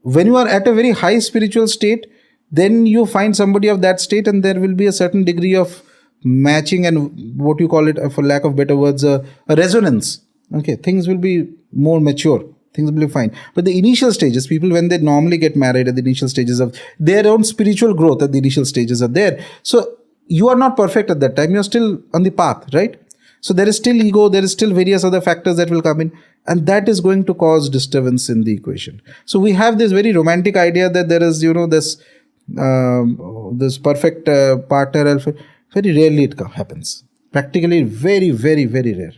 when you are at a very high spiritual state, then you find somebody of that state, and there will be a certain degree of matching and what you call it, for lack of better words, a resonance. Okay, things will be more mature. Things will be fine. But the initial stages, people, when they normally get married at the initial stages of their own spiritual growth, at the initial stages are there. So you are not perfect at that time. You're still on the path, right? So there is still ego. There is still various other factors that will come in. And that is going to cause disturbance in the equation. So we have this very romantic idea that there is, this perfect partner. Very rarely it happens. Practically very, very, very rare.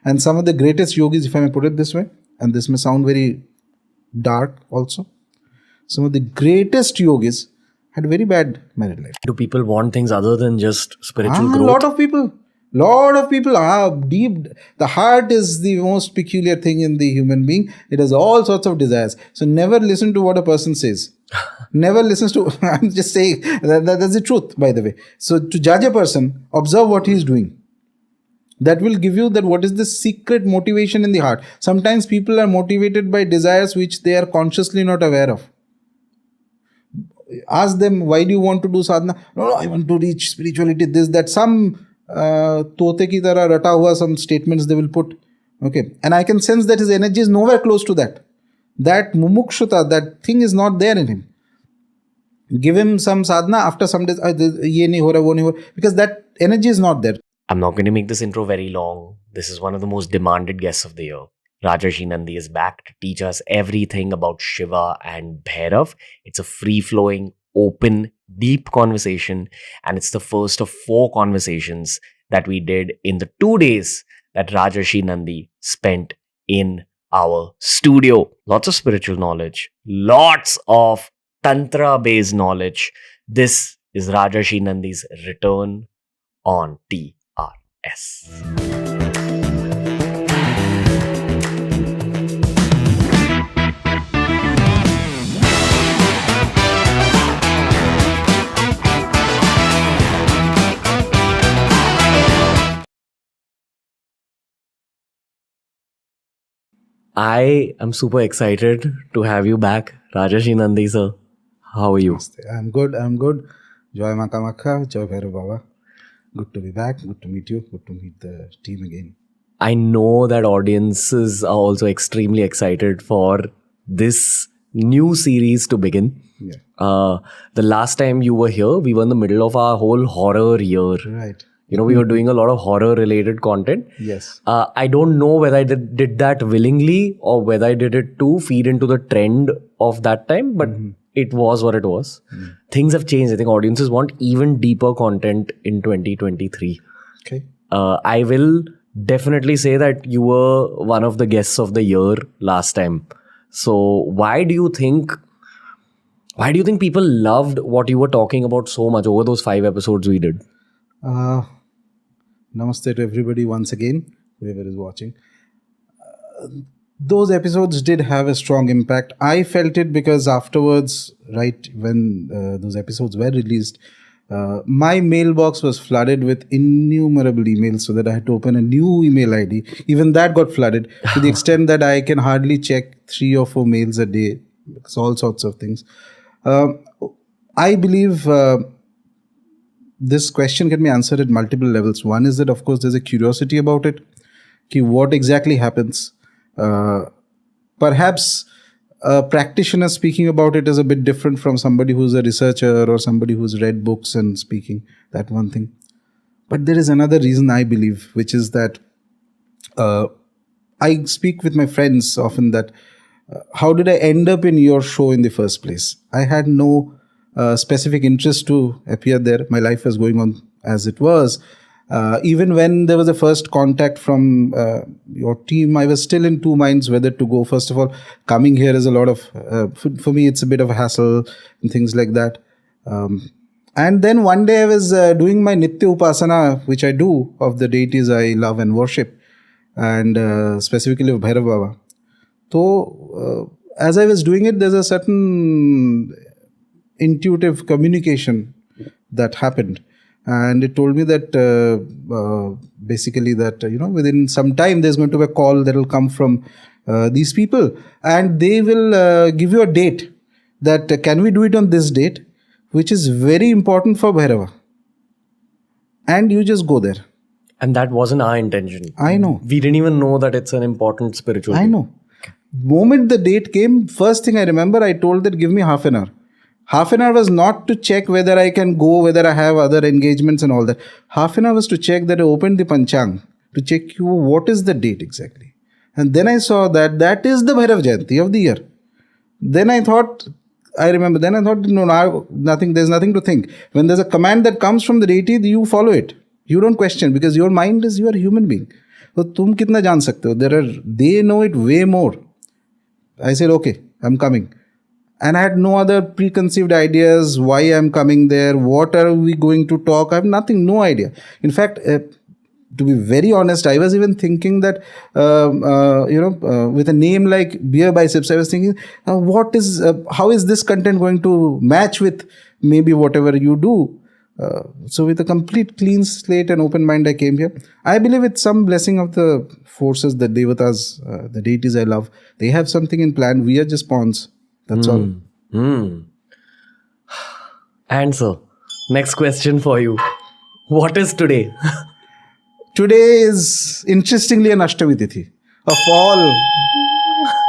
And some of the greatest yogis, if I may put it this way, and this may sound very dark also, some of the greatest yogis had very bad married life. Do people want things other than just spiritual growth? A lot of people are deep. The heart is the most peculiar thing in the human being. It has all sorts of desires. So never listen to what a person says. Never listens to, I'm just saying, that's the truth, by the way. So to judge a person, observe what he is doing. That will give you that what is the secret motivation in the heart. Sometimes people are motivated by desires which they are consciously not aware of. Ask them, why do you want to do sadhana? No, I want to reach spirituality, this, that. Some tote ki tarah rata hua, some statements they will put. Okay. And I can sense that his energy is nowhere close to that. That mumukshata, that thing is not there in him. Give him some sadhana, after some days, ye nahi ho raha, wo nahi ho raha, because that energy is not there. I'm not going to make this intro very long. This is one of the most demanded guests of the year. Rajarshi Nandy is back to teach us everything about Shiva and Bhairav. It's a free-flowing, open, deep conversation, and it's the first of 4 conversations that we did in the 2 days that Rajarshi Nandy spent in our studio. Lots of spiritual knowledge, lots of tantra-based knowledge. This is Rajarshi Nandy's return on TRS. I am super excited to have you back, Rajarshi Nandy sir. How are you? I'm good. Joy Maka, Joy Bhairavava. Good to be back. Good to meet you. Good to meet the team again. I know that audiences are also extremely excited for this new series to begin. Yeah. The last time you were here, we were in the middle of our whole horror year. Right. We were doing a lot of horror-related content. Yes. I don't know whether I did that willingly or whether I did it to feed into the trend of that time, but it was what it was. Things have changed. I think audiences want even deeper content in 2023. Okay. I will definitely say that you were one of the guests of the year last time. So why do you think people loved what you were talking about so much over those 5 episodes we did? Namaste to everybody once again, whoever is watching. Those episodes did have a strong impact. I felt it because afterwards, right, when those episodes were released, my mailbox was flooded with innumerable emails, so that I had to open a new email ID. Even that got flooded to the extent that I can hardly check 3 or 4 mails a day. It's all sorts of things. I believe this question can be answered at multiple levels. One is that, of course, there's a curiosity about it. What exactly happens? Perhaps a practitioner speaking about it is a bit different from somebody who's a researcher or somebody who's read books and speaking. That one thing. But there is another reason, I believe, which is that I speak with my friends often that how did I end up in your show in the first place? I had no specific interest to appear there. My life was going on as it was. Even when there was a first contact from your team, I was still in 2 minds whether to go. First of all, coming here is a lot of, for me, it's a bit of a hassle and things like that. And then one day I was doing my Nitya Upasana, which I do, of the deities I love and worship, and specifically of Bhairava. So, as I was doing it, there's a certain intuitive communication that happened. And it told me that basically that, within some time there's going to be a call that will come from these people, and they will give you a date that can we do it on this date, which is very important for Bhairava. And you just go there. And that wasn't our intention. I know. We didn't even know that it's an important spiritual I thing. know. Moment the date came, first thing I remember, I told that give me half an hour. Half an hour was not to check whether I can go, whether I have other engagements and all that. Half an hour was to check that I opened the Panchang, to check what is the date exactly. And then I saw that that is the Bhairav Jayanti of the year. Then I thought, no, nothing, there's nothing to think. When there's a command that comes from the deity, you follow it. You don't question, because your mind is, you are a human being. So, tum kitna jaan sakte ho? They know it way more. I said, okay, I'm coming. And I had no other preconceived ideas, why I'm coming there, what are we going to talk. I have nothing, no idea. In fact, to be very honest, I was even thinking that, with a name like Beer Biceps, I was thinking, how is this content going to match with maybe whatever you do? So with a complete clean slate and open mind, I came here. I believe it's some blessing of the forces, the devatas, the deities I love. They have something in plan. We are just pawns. That's all. And so, next question for you. What is today? Today is, interestingly, an Ashtami Tithi. Of all,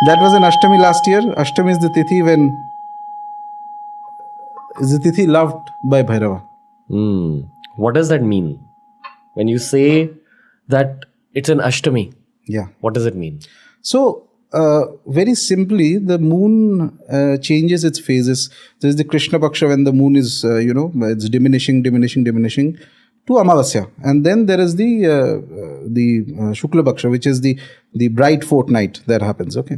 that was an Ashtami last year. Ashtami is the Tithi is the Tithi loved by Bhairava. What does that mean? When you say that it's an Ashtami, what does it mean? So, very simply, the moon changes its phases. There is the Krishna Paksha when the moon is, it's diminishing to Amavasya. And then there is the Shukla Paksha, which is the bright fortnight that happens. Okay.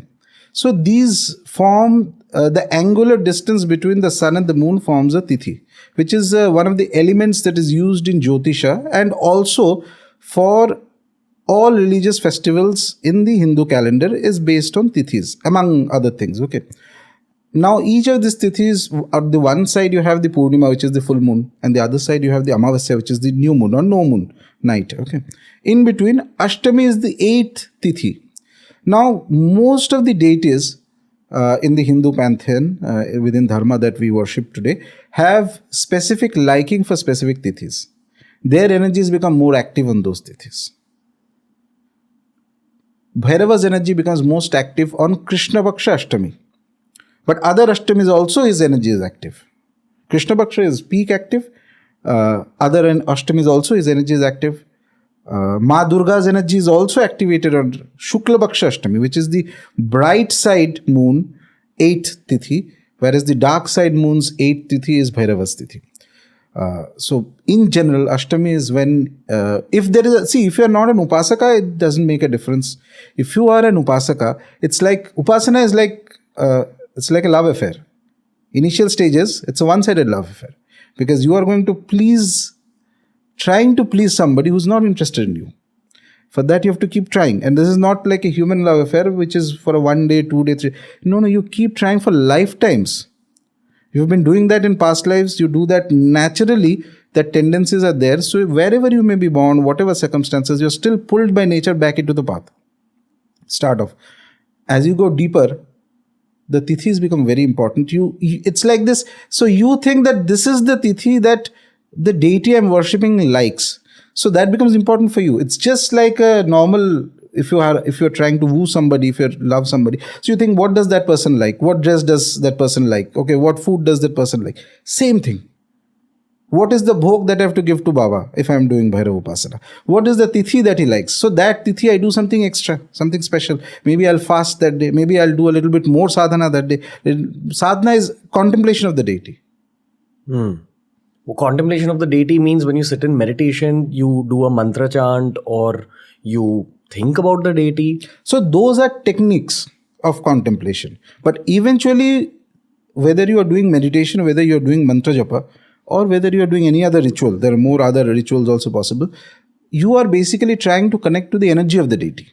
So these form the angular distance between the sun and the moon forms a Tithi, which is one of the elements that is used in Jyotisha and also for all religious festivals in the Hindu calendar is based on Tithis, among other things. Okay. Now, each of these Tithis, at the one side you have the Purnima, which is the full moon, and the other side you have the Amavasya, which is the new moon or no moon night. Okay. In between, Ashtami is the 8th Tithi. Now, most of the deities in the Hindu pantheon, within Dharma that we worship today, have specific liking for specific Tithis. Their energies become more active on those Tithis. Bhairava's energy becomes most active on Krishna Paksha Ashtami. But other Ashtamis also his energy is active. Krishna Paksha is peak active. Other Ashtamis also his energy is active. Ma Durga's energy is also activated on Shukla Paksha Ashtami, which is the bright side moon, 8th Tithi, whereas the dark side moon's 8th Tithi is Bhairava's Tithi. So in general, Ashtami is when, if you are not an upasaka, it doesn't make a difference. If you are an upasaka, it's like, upasana is like, it's like a love affair. Initial stages, it's a one-sided love affair. Because you are going to trying to please somebody who's not interested in you. For that, you have to keep trying. And this is not like a human love affair, which is for a 1 day, 2 day, 3. No, you keep trying for lifetimes. You've been doing that in past lives. You do that naturally. That tendencies are there. So wherever you may be born, whatever circumstances, you're still pulled by nature back into the path. Start off. As you go deeper, the Tithis become very important. It's like this. So you think that this is the Tithi that the deity I'm worshipping likes. So that becomes important for you. It's just like a normal, if you're trying to woo somebody, if you love somebody. So you think, what does that person like? What dress does that person like? Okay, what food does that person like? Same thing. What is the bhog that I have to give to Baba if I'm doing Bhairava Upasana? What is the Tithi that he likes? So that Tithi I do something extra, something special. Maybe I'll fast that day. Maybe I'll do a little bit more sadhana that day. Sadhana is contemplation of the deity. Well, contemplation of the deity means when you sit in meditation, you do a mantra chant or you think about the deity. So those are techniques of contemplation. But eventually, whether you are doing meditation, whether you are doing mantra japa, or whether you are doing any other ritual, there are more other rituals also possible, you are basically trying to connect to the energy of the deity.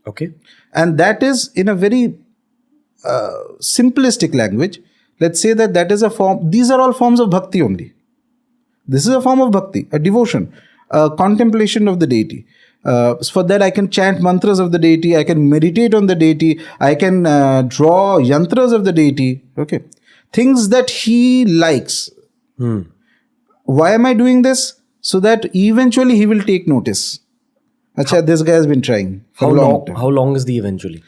Okay. And that is in a very simplistic language. Let's say that is a form, these are all forms of bhakti only. This is a form of bhakti, a devotion, a contemplation of the deity. For that, I can chant mantras of the deity. I can meditate on the deity. I can draw yantras of the deity. Okay, things that he likes. Why am I doing this? So that eventually he will take notice. Acha, this guy has been trying for a long time. How long is the eventually?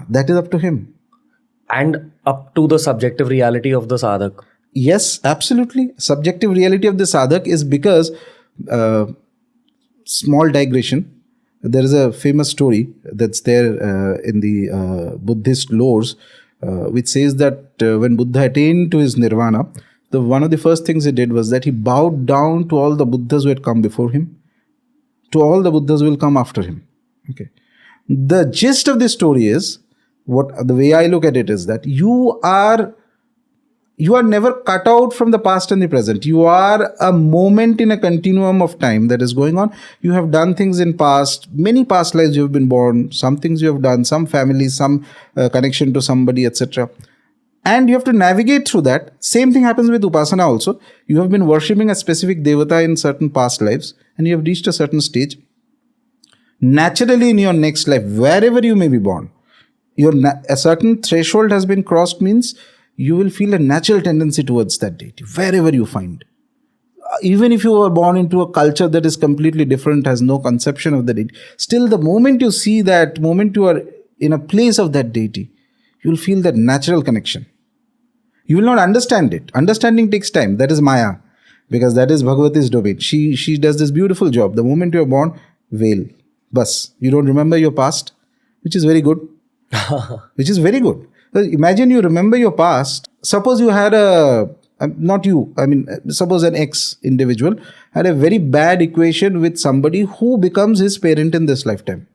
That is up to him. And up to the subjective reality of the sadhak. Yes, absolutely. Subjective reality of the sadhak is because, small digression, there is a famous story that's there in the Buddhist lores, which says that when Buddha attained to his nirvana, one of the first things he did was that he bowed down to all the Buddhas who had come before him, to all the Buddhas who will come after him. Okay. The gist of this story is, the way I look at it is that you are never cut out from the past and the present. You are a moment in a continuum of time that is going on. You have done things in past, many past lives you have been born, some things you have done, some family, some connection to somebody, etc. And you have to navigate through that. Same thing happens with upasana also. You have been worshipping a specific devata in certain past lives and you have reached a certain stage. Naturally in your next life, wherever you may be born, a certain threshold has been crossed means you will feel a natural tendency towards that deity, wherever you find. Even if you were born into a culture that is completely different, has no conception of the deity, still the moment you see that, moment you are in a place of that deity, you will feel that natural connection. You will not understand it. Understanding takes time. That is Maya, because that is Bhagavati's domain. She does this beautiful job. The moment you are born, veil. Bas. You don't remember your past, which is very good. Which is very good. Imagine you remember your past. Suppose you had suppose an ex individual had a very bad equation with somebody who becomes his parent in this lifetime.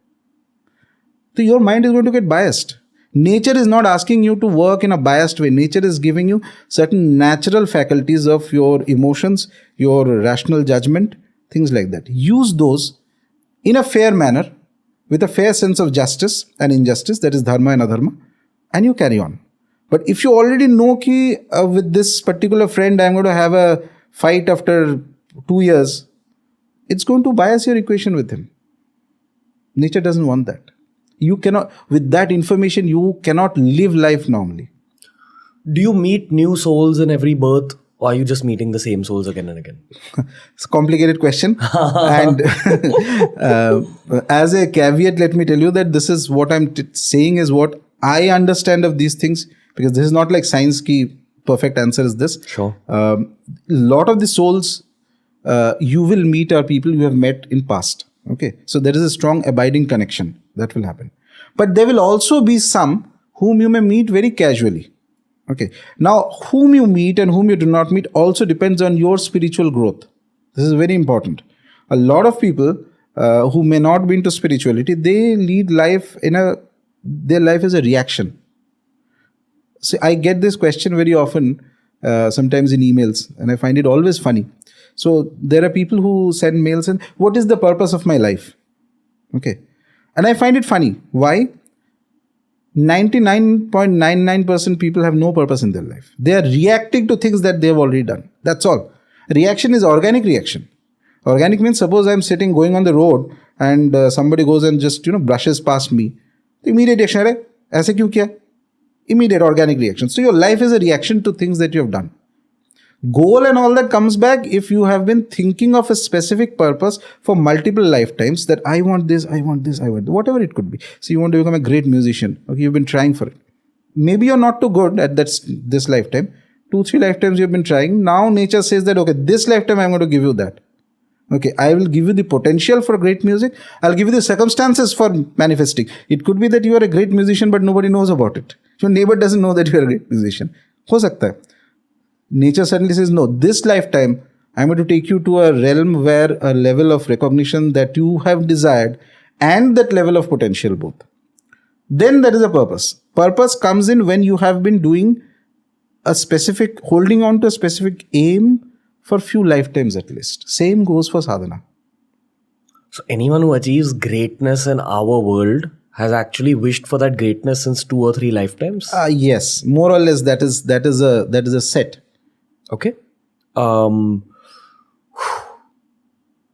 So your mind is going to get biased. Nature is not asking you to work in a biased way. Nature is giving you certain natural faculties of your emotions, your rational judgment, things like that. Use those in a fair manner, with a fair sense of justice and injustice, that is dharma and adharma, and you carry on. But if you already know ki with this particular friend, I'm going to have a fight after 2 years, it's going to bias your equation with him. Nature doesn't want that. You cannot, with that information, you cannot live life normally. Do you meet new souls in every birth, or are you just meeting the same souls again and again? It's a complicated question. And as a caveat, let me tell you that this is what I'm saying is what I understand of these things, because this is not like science ki perfect answer is this. Sure. Lot of the souls you will meet are people you have met in past. Okay. So there is a strong abiding connection that will happen. But there will also be some whom you may meet very casually. Okay. Now, whom you meet and whom you do not meet also depends on your spiritual growth. This is very important. A lot of people who may not be into spirituality, they lead life their life is a reaction. See, I get this question very often, sometimes in emails, and I find it always funny. So there are people who send mails and, what is the purpose of my life? Okay. And I find it funny. Why? 99.99% people have no purpose in their life. They are reacting to things that they have already done. That's all. Reaction is organic reaction. Organic means, suppose I'm sitting going on the road and somebody goes and just brushes past me. Immediate reaction, right? Aise kyun kiya? Immediate organic reaction. So your life is a reaction to things that you have done. Goal and all that comes back if you have been thinking of a specific purpose for multiple lifetimes, that I want this, I want this, I want this, whatever it could be. So you want to become a great musician. Okay, you've been trying for it. Maybe you're not too good at this lifetime. 2-3 lifetimes you've been trying. Now nature says that, okay, this lifetime I'm going to give you that. Okay, I will give you the potential for great music. I'll give you the circumstances for manifesting. It could be that you are a great musician, but nobody knows about it. Your neighbor doesn't know that you are a great musician. Ho sakta hai. Nature suddenly says, no, this lifetime, I'm going to take you to a realm where a level of recognition that you have desired and that level of potential both. Then there is a purpose. Purpose comes in when you have been doing holding on to a specific aim for few lifetimes at least. Same goes for sadhana. So anyone who achieves greatness in our world has actually wished for that greatness since 2 or 3 lifetimes? Yes, more or less that is a set. Okay.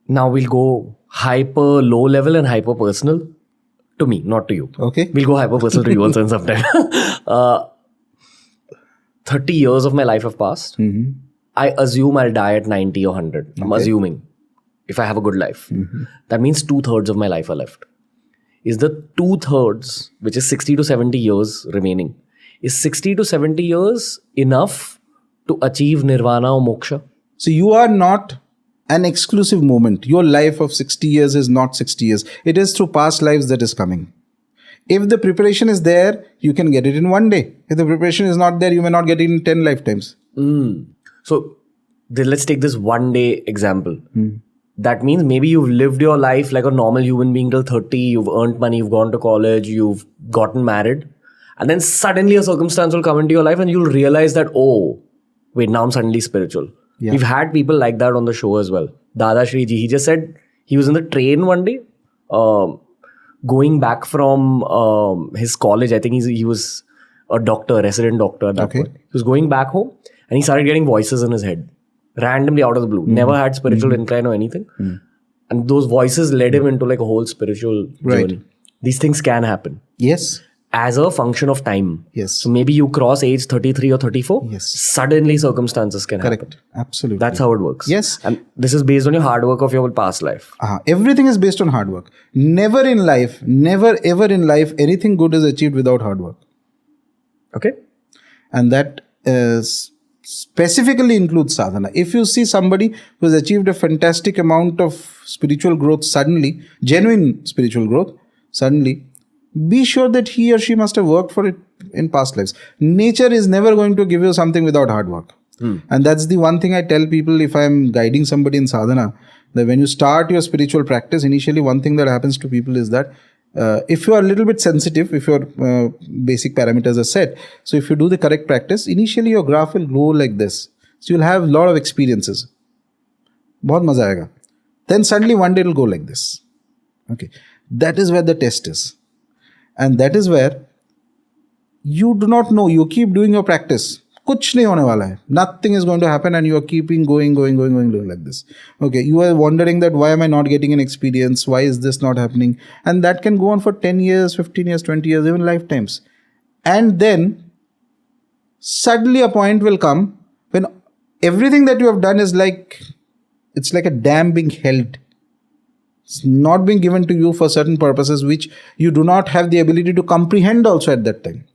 Now we'll go hyper low level and hyper personal to me, not to you. Okay. We'll go hyper personal to you also in some time. 30 years of my life have passed. I assume I'll die at 90 or 100. I'm assuming if I have a good life. That means 2/3 of my life are left. Is the 2/3, which is 60 to 70 years remaining, is 60 to 70 years enough to achieve nirvana or moksha? So you are not an exclusive moment. Your life of 60 years is not 60 years. It is through past lives that is coming. If the preparation is there, you can get it in one day. If the preparation is not there, you may not get it in 10 lifetimes. So let's take this one day example. That means maybe you've lived your life like a normal human being till 30, you've earned money, you've gone to college, you've gotten married. And then suddenly a circumstance will come into your life and you'll realize that, oh, wait, now I'm suddenly spiritual. Yeah. We've had people like that on the show as well. Dada Shri Ji, he just said he was in the train one day, going back from his college. I think he was a doctor, resident doctor at that point. He was going back home and he started getting voices in his head. Randomly out of the blue. Never had spiritual incline or anything. And those voices led him into like a whole spiritual journey. These things can happen. Yes. As a function of time. Yes. So maybe you cross age 33 or 34. Yes. Suddenly circumstances can happen. Correct. Absolutely. That's how it works. Yes. And this is based on your hard work of your past life. Everything is based on hard work. Never ever in life, anything good is achieved without hard work. Okay. And that specifically includes sadhana. If you see somebody who has achieved a fantastic amount of spiritual growth suddenly, genuine spiritual growth suddenly, be sure that he or she must have worked for it in past lives. Nature is never going to give you something without hard work. And that's the one thing I tell people if I'm guiding somebody in sadhana, that when you start your spiritual practice, initially one thing that happens to people is that if you are a little bit sensitive, if your basic parameters are set, so if you do the correct practice, initially your graph will grow like this. So you'll have a lot of experiences. Bahut maza aayega. Then suddenly one day it will go like this. Okay. That is where the test is. And that is where you do not know. You keep doing your practice. Kuch nahi hone wala hai. Nothing is going to happen and you are keeping going like this. Okay, you are wondering that why am I not getting an experience? Why is this not happening? And that can go on for 10 years, 15 years, 20 years, even lifetimes. And then suddenly a point will come when everything that you have done is like, it's like a dam being held. It's not being given to you for certain purposes which you do not have the ability to comprehend also at that time.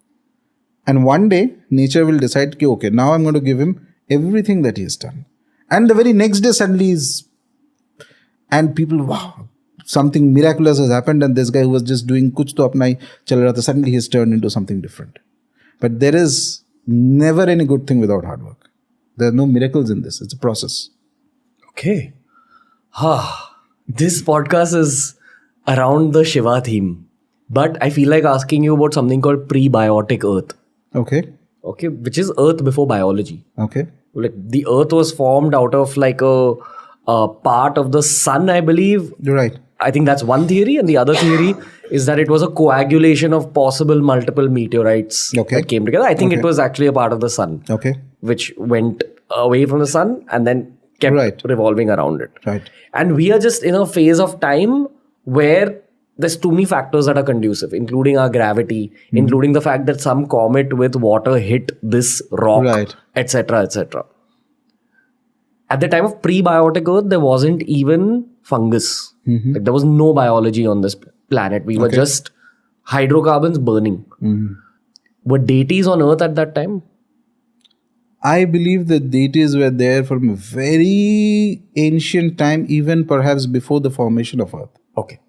And one day, nature will decide, okay, now I'm going to give him everything that he has done. And the very next day suddenly and people, wow, something miraculous has happened and this guy who was just doing kuch to apna hi chal raha tha, suddenly he has turned into something different. But there is never any good thing without hard work. There are no miracles in this. It's a process. Okay. This podcast is around the Shiva theme. But I feel like asking you about something called prebiotic earth. Okay. Okay, which is earth before biology. Okay. Like the earth was formed out of like a part of the sun, I believe. You're right. I think that's one theory. And the other theory is that it was a coagulation of possible multiple meteorites that came together. I think it was actually a part of the sun. Okay. Which went away from the sun and then kept revolving around it. Right. And we are just in a phase of time where there's too many factors that are conducive, including our gravity, including the fact that some comet with water hit this rock, etc., etc. At the time of prebiotic Earth, there wasn't even fungus. Like, there was no biology on this planet. We were just hydrocarbons burning. Were deities on Earth at that time? I believe that deities were there from a very ancient time, even perhaps before the formation of Earth. Okay.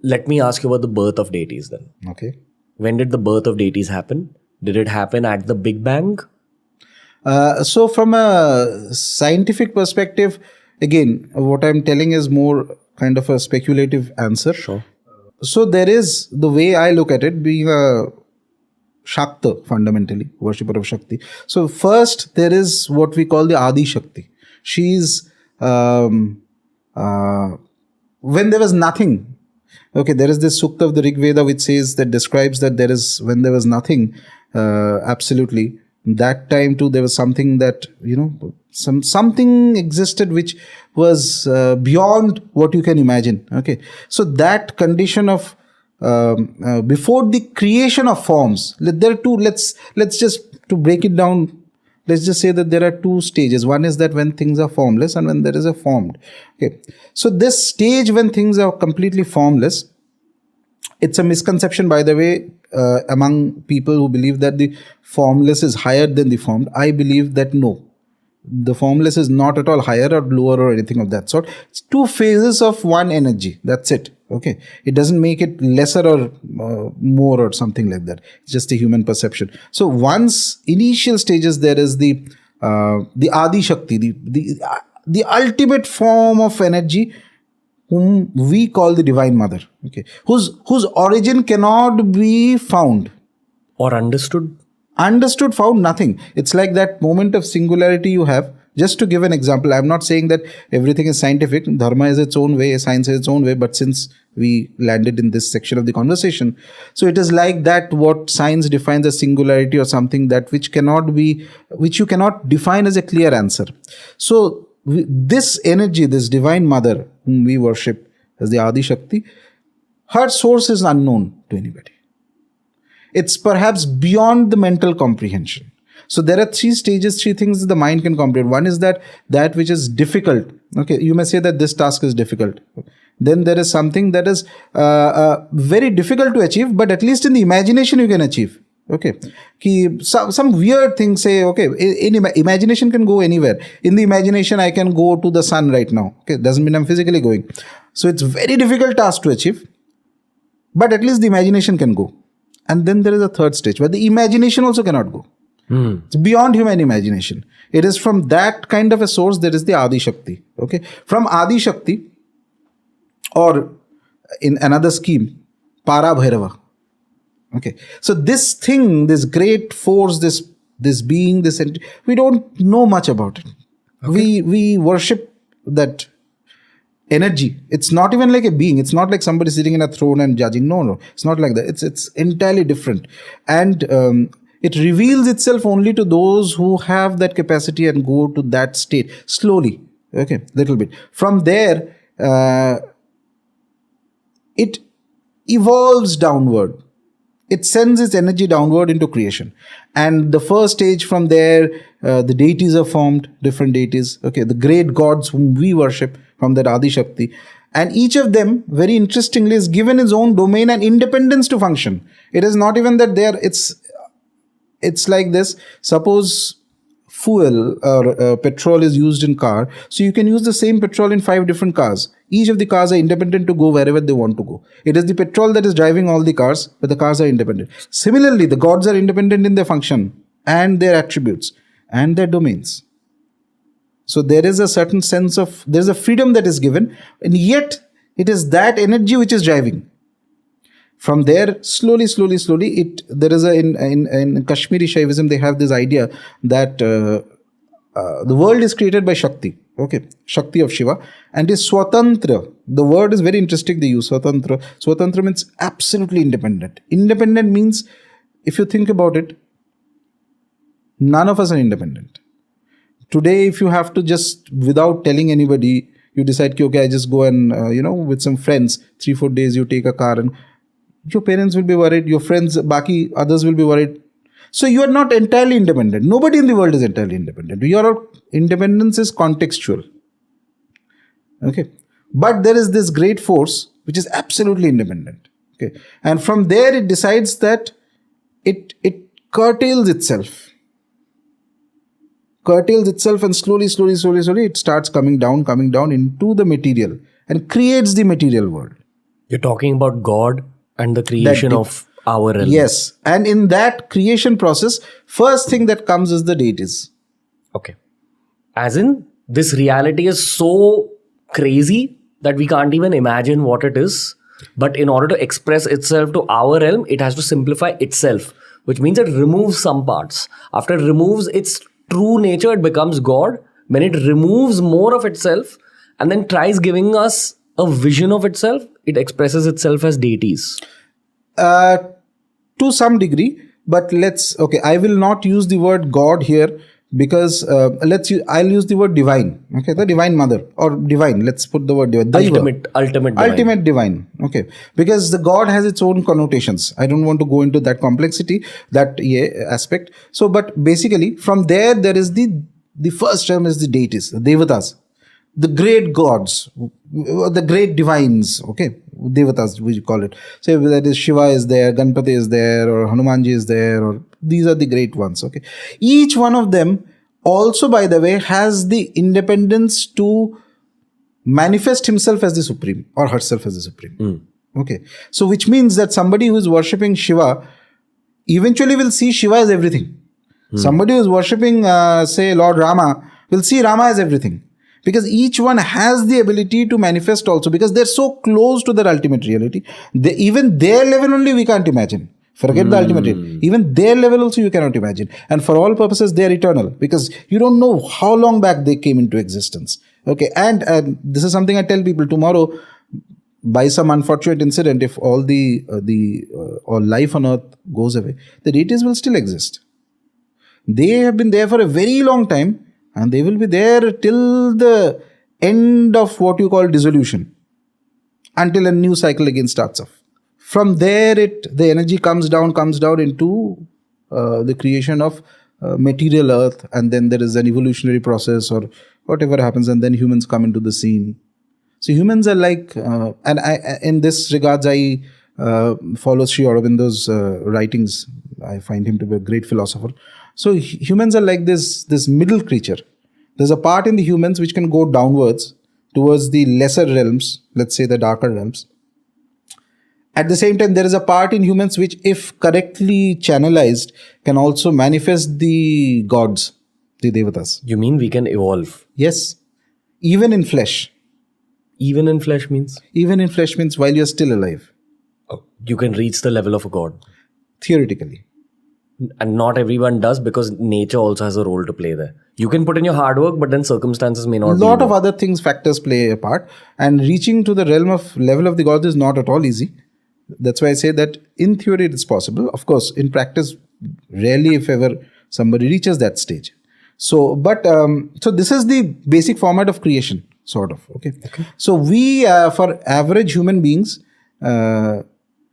Let me ask you about the birth of deities then. Okay. When did the birth of deities happen? Did it happen at the Big Bang? So from a scientific perspective, again, what I'm telling is more kind of a speculative answer. Sure. So there is, the way I look at it, being a Shakta fundamentally, worshipper of Shakti. So first there is what we call the Adi Shakti. She's, when there was nothing, okay, there is this Sukta of the Rig Veda which says, that describes that there is, when there was nothing, absolutely, That time too, there was something that, something existed which was beyond what you can imagine. Okay, so that condition of before the creation of forms, there are two. Let's just to break it down. Let's just say that there are two stages. One is that when things are formless and when there is a formed. Okay, so this stage when things are completely formless, it's a misconception, by the way, among people who believe that the formless is higher than the formed. I believe that no, the formless is not at all higher or lower or anything of that sort. It's two phases of one energy. That's it. Okay, it doesn't make it lesser or more or something like that. It's just a human perception. So once initial stages, there is the Adi Shakti, the ultimate form of energy, whom we call the Divine Mother. Okay, whose origin cannot be found or understood. Found nothing. It's like that moment of singularity you have. Just to give an example, I'm not saying that everything is scientific. Dharma is its own way, science is its own way. But since we landed in this section of the conversation, so it is like that what science defines as singularity or something that which you cannot define as a clear answer. So this energy, this Divine Mother whom we worship as the Adi Shakti, her source is unknown to anybody. It's perhaps beyond the mental comprehension. So there are three stages, three things that the mind can comprehend. One is that which is difficult. Okay, you may say that this task is difficult. Then there is something that is very difficult to achieve, but at least in the imagination you can achieve. Okay, some weird thing, say, okay, in imagination can go anywhere. In the imagination, I can go to the sun right now. Okay, doesn't mean I'm physically going. So it's very difficult task to achieve, but at least the imagination can go. And then there is a third stage where the imagination also cannot go. It's beyond human imagination. It is from that kind of a source there is the Adi Shakti. Okay, from Adi Shakti, or in another scheme, Para Bhairava. Okay, so this thing, this great force, this being, this entity, we don't know much about it. Okay. We worship that energy. It's not even like a being. It's not like somebody sitting in a throne and judging. No, it's not like that. It's entirely different, and it reveals itself only to those who have that capacity and go to that state slowly. Okay, little bit. From there, it evolves downward. It sends its energy downward into creation. And the first stage, from there, the deities are formed, different deities. Okay, the great gods whom we worship from that Adi Shakti. And each of them, very interestingly, is given its own domain and independence to function. It is not even that it's like this. Suppose fuel or petrol is used in car. So you can use the same petrol in 5 different cars. Each of the cars are independent to go wherever they want to go. It is the petrol that is driving all the cars, but the cars are independent. Similarly, the gods are independent in their function and their attributes and their domains. So there is a certain sense of, there is a freedom that is given, and yet it is that energy which is driving. From there, slowly, there is in Kashmiri Shaivism, they have this idea that the world is created by Shakti. Okay, Shakti of Shiva, and is Swatantra. The word is very interesting, they use Swatantra. Swatantra means absolutely independent. Independent means, if you think about it, none of us are independent. Today, if you have to just, without telling anybody, you decide, okay, I just go and, with some friends, 3-4 days, you take a car, and your parents will be worried, your friends, baki, others will be worried. So you are not entirely independent. Nobody in the world is entirely independent. Your independence is contextual. Okay. But there is this great force which is absolutely independent. Okay. And from there it decides that it curtails itself. And slowly it starts coming down into the material and creates the material world. You're talking about God and the creation of our realm. Yes. And in that creation process, first thing that comes is the deities. Okay. As in, this reality is so crazy that we can't even imagine what it is. But in order to express itself to our realm, it has to simplify itself, which means it removes some parts. After it removes its true nature, it becomes God. When it removes more of itself and then tries giving us a vision of itself, it expresses itself as deities. To some degree, But I will not use the word God here because I'll use the word divine. Okay, the divine mother or divine. Let's put the word divine. Daiva. Ultimate divine. Ultimate divine. Okay, because the God has its own connotations. I don't want to go into that complexity, that aspect. So, but basically, from there is the first term is the deities, the devatas, the great gods, the great divines. Okay, devatas we call it. So that is Shiva is there, Ganpati is there, or Hanumanji is there, or these are the great ones. Okay, each one of them also, by the way, has the independence to manifest himself as the supreme or herself as the supreme. Okay, so which means that somebody who is worshipping Shiva eventually will see Shiva as everything. Somebody who is worshipping, say, Lord Rama will see Rama as everything. Because each one has the ability to manifest also, because they're so close to their ultimate reality. Even their level only we can't imagine. Forget the ultimate reality. Even their level also you cannot imagine. And for all purposes, they are eternal, because you don't know how long back they came into existence. Okay, and this is something I tell people tomorrow. By some unfortunate incident, if all all life on earth goes away, the deities will still exist. They have been there for a very long time. And they will be there till the end of what you call dissolution, until a new cycle again starts off. From there, the energy comes down into the creation of material earth, and then there is an evolutionary process or whatever happens, and then humans come into the scene. So humans are like, and in this regards, I follow Sri Aurobindo's writings. I find him to be a great philosopher. So humans are like this middle creature. There's a part in the humans which can go downwards towards the lesser realms, let's say the darker realms. At the same time, there is a part in humans which, if correctly channelized, can also manifest the gods, the devatas. You mean we can evolve? Yes. Even in flesh. Even in flesh means? Even in flesh means while you're still alive. Oh, you can reach the level of a god? Theoretically. And not everyone does, because nature also has a role to play there. You can put in your hard work, but then circumstances may not be. A lot of other factors play a part. And reaching to the level of the gods is not at all easy. That's why I say that in theory it is possible. Of course, in practice, rarely if ever somebody reaches that stage. So this is the basic format of creation, sort of. Okay. So we, for average human beings,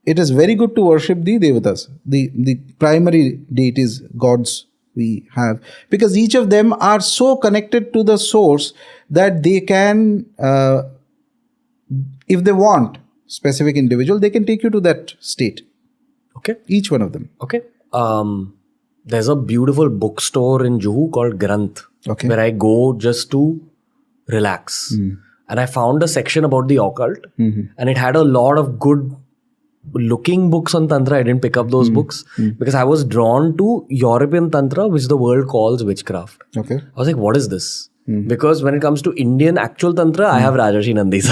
it is very good to worship the devatas, the primary deities, gods we have, because each of them are so connected to the source that they can, if they want specific individual, they can take you to that state. Okay. Each one of them. Okay. There's a beautiful bookstore in Juhu called Granth, where I go just to relax. And I found a section about the occult, and it had a lot of good looking books on tantra. I didn't pick up those books because I was drawn to European tantra, which the world calls witchcraft. Okay. I was like, what is this? Because when it comes to Indian actual tantra, I have Rajarshi Nandy.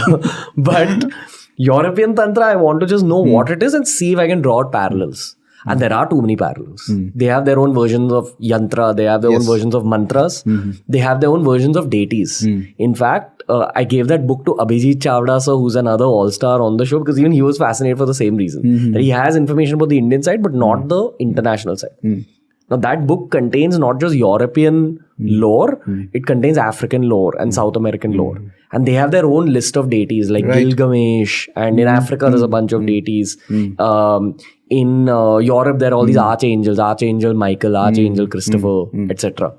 But European tantra, I want to just know what it is and see if I can draw out parallels. And there are too many parallels. They have their own versions of yantra. They have their own versions of mantras. They have their own versions of deities. In fact, I gave that book to Abhijit Chavda, sir, who's another all-star on the show, because even he was fascinated for the same reason. That he has information about the Indian side, but not the international side. Now, that book contains not just European lore, it contains African lore and South American lore. And they have their own list of deities, like Gilgamesh, and in Africa, there's a bunch of deities. In Europe, there are all these archangels, Archangel Michael, Archangel Christopher, etc.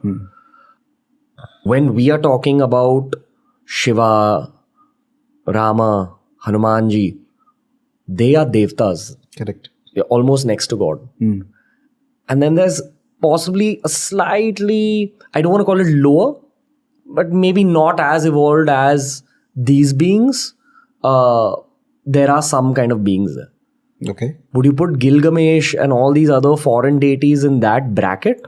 When we are talking about Shiva, Rama, Hanumanji, they are devtas. Correct. They're almost next to God. And then there's possibly a slightly, I don't want to call it lower, but maybe not as evolved as these beings. There are some kind of beings there. Okay. Would you put Gilgamesh and all these other foreign deities in that bracket?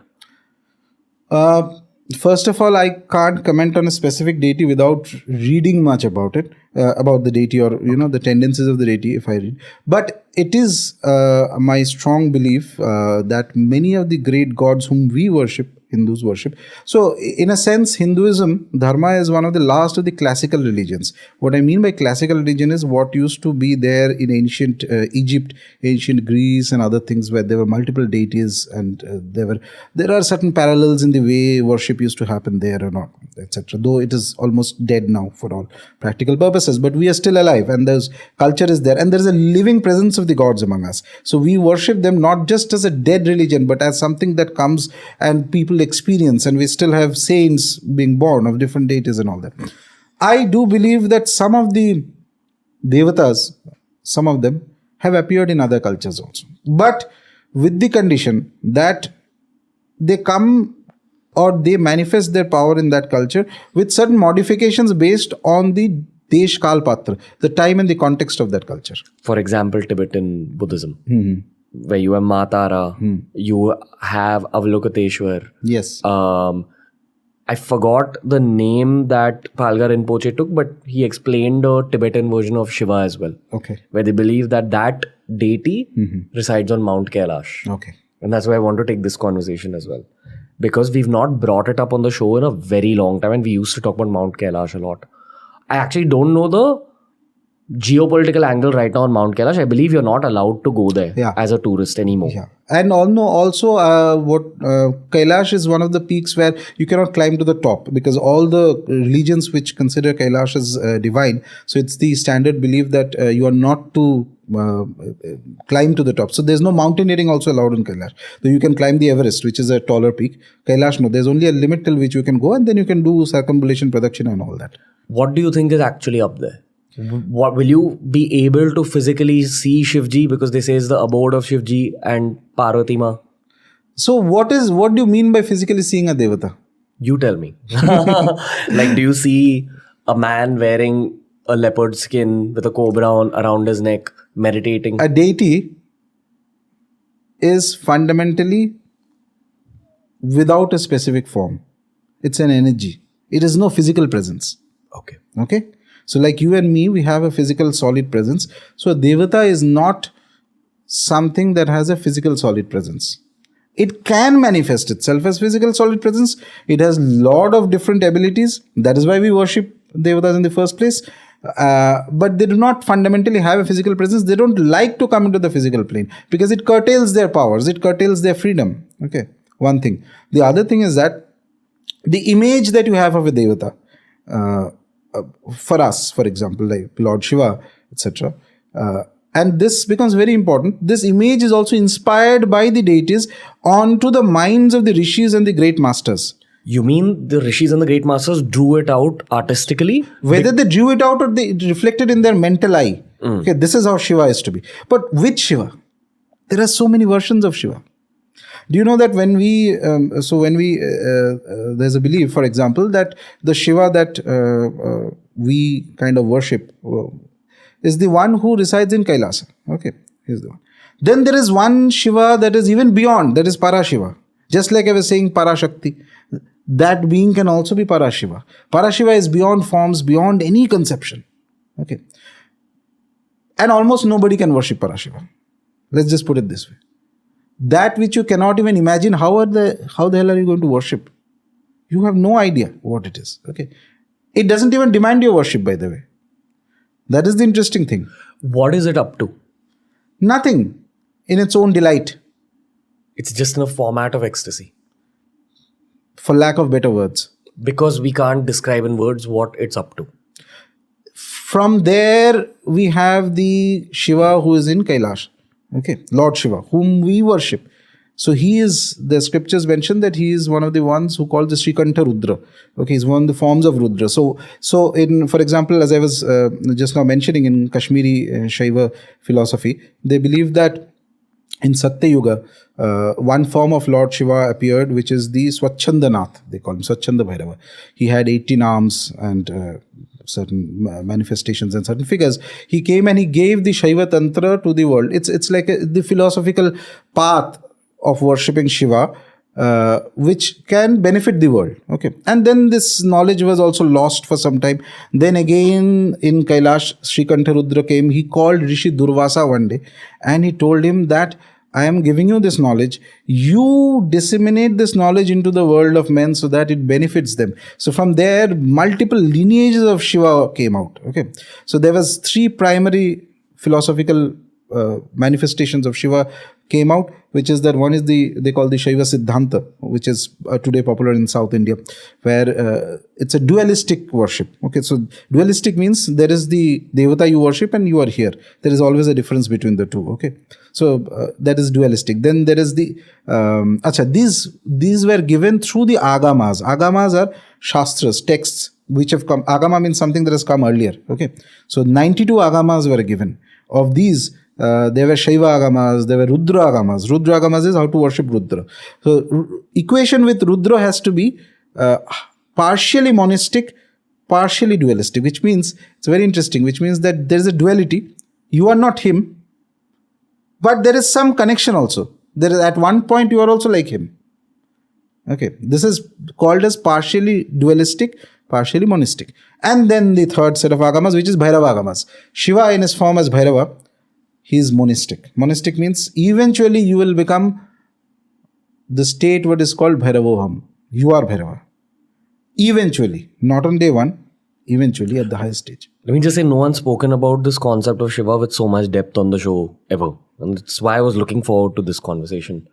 First of all, I can't comment on a specific deity without reading much about it, about the deity, or the tendencies of the deity if I read. But it is my strong belief that many of the great gods whom we worship Hindus worship. So, in a sense, Hinduism, Dharma is one of the last of the classical religions. What I mean by classical religion is what used to be there in ancient Egypt, ancient Greece, and other things where there were multiple deities, and there are certain parallels in the way worship used to happen there or not, etc. Though it is almost dead now for all practical purposes, but we are still alive, and there's culture is there, and there is a living presence of the gods among us. So we worship them not just as a dead religion, but as something that comes and people experience, and we still have saints being born of different deities and all that. I do believe that some of the devatas, some of them have appeared in other cultures also, but with the condition that they come or they manifest their power in that culture with certain modifications based on the Desh Kal Patra, the time and the context of that culture. For example, Tibetan Buddhism, where you have Ma Tara, you have Avalokiteshwar. Yes. I forgot the name that Palga Rinpoche took, but he explained a Tibetan version of Shiva as well. Okay. Where they believe that that deity resides on Mount Kailash. Okay. And that's why I want to take this conversation as well. Because we've not brought it up on the show in a very long time, and we used to talk about Mount Kailash a lot. I actually don't know the geopolitical angle right now on Mount Kailash. I believe you're not allowed to go there as a tourist anymore. Yeah. And also Kailash is one of the peaks where you cannot climb to the top, because all the religions which consider Kailash as divine, so it's the standard belief that you are not to climb to the top. So there's no mountaineering also allowed in Kailash. So you can climb the Everest, which is a taller peak. Kailash, no, there's only a limit till which you can go, and then you can do circumambulation, pradakshina and all that. What do you think is actually up there? What will you be able to physically see Shivji, because they say it's the abode of Shivji and Parvati Ma? So what do you mean by physically seeing a devata? You tell me. Like, do you see a man wearing a leopard skin with a cobra around his neck, meditating? A deity is fundamentally without a specific form. It's an energy. It is no physical presence. Okay. So like you and me, we have a physical solid presence. So a devata is not something that has a physical solid presence. It can manifest itself as physical solid presence. It has lot of different abilities. That is why we worship devatas in the first place. But they do not fundamentally have a physical presence. They don't like to come into the physical plane because it curtails their powers. It curtails their freedom. Okay. One thing. The other thing is that the image that you have of a devata, for us, for example, like Lord Shiva, etc. And this becomes very important. This image is also inspired by the deities onto the minds of the rishis and the great masters. You mean the rishis and the great masters drew it out artistically? Whether they drew it out or they reflected in their mental eye. Okay, this is how Shiva is to be. But which Shiva? There are so many versions of Shiva. Do you know that when we there's a belief, for example, that the Shiva that we kind of worship is the one who resides in Kailash. Okay, he's the one. Then there is one Shiva that is even beyond, that is Parashiva. Just like I was saying Parashakti, that being can also be Parashiva. Parashiva is beyond forms, beyond any conception. Okay. And almost nobody can worship Parashiva. Let's just put it this way. That which you cannot even imagine, how the hell are you going to worship? You have no idea what it is. Okay. It doesn't even demand your worship, by the way. That is the interesting thing. What is it up to? Nothing in its own delight. It's just in a format of ecstasy. For lack of better words. Because we can't describe in words what it's up to. From there, we have the Shiva who is in Kailash. Okay, Lord Shiva, whom we worship. So he is, the scriptures mention that he is one of the ones who called the Srikanta Rudra. Okay, he's one of the forms of Rudra. So in, for example, as I was just now mentioning in Kashmiri Shiva philosophy, they believe that in Satya Yuga, one form of Lord Shiva appeared, which is the Swachandanath. They call him Swachanda Bhairava. He had 18 arms and certain manifestations and certain figures. He came and he gave the Shiva Tantra to the world. It's like the philosophical path of worshipping Shiva, which can benefit the world. Okay. And then this knowledge was also lost for some time. Then again in Kailash, Srikanta Rudra came. He called Rishi Durvasa one day and he told him that I am giving you this knowledge. You disseminate this knowledge into the world of men so that it benefits them. So from there, multiple lineages of Shiva came out. Okay. So there was 3 primary philosophical manifestations of Shiva came out, which is that one is they call the Shiva Siddhanta, which is today popular in South India, where it's a dualistic worship. Okay, so dualistic means there is the Devata you worship and you are here. There is always a difference between the two. Okay, so that is dualistic. Then there is the these were given through the agamas. Agamas are shastras, texts which have come. Agama means something that has come earlier. Okay, so 92 agamas were given. Of these, there were Shiva agamas, there were Rudra agamas. Rudra agamas is how to worship Rudra. So equation with Rudra has to be partially monistic, partially dualistic, which means, it's very interesting, which means that there is a duality. You are not him, but there is some connection also. There is, at one point you are also like him. Okay, this is called as partially dualistic, partially monistic. And then the third set of agamas, which is Bhairava agamas. Shiva in his form as Bhairava, he is monistic. Monistic means eventually you will become the state what is called Bhairavoham. You are Bhairava. Eventually, not on day one, eventually at the highest stage. Let me just say, no one's spoken about this concept of Shiva with so much depth on the show ever. And that's why I was looking forward to this conversation.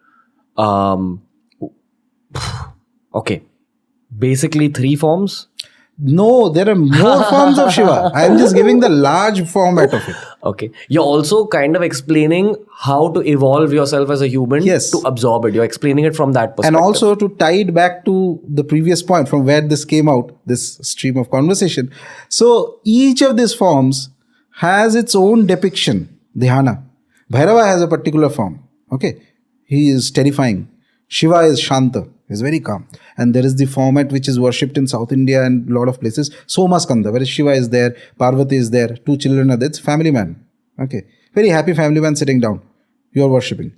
Okay. Basically 3 forms. No, there are more forms of Shiva. I am just giving the large format of it. Okay. You're also kind of explaining how to evolve yourself as a human to absorb it. You're explaining it from that perspective. And also to tie it back to the previous point from where this came out, this stream of conversation. So each of these forms has its own depiction, dhyana. Bhairava has a particular form. Okay. He is terrifying. Shiva is Shanta. He is very calm. And there is the format which is worshipped in South India and a lot of places. Soma Skanda, where Shiva is there, Parvati is there, 2 children are there. It's family man. Okay. Very happy family man sitting down. You are worshipping.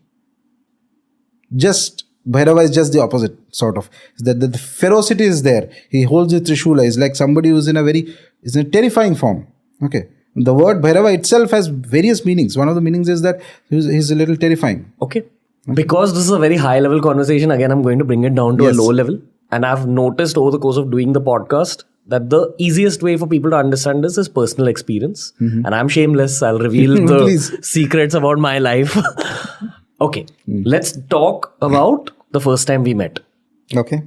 Just, Bhairava is just the opposite, sort of. That the ferocity is there. He holds the Trishula. He's like somebody who's in a terrifying form. Okay. The word Bhairava itself has various meanings. One of the meanings is that he's a little terrifying. Okay. Because this is a very high level conversation, again, I'm going to bring it down to a low level. And I've noticed over the course of doing the podcast that the easiest way for people to understand this is personal experience. And I'm shameless. I'll reveal the secrets about my life. Okay. Let's talk about the first time we met. Okay.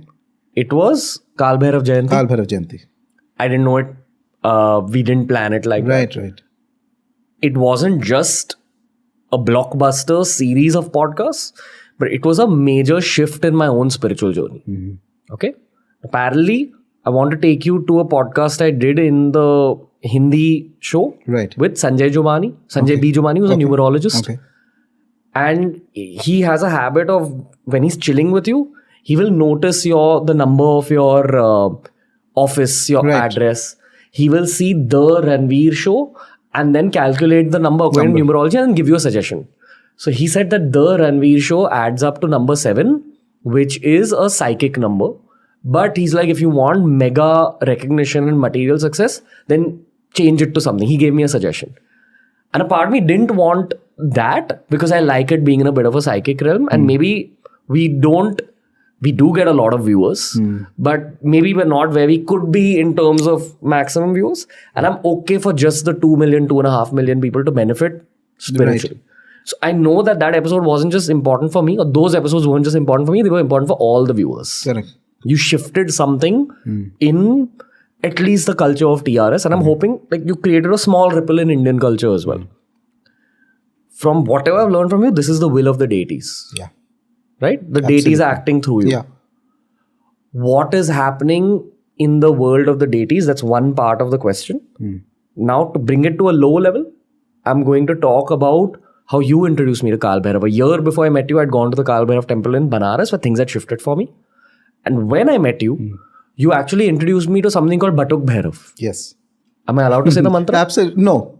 It was Kal Bhairav Jayanti. Kal Bhairav Jayanti. I didn't know it. We didn't plan it like that. Right. It wasn't just a blockbuster series of podcasts, but it was a major shift in my own spiritual journey. Okay. Parallelly, I want to take you to a podcast I did in the Hindi show with Sanjay B. Jumani, who's a numerologist. Okay. And he has a habit of, when he's chilling with you, he will notice the number of your office, your address. He will see the Ranveer Show and then calculate the number according to numerology and give you a suggestion. So he said that the Ranveer Show adds up to number 7, which is a psychic number. But he's like, if you want mega recognition and material success, then change it to something. He gave me a suggestion. And a part of me didn't want that because I like it being in a bit of a psychic realm. And maybe we do get a lot of viewers, but maybe we're not where we could be in terms of maximum views. And I'm okay for just the 2 million, 2.5 million people to benefit spiritually. So I know that episode wasn't just important for me, or those episodes weren't just important for me, they were important for all the viewers. Correct. You shifted something in at least the culture of TRS, and I'm hoping like you created a small ripple in Indian culture as well. From whatever I've learned from you, this is the will of the deities. Yeah. Right? The deities are acting through you. Yeah. What is happening in the world of the deities? That's one part of the question. Now, to bring it to a low level, I'm going to talk about how you introduced me to Kal Bhairav. A year before I met you, I'd gone to the Kal Bhairav temple in Banaras where things had shifted for me. And when I met you, you actually introduced me to something called Batuk Bhairav. Yes. Am I allowed to say the mantra? Absolutely. No.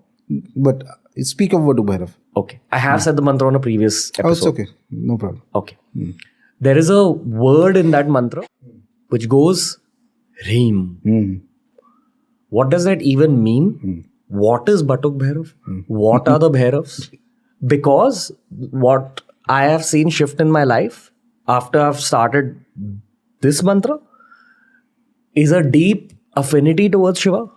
But speak of Batuk Bhairav. Okay. I have said the mantra on a previous episode. Oh, it's okay. No problem. Okay. There is a word in that mantra which goes Reem. What does that even mean? What is Batuk Bhairav? What are the Bhairavs? Because what I have seen shift in my life after I've started this mantra is a deep affinity towards Shiva.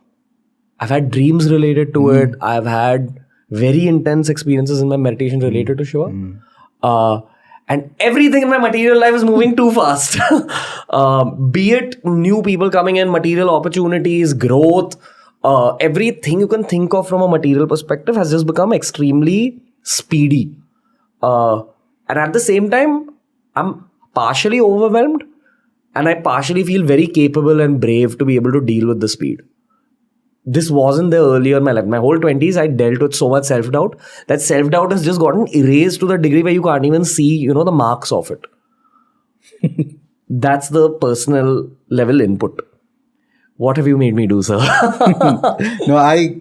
I've had dreams related to it. I've had very intense experiences in my meditation related to Shiva. And everything in my material life is moving too fast. Be it new people coming in, material opportunities, growth, everything you can think of from a material perspective has just become extremely speedy. And at the same time, I'm partially overwhelmed and I partially feel very capable and brave to be able to deal with the speed. This wasn't there earlier in my life. My whole 20s, I dealt with so much self-doubt that self-doubt has just gotten erased to the degree where you can't even see, the marks of it. That's the personal level input. What have you made me do, sir? No, I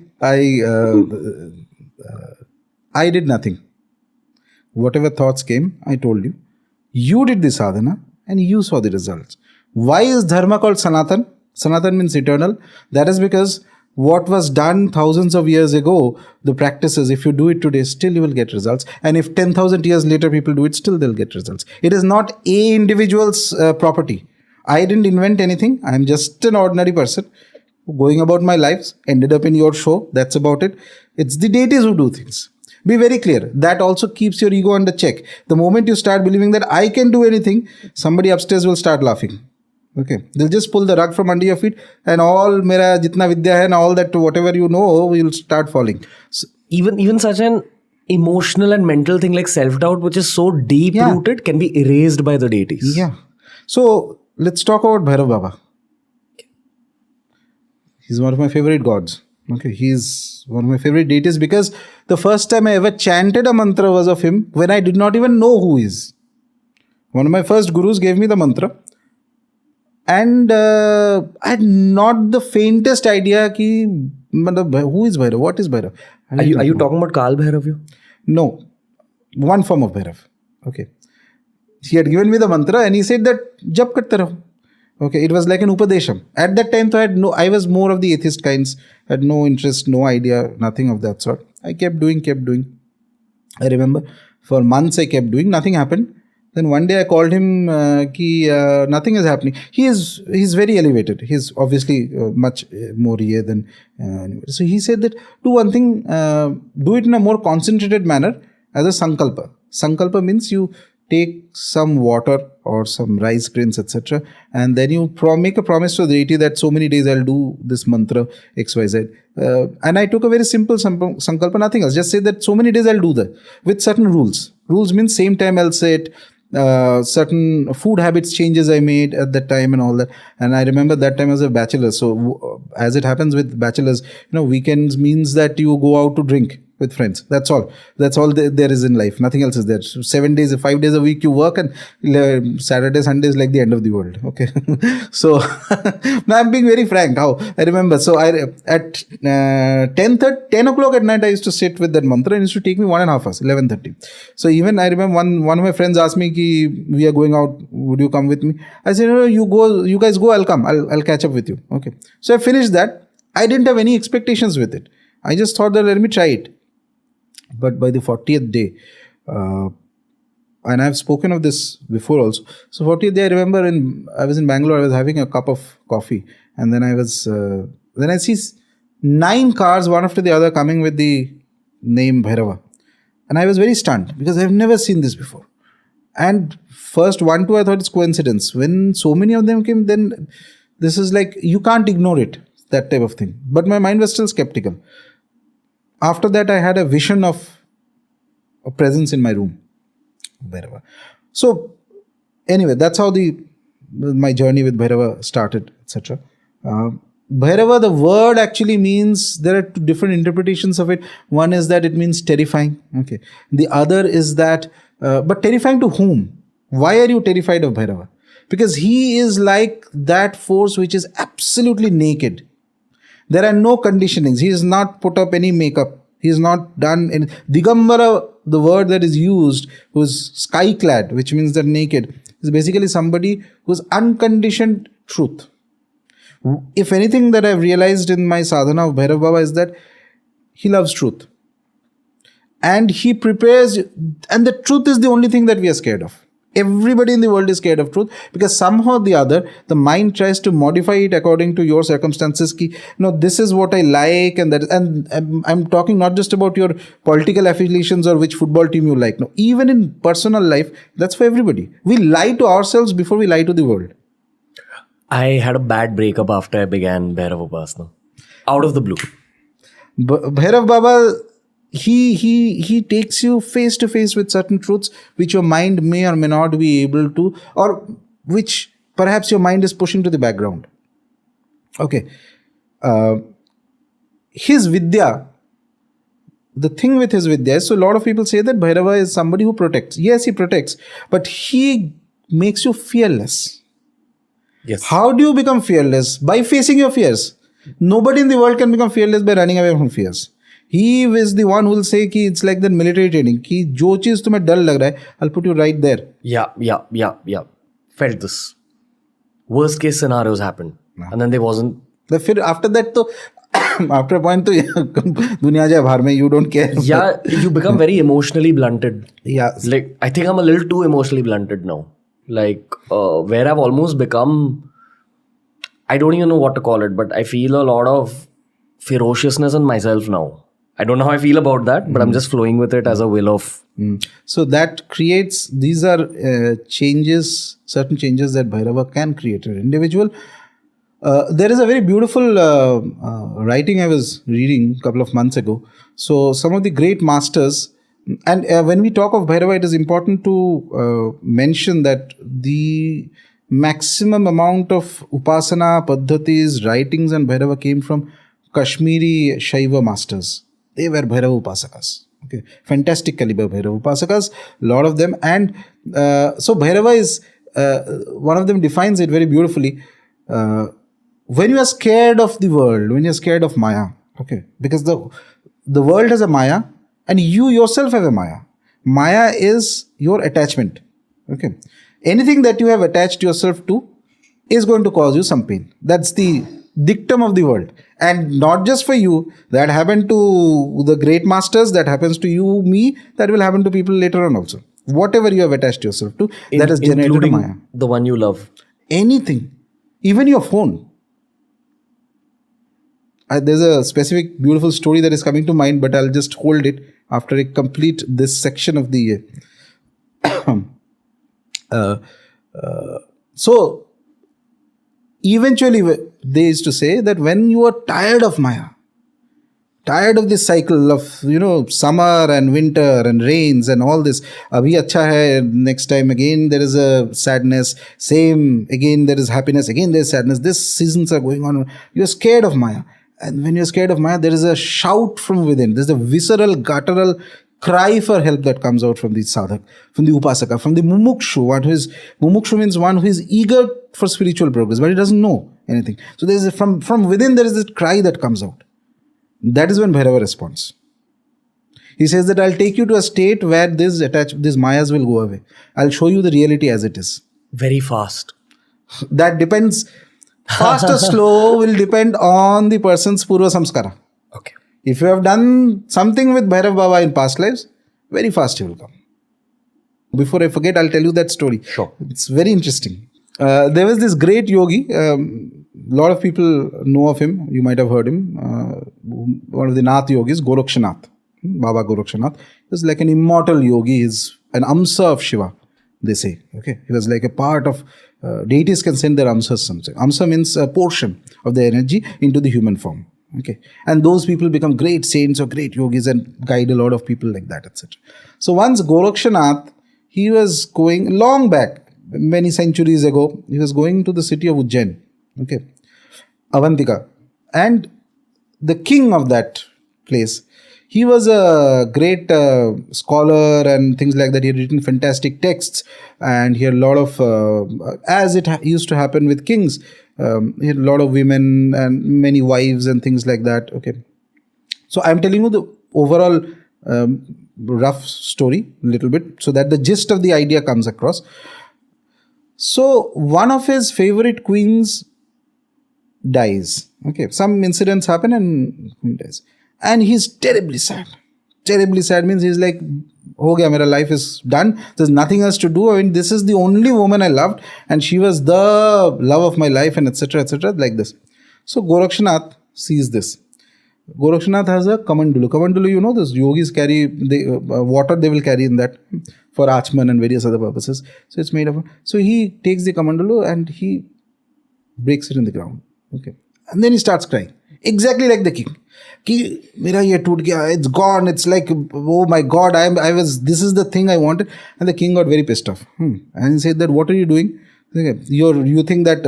did nothing. Whatever thoughts came, I told you. You did the sadhana and you saw the results. Why is dharma called Sanatan? Sanatan means eternal. That is because what was done thousands of years ago, the practices, if you do it today, still you will get results. And if 10,000 years later people do it, still they'll get results. It is not a individual's property. I didn't invent anything. I'm just an ordinary person going about my lives, ended up in your show. That's about it. It's the deities who do things. Be very clear. That also keeps your ego under check. The moment you start believing that I can do anything, somebody upstairs will start laughing. Okay. They'll just pull the rug from under your feet and all mera jitna vidya hai and all that whatever you know will start falling. So even such an emotional and mental thing like self-doubt, which is so deep-rooted, can be erased by the deities. Yeah. So let's talk about Bhairav Baba. He's one of my favorite gods. Okay, he's one of my favorite deities because the first time I ever chanted a mantra was of him when I did not even know who he is. One of my first gurus gave me the mantra and I had not the faintest idea ki, who is Bhairav, what is Bhairav. Are you talking about Kal Bhairav? No, one form of Bhairav. Okay. He had given me the mantra and he said that jap karte raho. Okay, it was like an upadesham. At that time, I was more of the atheist kinds, had no interest, no idea, nothing of that sort. I kept doing. I remember for months I kept doing, nothing happened. Then one day I called him, nothing is happening. He's very elevated. He's obviously much more here than anybody. So he said that do one thing, do it in a more concentrated manner as a sankalpa. Sankalpa means you take some water or some rice grains, etc. And then you make a promise to the deity that so many days I'll do this mantra XYZ. And I took a very simple sankalpa, nothing else. Just say that so many days I'll do that with certain rules. Rules means same time I'll say it. Certain food habits changes I made at that time and all that. And I remember that time as a bachelor. So as it happens with bachelors, weekends means that you go out to drink with friends. That's all there is in life. Nothing else is there. So 7 days, 5 days a week you work and Saturday, Sunday is like the end of the world. Okay. So now I'm being very frank. How I remember. So at 10 o'clock at night, I used to sit with that mantra and it used to take me 1.5 hours, 11:30. So even I remember one of my friends asked me, we are going out, would you come with me? I said, no, you guys go, I'll come. I'll catch up with you. Okay. So I finished that. I didn't have any expectations with it. I just thought that let me try it. But by the 40th day, and I've spoken of this before also. So 40th day, I remember I was in Bangalore, I was having a cup of coffee. And then then I see 9 cars, one after the other, coming with the name Bhairava. And I was very stunned because I've never seen this before. And first 1, 2, I thought it's coincidence. When so many of them came, then this is like, you can't ignore it, that type of thing. But my mind was still skeptical. After that, I had a vision of a presence in my room. Bhairava. So, anyway, that's how my journey with Bhairava started, etc. Bhairava, the word actually means, there are 2 different interpretations of it. One is that it means terrifying. Okay. The other is that, but terrifying to whom? Why are you terrified of Bhairava? Because he is like that force which is absolutely naked. There are no conditionings. He has not put up any makeup. He has not done any. Digambara, the word that is used, who's sky-clad, which means they're naked, is basically somebody who's unconditioned truth. If anything that I've realized in my sadhana of Bhairav Baba is that he loves truth. and he prepares you. And the truth is the only thing that we are scared of. Everybody in the world is scared of truth, because somehow or the other the mind tries to modify it according to your circumstances. This is what I like, and that, and I'm talking not just about your political affiliations or which football team you like. No, even in personal life, that's for everybody. We lie to ourselves before we lie to the world. I had a bad breakup after I began Bhairav Upasana. Out of the blue. Bhairav Baba, he takes you face to face with certain truths which your mind may or may not be able to, or which perhaps your mind is pushing to the background. Okay. His Vidya, the thing with his Vidya is, so a lot of people say that Bhairava is somebody who protects. Yes, he protects, but he makes you fearless. Yes. How do you become fearless? By facing your fears. Nobody in the world can become fearless by running away from fears. He is the one who will say कि it's like the military training कि जो चीज तुम्हें डर लग रहा है, I'll put you right there. Yeah. Felt this. Worst case scenarios happened, and then there wasn't. फिर after that तो after a point तो दुनिया जाए बाहर में, you don't care. Yeah, you become very emotionally blunted. Yeah. Like, I think I'm a little too emotionally blunted now. Like, where I've almost become, I don't even know what to call it, but I feel a lot of ferociousness in myself now. I don't know how I feel about that, but I'm just flowing with it as a will of. So that creates, these are changes, certain changes that Bhairava can create in an individual. There is a very beautiful writing I was reading a couple of months ago. So some of the great masters, and when we talk of Bhairava, it is important to mention that the maximum amount of upasana, paddhatis, writings and Bhairava came from Kashmiri Shiva masters. They were Bhairava upasakas. Okay, fantastic caliber Bhairava upasakas, a lot of them. And so Bhairava is, one of them defines it very beautifully. When you are scared of the world, when you are scared of Maya, okay, because the world has a Maya and you yourself have a Maya. Maya is your attachment. Okay, anything that you have attached yourself to is going to cause you some pain. That's the dictum of the world. And not just for you, that happened to the great masters, that happens to you, me, that will happen to people later on also. Whatever you have attached yourself to, that has generated a Maya. The one you love. Anything. Even your phone. There's a specific beautiful story that is coming to mind, but I'll just hold it after I complete this section of the... So, eventually, they used to say that when you are tired of Maya, tired of this cycle of, summer and winter and rains and all this, abhi acha hai, next time again there is a sadness, same, again there is happiness, again there is sadness, these seasons are going on, you're scared of Maya. And when you're scared of Maya, there is a shout from within, there's a visceral, guttural cry for help that comes out from the sadhak, from the upasaka, from the mumukshu. Mumukshu means one who is eager for spiritual progress, but he doesn't know anything. So there is from within there is this cry that comes out. That is when Bhairava responds. He says that I'll take you to a state where these mayas will go away. I'll show you the reality as it is. Very fast. That depends. Fast or slow will depend on the person's purva samskara. Okay. If you have done something with Bhairav Baba in past lives, very fast he will come. Before I forget, I'll tell you that story. Sure. It's very interesting. There was this great yogi. A lot of people know of him. You might have heard him. One of the Nath yogis, Gorakshanath. Baba Gorakshanath. He was like an immortal yogi. He's an amsa of Shiva, they say. Okay, he was like a part of... deities can send their amsas something. Amsa means a portion of the energy into the human form. Okay, and those people become great saints or great yogis and guide a lot of people like that, etc. So once Gorakshanath, he was going long back, many centuries ago, he was going to the city of Ujjain, okay, Avantika, and the king of that place, he was a great scholar and things like that. He had written fantastic texts, and he had a lot of, as it used to happen with kings, he had a lot of women and many wives and things like that. Okay, so I'm telling you the overall rough story a little bit so that the gist of the idea comes across. So one of his favorite queens dies. Okay, some incidents happen and queen dies. And he's terribly sad. terribly sad, means he's like, ho gaya, mera life is done. There's nothing else to do. I mean, this is the only woman I loved, and she was the love of my life, and etc. like this. So Gorakshanath sees this. Gorakshanath has a kamandulu. Kamandulu, you know, this yogis carry water, they will carry in that for Achman and various other purposes. So it's made of. So he takes the kamandulu and he breaks it in the ground. Okay. And then he starts crying. Exactly like the king. Ki, mera ye toot gaya, it's gone. It's like, oh my God, this is the thing I wanted. And the king got very pissed off. And he said that, what are you doing? You think that,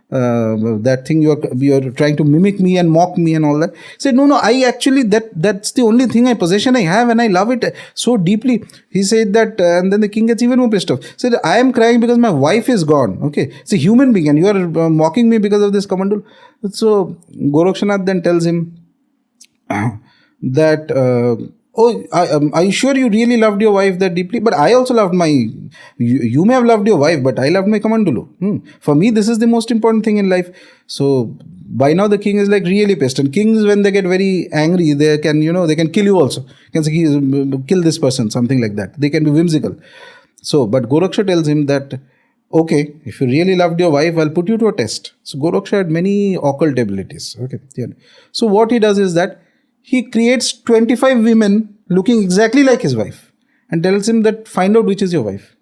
that thing you're trying to mimic me and mock me and all that. He said, no, I actually, that's the only thing possession I have, and I love it so deeply. He said that, and then the king gets even more pissed off. He said, I am crying because my wife is gone. Okay, it's a human being, and you are mocking me because of this kamandul. So Gorakshanath then tells him that, are you sure you really loved your wife that deeply? But I also loved you may have loved your wife, but I loved my kamandulu. For me, this is the most important thing in life. So by now the king is like really pissed. And kings, when they get very angry, they can kill you also. They can say, kill this person, something like that. They can be whimsical. So, but Goraksha tells him that, okay, if you really loved your wife, I'll put you to a test. So Goraksha had many occult abilities. Okay. Yeah. So what he does is that he creates 25 women looking exactly like his wife and tells him that, find out which is your wife.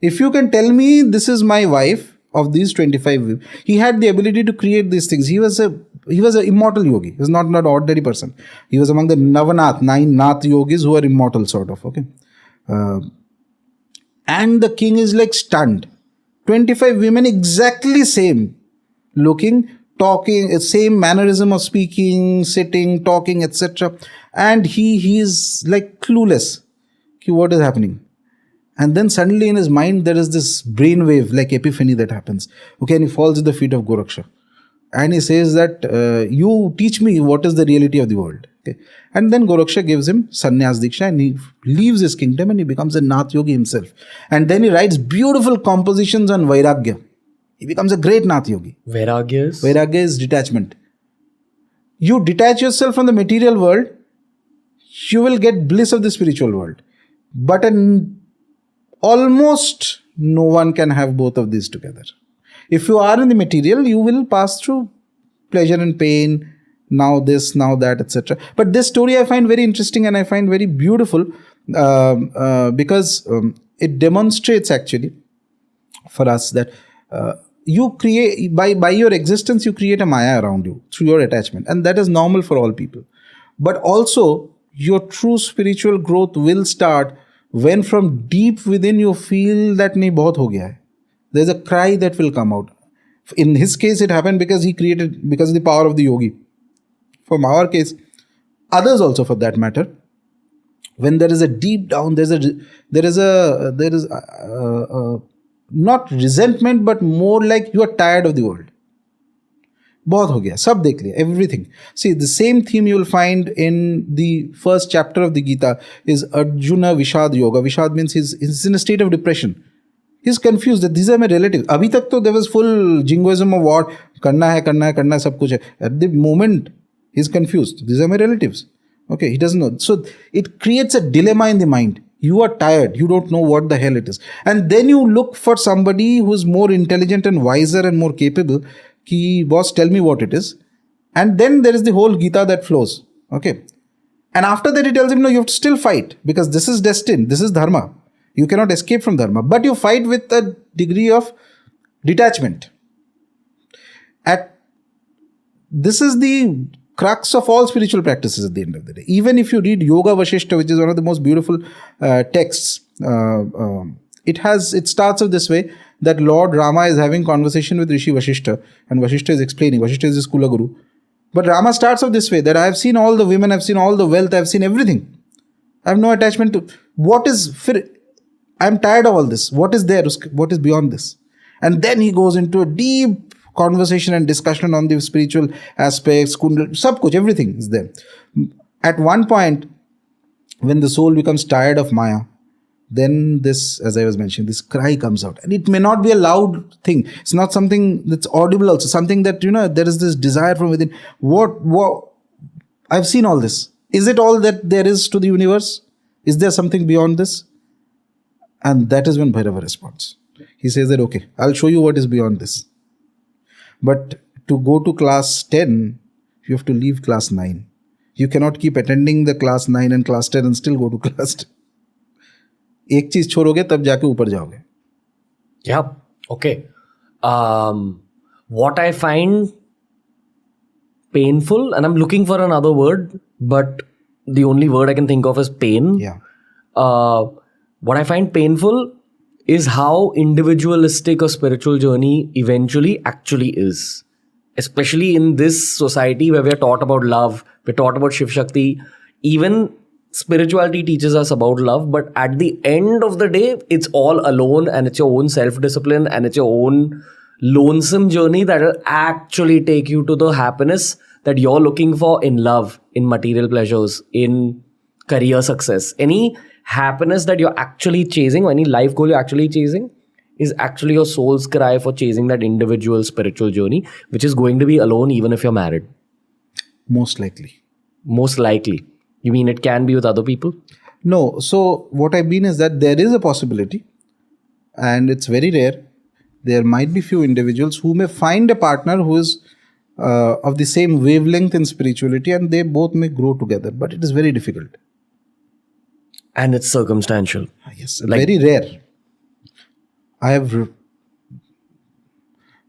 If you can tell me this is my wife of these 25 women, he had the ability to create these things. He was an immortal yogi. He was not an ordinary person. He was among the 9 Nath yogis who are immortal sort of. Okay. And the king is like stunned. 25 women exactly same looking, talking, same mannerism of speaking, sitting, talking, etc. And he is like clueless. What is happening? And then suddenly in his mind there is this brainwave, like epiphany that happens. Okay, and he falls at the feet of Goraksha. And he says that, you teach me what is the reality of the world. Okay. And then Goraksha gives him sannyas diksha, and he leaves his kingdom and he becomes a Nath yogi himself. And then he writes beautiful compositions on Vairagya. He becomes a great Nath yogi. Vairagya is detachment. You detach yourself from the material world, you will get bliss of the spiritual world. But almost no one can have both of these together. If you are in the material, you will pass through pleasure and pain, now this, now that, etc. But this story I find very interesting and I find very beautiful because it demonstrates actually for us that you create, by your existence, you create a maya around you through your attachment, and that is normal for all people. But also, your true spiritual growth will start when from deep within you feel that nahi bahut ho gaya hai. There's a cry that will come out. In his case, it happened because because of the power of the yogi. From our case, others also for that matter, when there is a deep down, there is not resentment, but more like you are tired of the world. बहुत हो गया, सब देख लिया, everything. See, the same theme you will find in the first chapter of the Gita is Arjuna Vishad Yoga. Vishad means he's in a state of depression. He's confused that these are my relatives. अभी तक तो there was full jingoism of what करना है, सब कुछ है. At the moment, he's confused. These are my relatives. Okay, he doesn't know. So it creates a dilemma in the mind. You are tired. You don't know what the hell it is. And then you look for somebody who's more intelligent and wiser and more capable. Ki, boss, tell me what it is. And then there is the whole Gita that flows. Okay. And after that, he tells him, no, you have to still fight because this is destined. This is dharma. You cannot escape from dharma. But you fight with a degree of detachment. This is the crux of all spiritual practices at the end of the day. Even if you read Yoga Vasishta, which is one of the most beautiful texts, it starts off this way, that Lord Rama is having conversation with Rishi Vasishta, and Vasishta is explaining. Vasishta is his Kula Guru. But Rama starts off this way, that I have seen all the women, I have seen all the wealth, I have seen everything. I have no attachment to I am tired of all this. What is there? What is beyond this? And then he goes into a deep conversation and discussion on the spiritual aspects, sab kuch, everything is there. At one point, when the soul becomes tired of Maya, then this, as I was mentioning, this cry comes out. And it may not be a loud thing. It's not something that's audible also. Something that, there is this desire from within. What I've seen all this. Is it all that there is to the universe? Is there something beyond this? And that is when Bhairava responds. He says that, okay, I'll show you what is beyond this. But to go to class 10, you have to leave class 9. You cannot keep attending the class 9 and class 10 and still go to class 10. एक चीज छोड़ोगे तब जाके ऊपर जाओगे. Yeah. Okay. What I find painful, and I'm looking for another word, but the only word I can think of is pain. Yeah. What I find painful is how individualistic a spiritual journey eventually actually is. Especially in this society where we're taught about love, we're taught about Shiv Shakti. Even spirituality teaches us about love, but at the end of the day, it's all alone and it's your own self-discipline and it's your own lonesome journey that will actually take you to the happiness that you're looking for in love, in material pleasures, in career success. Any happiness that you're actually chasing or any life goal you're actually chasing is actually your soul's cry for chasing that individual spiritual journey, which is going to be alone even if you're married. Most likely. Most likely. You mean it can be with other people? No. So what I mean is that there is a possibility, and it's very rare. There might be few individuals who may find a partner who is of the same wavelength in spirituality, and they both may grow together. But it is very difficult. And it's circumstantial. Yes, very rare.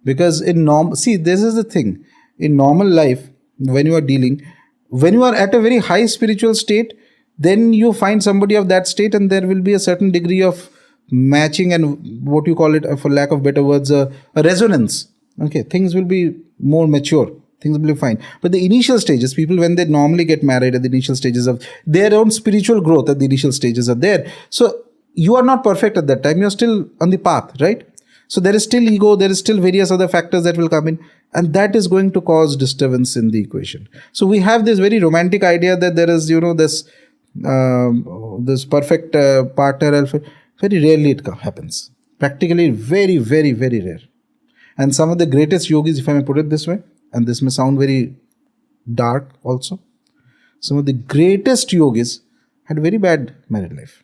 Because in this is the thing. In normal life, when you are at a very high spiritual state, then you find somebody of that state, and there will be a certain degree of matching and what you call it, for lack of better words, a resonance. Okay, things will be more mature. Things will be fine. But the initial stages, people when they normally get married at the initial stages of their own spiritual growth, at the initial stages are there. So you are not perfect at that time. You're still on the path, right? So there is still ego. There is still various other factors that will come in. And that is going to cause disturbance in the equation. So we have this very romantic idea that there is, this perfect partner. Very rarely it happens. Practically very, very, very rare. And some of the greatest yogis, if I may put it this way, and this may sound very dark also, some of the greatest yogis had very bad married life.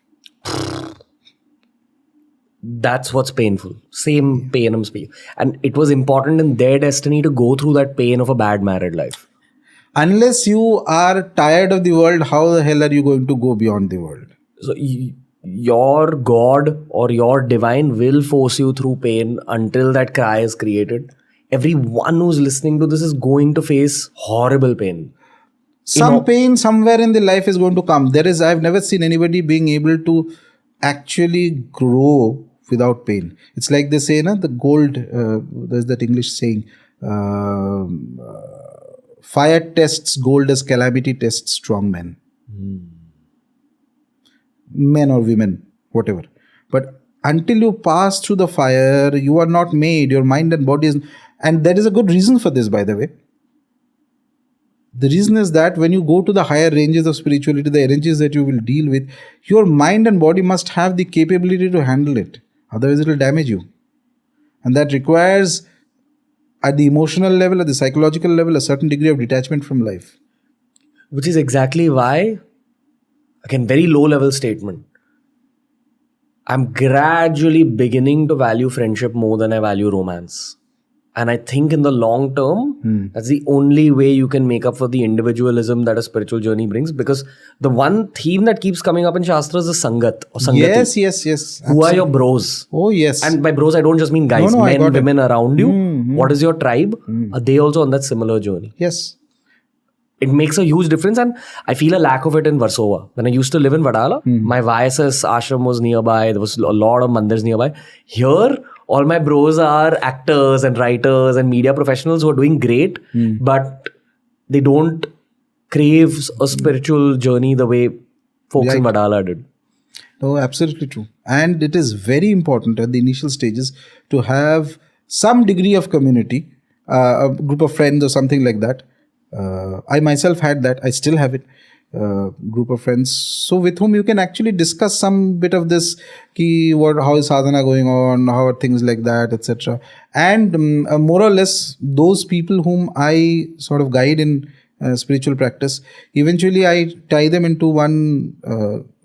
That's what's painful. Same pain I'm speaking. And it was important in their destiny to go through that pain of a bad married life. Unless you are tired of the world, how the hell are you going to go beyond the world? So your God or your divine will force you through pain until that cry is created. Everyone who's listening to this is going to face horrible pain. Some pain somewhere in the life is going to come. I've never seen anybody being able to actually grow without pain. It's like they say, the gold, there's that English saying, fire tests gold as calamity tests strong men. Men or women, whatever. But until you pass through the fire, you are not made, your mind and body is... And there is a good reason for this, by the way. The reason is that when you go to the higher ranges of spirituality, the energies that you will deal with, your mind and body must have the capability to handle it. Otherwise, it will damage you. And that requires, at the emotional level, at the psychological level, a certain degree of detachment from life. Which is exactly why, again, very low level statement, I'm gradually beginning to value friendship more than I value romance. And I think in the long term, that's the only way you can make up for the individualism that a spiritual journey brings. Because the one theme that keeps coming up in Shastras is Sangat or Sangati. Yes. Who Absolutely. are your bros? Oh, yes. And by bros, I don't just mean guys, men, women around you. What is your tribe? Are they also on that similar journey? Yes. It makes a huge difference, and I feel a lack of it in Warsaw. When I used to live in Vadala, my YSS ashram was nearby. There was a lot of mandirs nearby. Here, all my bros are actors and writers and media professionals who are doing great, but they don't crave a spiritual journey the way folks in Vadala did. No, absolutely true. And it is very important at the initial stages to have some degree of community, a group of friends or something like that. I myself had that. I still have it. Group of friends, so with whom you can actually discuss some bit of this, how is sadhana going on, how are things like that, etc. And more or less, those people whom I sort of guide in spiritual practice. Eventually, I tie them into one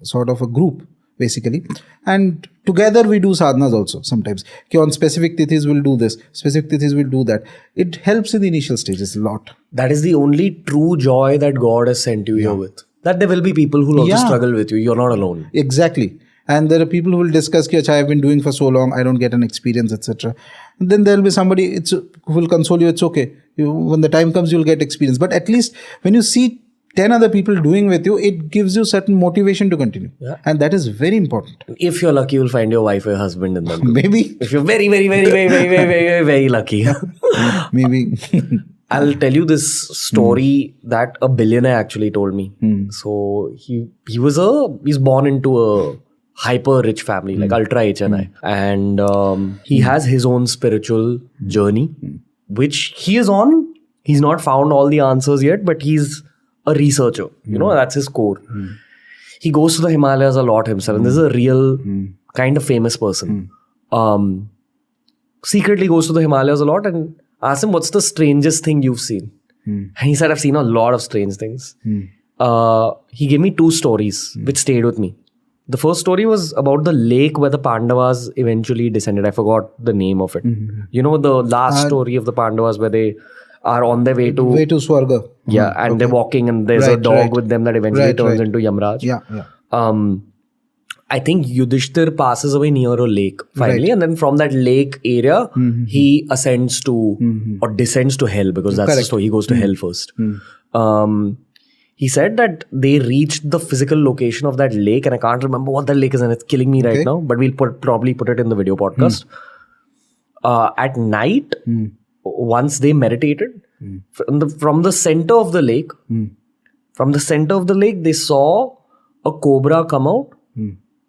sort of a group, basically. And together we do sadhanas also sometimes. Okay, on specific tithis we'll do this, specific tithis we'll do that. It helps in the initial stages a lot. That is the only true joy that God has sent you here with. That there will be people who will also struggle with you. You're not alone. Exactly. And there are people who will discuss, Ki, I've been doing for so long, I don't get an experience, etc. Then there will be somebody who will console you, it's okay. When the time comes, you'll get experience. But at least when you see 10 other people doing with you, it gives you certain motivation to continue. Yeah. And that is very important. If you're lucky, you'll find your wife or your husband in them. Maybe. If you're very, very, very, very, very, very, very, very lucky. Maybe. I'll tell you this story that a billionaire actually told me. So he's born into a hyper rich family, like ultra HNI. And he has his own spiritual journey, which he is on. He's not found all the answers yet, but he's a researcher. You know, that's his core. He goes to the Himalayas a lot himself. And this is a real kind of famous person. Secretly goes to the Himalayas a lot and asked him, what's the strangest thing you've seen? And he said, I've seen a lot of strange things. He gave me 2 stories which stayed with me. The first story was about the lake where the Pandavas eventually descended. I forgot the name of it. You know, the last story of the Pandavas where they are on their way to Swarga. Yeah, and they're walking and there's a dog with them that eventually turns into Yamraj. Yeah. I think Yudhishthir passes away near a lake finally, and then from that lake area, he ascends to or descends to hell, because that's the story. He goes to hell first. He said that they reached the physical location of that lake, and I can't remember what that lake is, and it's killing me right now, but we'll probably put it in the video podcast. At night, once they meditated, from the center of the lake, they saw a cobra come out,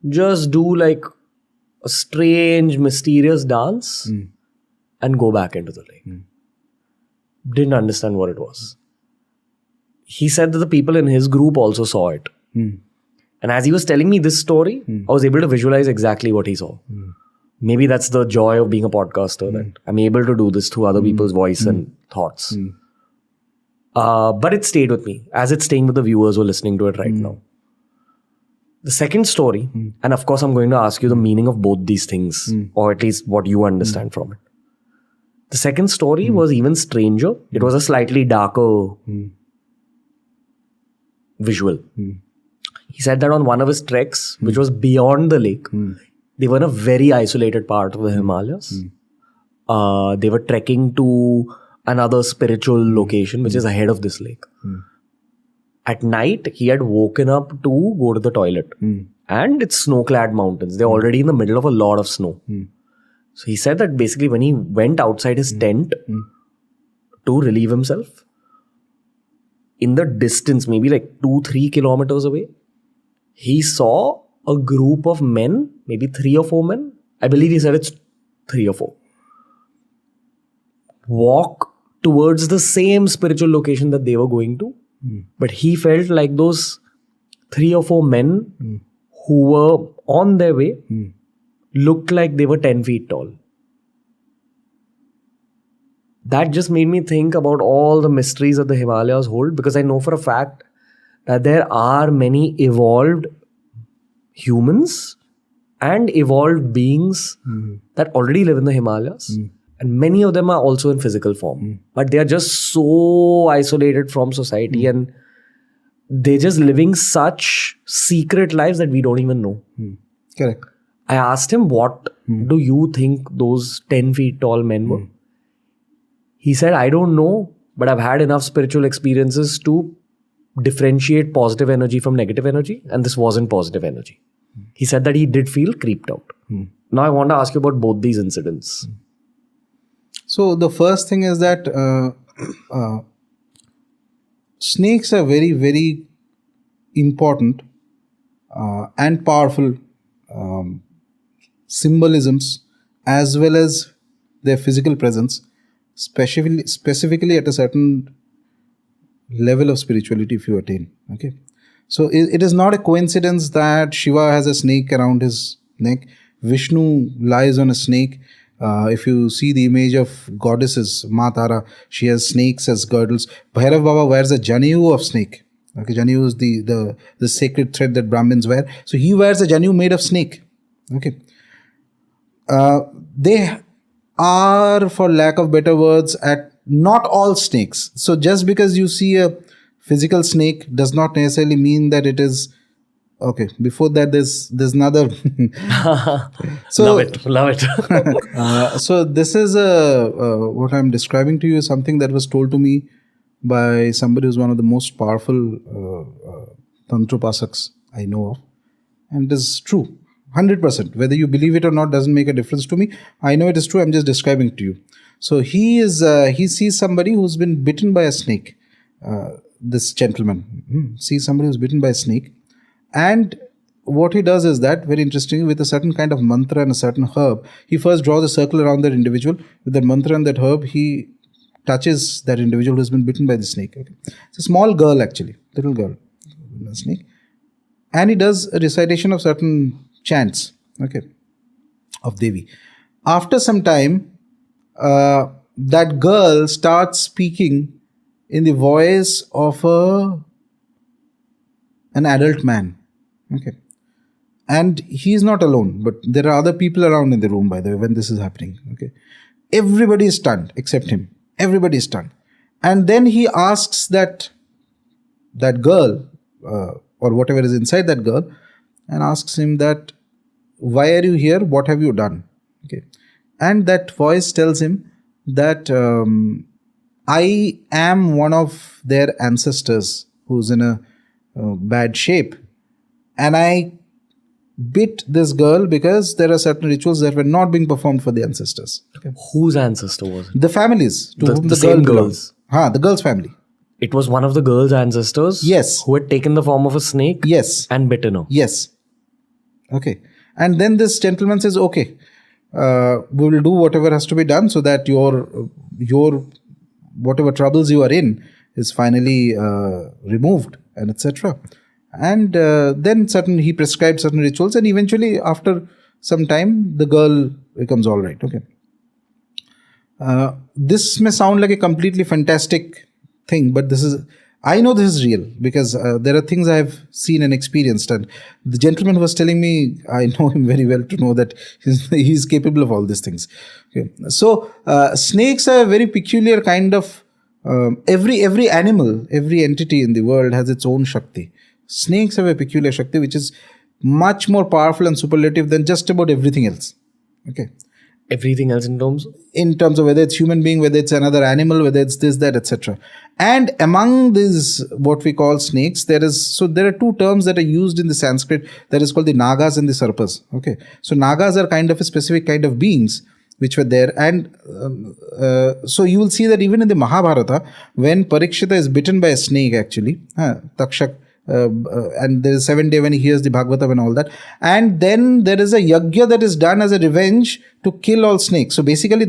just do like a strange, mysterious dance and go back into the lake. Didn't understand what it was. He said that the people in his group also saw it. And as he was telling me this story, I was able to visualize exactly what he saw. Maybe that's the joy of being a podcaster, that I'm able to do this through other people's voice and thoughts. But it stayed with me, as it's staying with the viewers who are listening to it right now. The second story, and of course I'm going to ask you the meaning of both these things, or at least what you understand from it. The second story was even stranger. It was a slightly darker visual. He said that on one of his treks, which was beyond the lake, they were in a very isolated part of the Himalayas. They were trekking to another spiritual location, which is ahead of this lake. At night, he had woken up to go to the toilet. And it's snow-clad mountains. They're already in the middle of a lot of snow. So he said that basically when he went outside his tent to relieve himself, in the distance, maybe like 2-3 kilometers away, he saw a group of men, maybe 3 or 4 men. I believe he said it's 3 or 4. Walk towards the same spiritual location that they were going to. But he felt like those 3 or 4 men who were on their way looked like they were 10 feet tall. That just made me think about all the mysteries that the Himalayas hold, because I know for a fact that there are many evolved humans and evolved beings that already live in the Himalayas. And many of them are also in physical form. But they are just so isolated from society and they're just living such secret lives that we don't even know. Correct. I asked him, what do you think those 10 feet tall men were? He said, I don't know, but I've had enough spiritual experiences to differentiate positive energy from negative energy. And this wasn't positive energy. He said that he did feel creeped out. Now I want to ask you about both these incidents. So the first thing is that snakes are very, very important and powerful symbolisms, as well as their physical presence, specifically at a certain level of spirituality if you attain. Okay, so it is not a coincidence that Shiva has a snake around his neck, Vishnu lies on a snake, If you see the image of goddesses, Ma Tara, she has snakes as girdles. Bhairav Baba wears a janayu of snake. Okay, janayu is the sacred thread that Brahmins wear. So he wears a janayu made of snake. Okay. They are, for lack of better words, at not all snakes. So just because you see a physical snake does not necessarily mean that it is okay. Before that, there's another. So love it. so this is what I'm describing to you is something that was told to me by somebody who's one of the most powerful tantropasaks I know of, and it is true. 100%. Whether you believe it or not doesn't make a difference to me. I know it is true. I'm just describing it to you. So he sees somebody who's been bitten by a snake. This gentleman sees somebody who's bitten by a snake. And what he does is that, very interesting, with a certain kind of mantra and a certain herb, he first draws a circle around that individual. With that mantra and that herb, he touches that individual who's been bitten by the snake. Okay. It's a small girl, actually. Little girl. A snake. And he does a recitation of certain chants, okay, of Devi. After some time, that girl starts speaking in the voice of an adult man, okay, and he is not alone, but there are other people around in the room, by the way, when this is happening, okay. Everybody is stunned except him. Everybody is stunned, and then he asks that girl or whatever is inside that girl, and asks him that, why are you here? What have you done? Okay. And that voice tells him that I am one of their ancestors who's in a bad shape. And I bit this girl because there are certain rituals that were not being performed for the ancestors. Okay. Whose ancestor was it? The families to whom the the same girl girls. belongs. The girl's family. It was one of the girl's ancestors? Yes. Who had taken the form of a snake? Yes. And bitten her? Yes. Okay. And then this gentleman says, okay, we will do whatever has to be done so that your whatever troubles you are in is finally removed, and etc. And then he prescribed certain rituals, and eventually after some time the girl becomes all right. Okay. This may sound like a completely fantastic thing, but I know this is real because there are things I have seen and experienced, and the gentleman who was telling me, I know him very well to know that he's capable of all these things. Okay. So snakes are a very peculiar kind of every animal, every entity in the world has its own Shakti. Snakes have a peculiar Shakti which is much more powerful and superlative than just about everything else. Okay. Everything else in terms of whether it's human being, whether it's another animal, whether it's this, that, etc. And among these what we call snakes, there are two terms that are used in the Sanskrit that is called the Nagas and the Sarpas. Okay, so Nagas are kind of a specific kind of beings which were there, and so you will see that even in the Mahabharata, when Parikshita is bitten by a snake, actually, Takshak. And there is 7 day when he hears the Bhagavatam and all that, and then there is a yajna that is done as a revenge to kill all snakes. So basically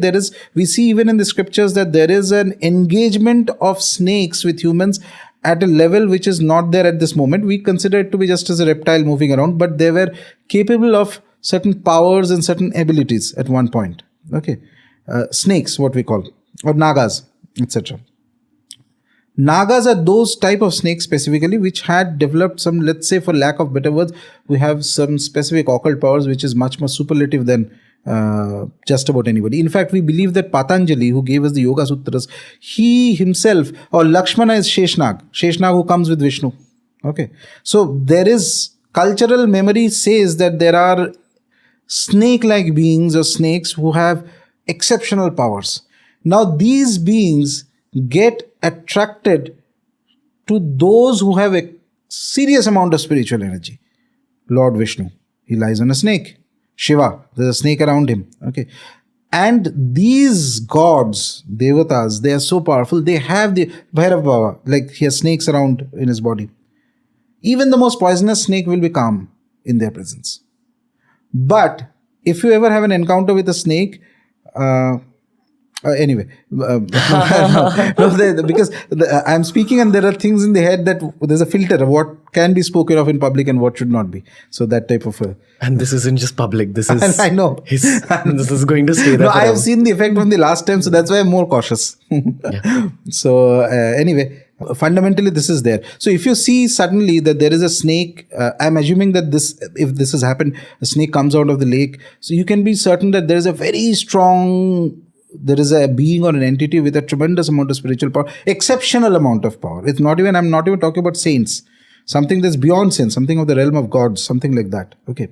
we see even in the scriptures that there is an engagement of snakes with humans at a level which is not there at this moment. We consider it to be just as a reptile moving around, but they were capable of certain powers and certain abilities at one point. Okay, snakes, what we call, or Nagas, etc. Nagas are those type of snakes specifically which had developed some, let's say for lack of better words, we have some specific occult powers which is much more superlative than just about anybody. In fact, we believe that Patanjali, who gave us the Yoga Sutras, he himself, or Lakshmana is Sheshnag who comes with Vishnu. Okay. So there is cultural memory says that there are snake-like beings or snakes who have exceptional powers. Now these beings get attracted to those who have a serious amount of spiritual energy. Lord Vishnu, he lies on a snake. Shiva, there's a snake around him. Okay. And these gods, devatas, they are so powerful. They have the Bhairava, like he has snakes around in his body. Even the most poisonous snake will be calm in their presence. But if you ever have an encounter with a snake, Anyway, because I'm speaking and there are things in the head that there's a filter of what can be spoken of in public and what should not be. So that type of And this isn't just public. This is I know. this is going to stay there. No, I forever. have seen the effect from the last time, so that's why I'm more cautious. So anyway, fundamentally this is there. So if you see suddenly that there is a snake, I'm assuming that if this has happened, a snake comes out of the lake. So you can be certain that there is a very strong, there is a being or an entity with a tremendous amount of spiritual power, exceptional amount of power. It's not even, I'm not even talking about saints, something that's beyond saints, something of the realm of gods, something like that. Okay.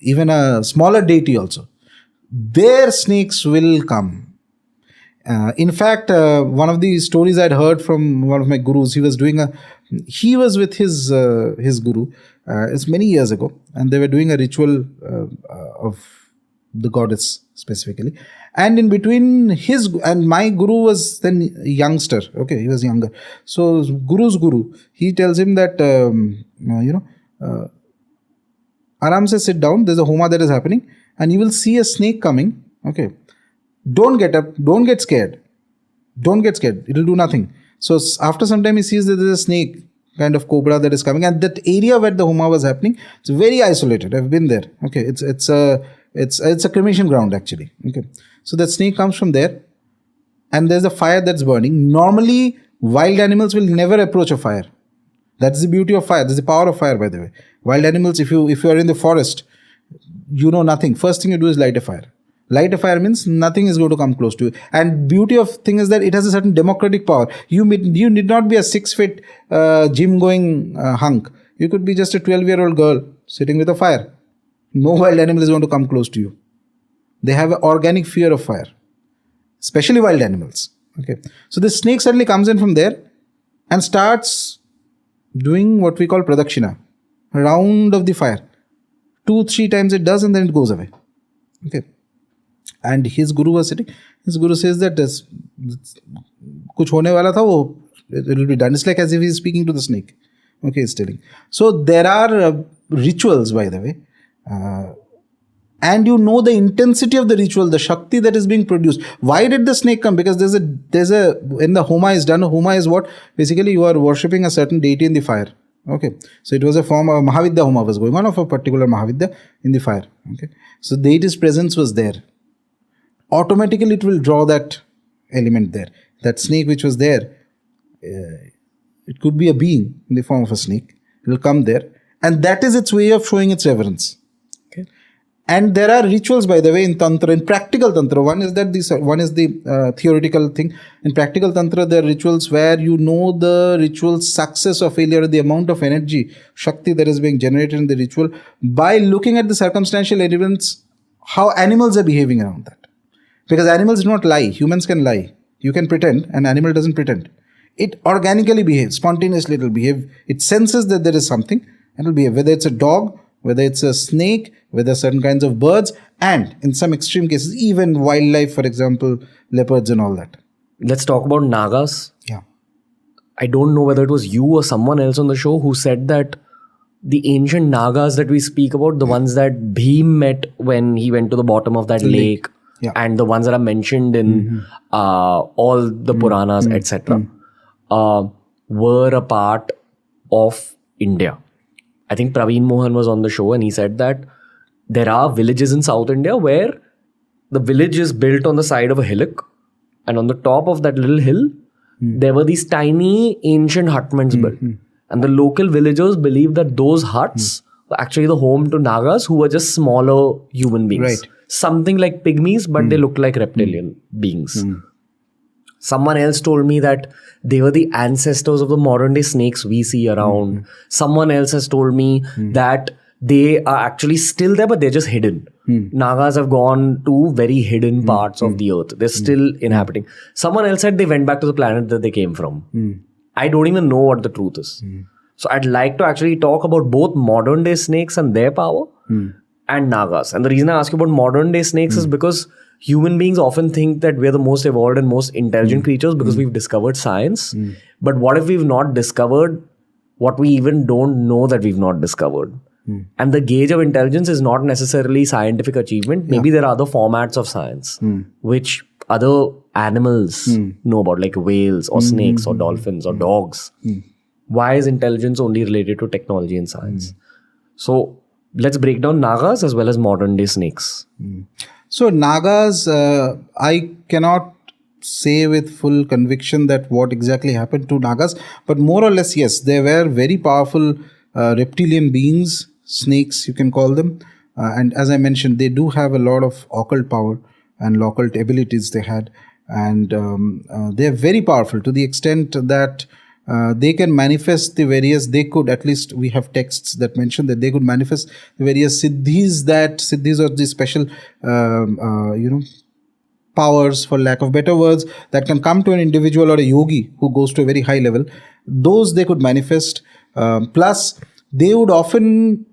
Even a smaller deity also. Their snakes will come. In fact, one of the stories I'd heard from one of my gurus, he was with his guru, it's many years ago, and they were doing a ritual of the goddess specifically. And in between his and my guru was then a youngster. Okay, he was younger. So guru's guru, he tells him that, Aram se sit down, there's a homa that is happening, and you will see a snake coming. Okay. Don't get up, don't get scared. Don't get scared. It'll do nothing. So after some time he sees that there's a snake, kind of cobra that is coming, and that area where the homa was happening, it's very isolated. I've been there. Okay. It's a cremation ground actually. Okay. So that snake comes from there, and there's a fire that's burning. Normally, wild animals will never approach a fire. That's the beauty of fire. That's the power of fire, by the way. Wild animals, if you are in the forest, you know nothing. First thing you do is light a fire. Light a fire means nothing is going to come close to you. And beauty of thing is that it has a certain democratic power. You need not be a 6-foot gym going hunk. You could be just a 12-year-old girl sitting with a fire. No wild animal is going to come close to you. They have an organic fear of fire, especially wild animals. Okay, so the snake suddenly comes in from there and starts doing what we call pradakshina, a round of the fire. 2-3 times it does, and then it goes away. Okay, and his guru was sitting. His guru says that kuch hone wala tha, it will be done. It's like as if he's speaking to the snake. Okay, he's telling. So there are rituals, by the way. And you know the intensity of the ritual, the Shakti that is being produced. Why did the snake come? Because there's a when the Homa is done, Homa is what? Basically you are worshipping a certain deity in the fire. Okay. So it was a form of Mahavidya Homa was going on of a particular Mahavidya in the fire. Okay. So deity's presence was there. Automatically it will draw that element there. That snake which was there, it could be a being in the form of a snake. It will come there. And that is its way of showing its reverence. And there are rituals, by the way, in Tantra, in practical Tantra. One is the theoretical thing. In practical Tantra, there are rituals where you know the ritual's success or failure, the amount of energy, Shakti that is being generated in the ritual by looking at the circumstantial evidence, how animals are behaving around that. Because animals do not lie. Humans can lie. You can pretend. An animal doesn't pretend. It organically behaves. Spontaneously it will behave. It senses that there is something and it will behave. Whether it's a dog, whether it's a snake, whether certain kinds of birds, and in some extreme cases, even wildlife, for example, leopards and all that. Let's talk about Nagas. Yeah. I don't know whether it was you or someone else on the show who said that the ancient Nagas that we speak about, the ones that Bhim met when he went to the bottom of that lake, yeah, and the ones that are mentioned in all the Puranas, etc., were a part of India. I think Praveen Mohan was on the show and he said that there are villages in South India where the village is built on the side of a hillock, and on the top of that little hill, there were these tiny ancient hutments built. And the local villagers believed that those huts were actually the home to Nagas, who were just smaller human beings. Right. Something like pygmies, but they look like reptilian beings. Someone else told me that they were the ancestors of the modern day snakes we see around. Someone else has told me that they are actually still there, but they're just hidden. Nagas have gone to very hidden parts of the earth. They're still inhabiting. Someone else said they went back to the planet that they came from. I don't even know what the truth is. So I'd like to actually talk about both modern day snakes and their power and Nagas. And the reason I ask you about modern day snakes is because human beings often think that we're the most evolved and most intelligent creatures because we've discovered science. But what if we've not discovered what we even don't know that we've not discovered? And the gauge of intelligence is not necessarily scientific achievement. Maybe there are other formats of science which other animals know about, like whales or snakes or dolphins or dogs. Why is intelligence only related to technology and science? So let's break down Nagas as well as modern day snakes. So Nagas, I cannot say with full conviction that what exactly happened to Nagas, but more or less, yes, they were very powerful reptilian beings, snakes you can call them. And as I mentioned, they do have a lot of occult power and occult abilities they had. And they are very powerful to the extent that they can manifest the various, they could, at least we have texts that mention that they could manifest the various siddhis, that siddhis are the special, powers, for lack of better words, that can come to an individual or a yogi who goes to a very high level. Those they could manifest. Plus, they would often,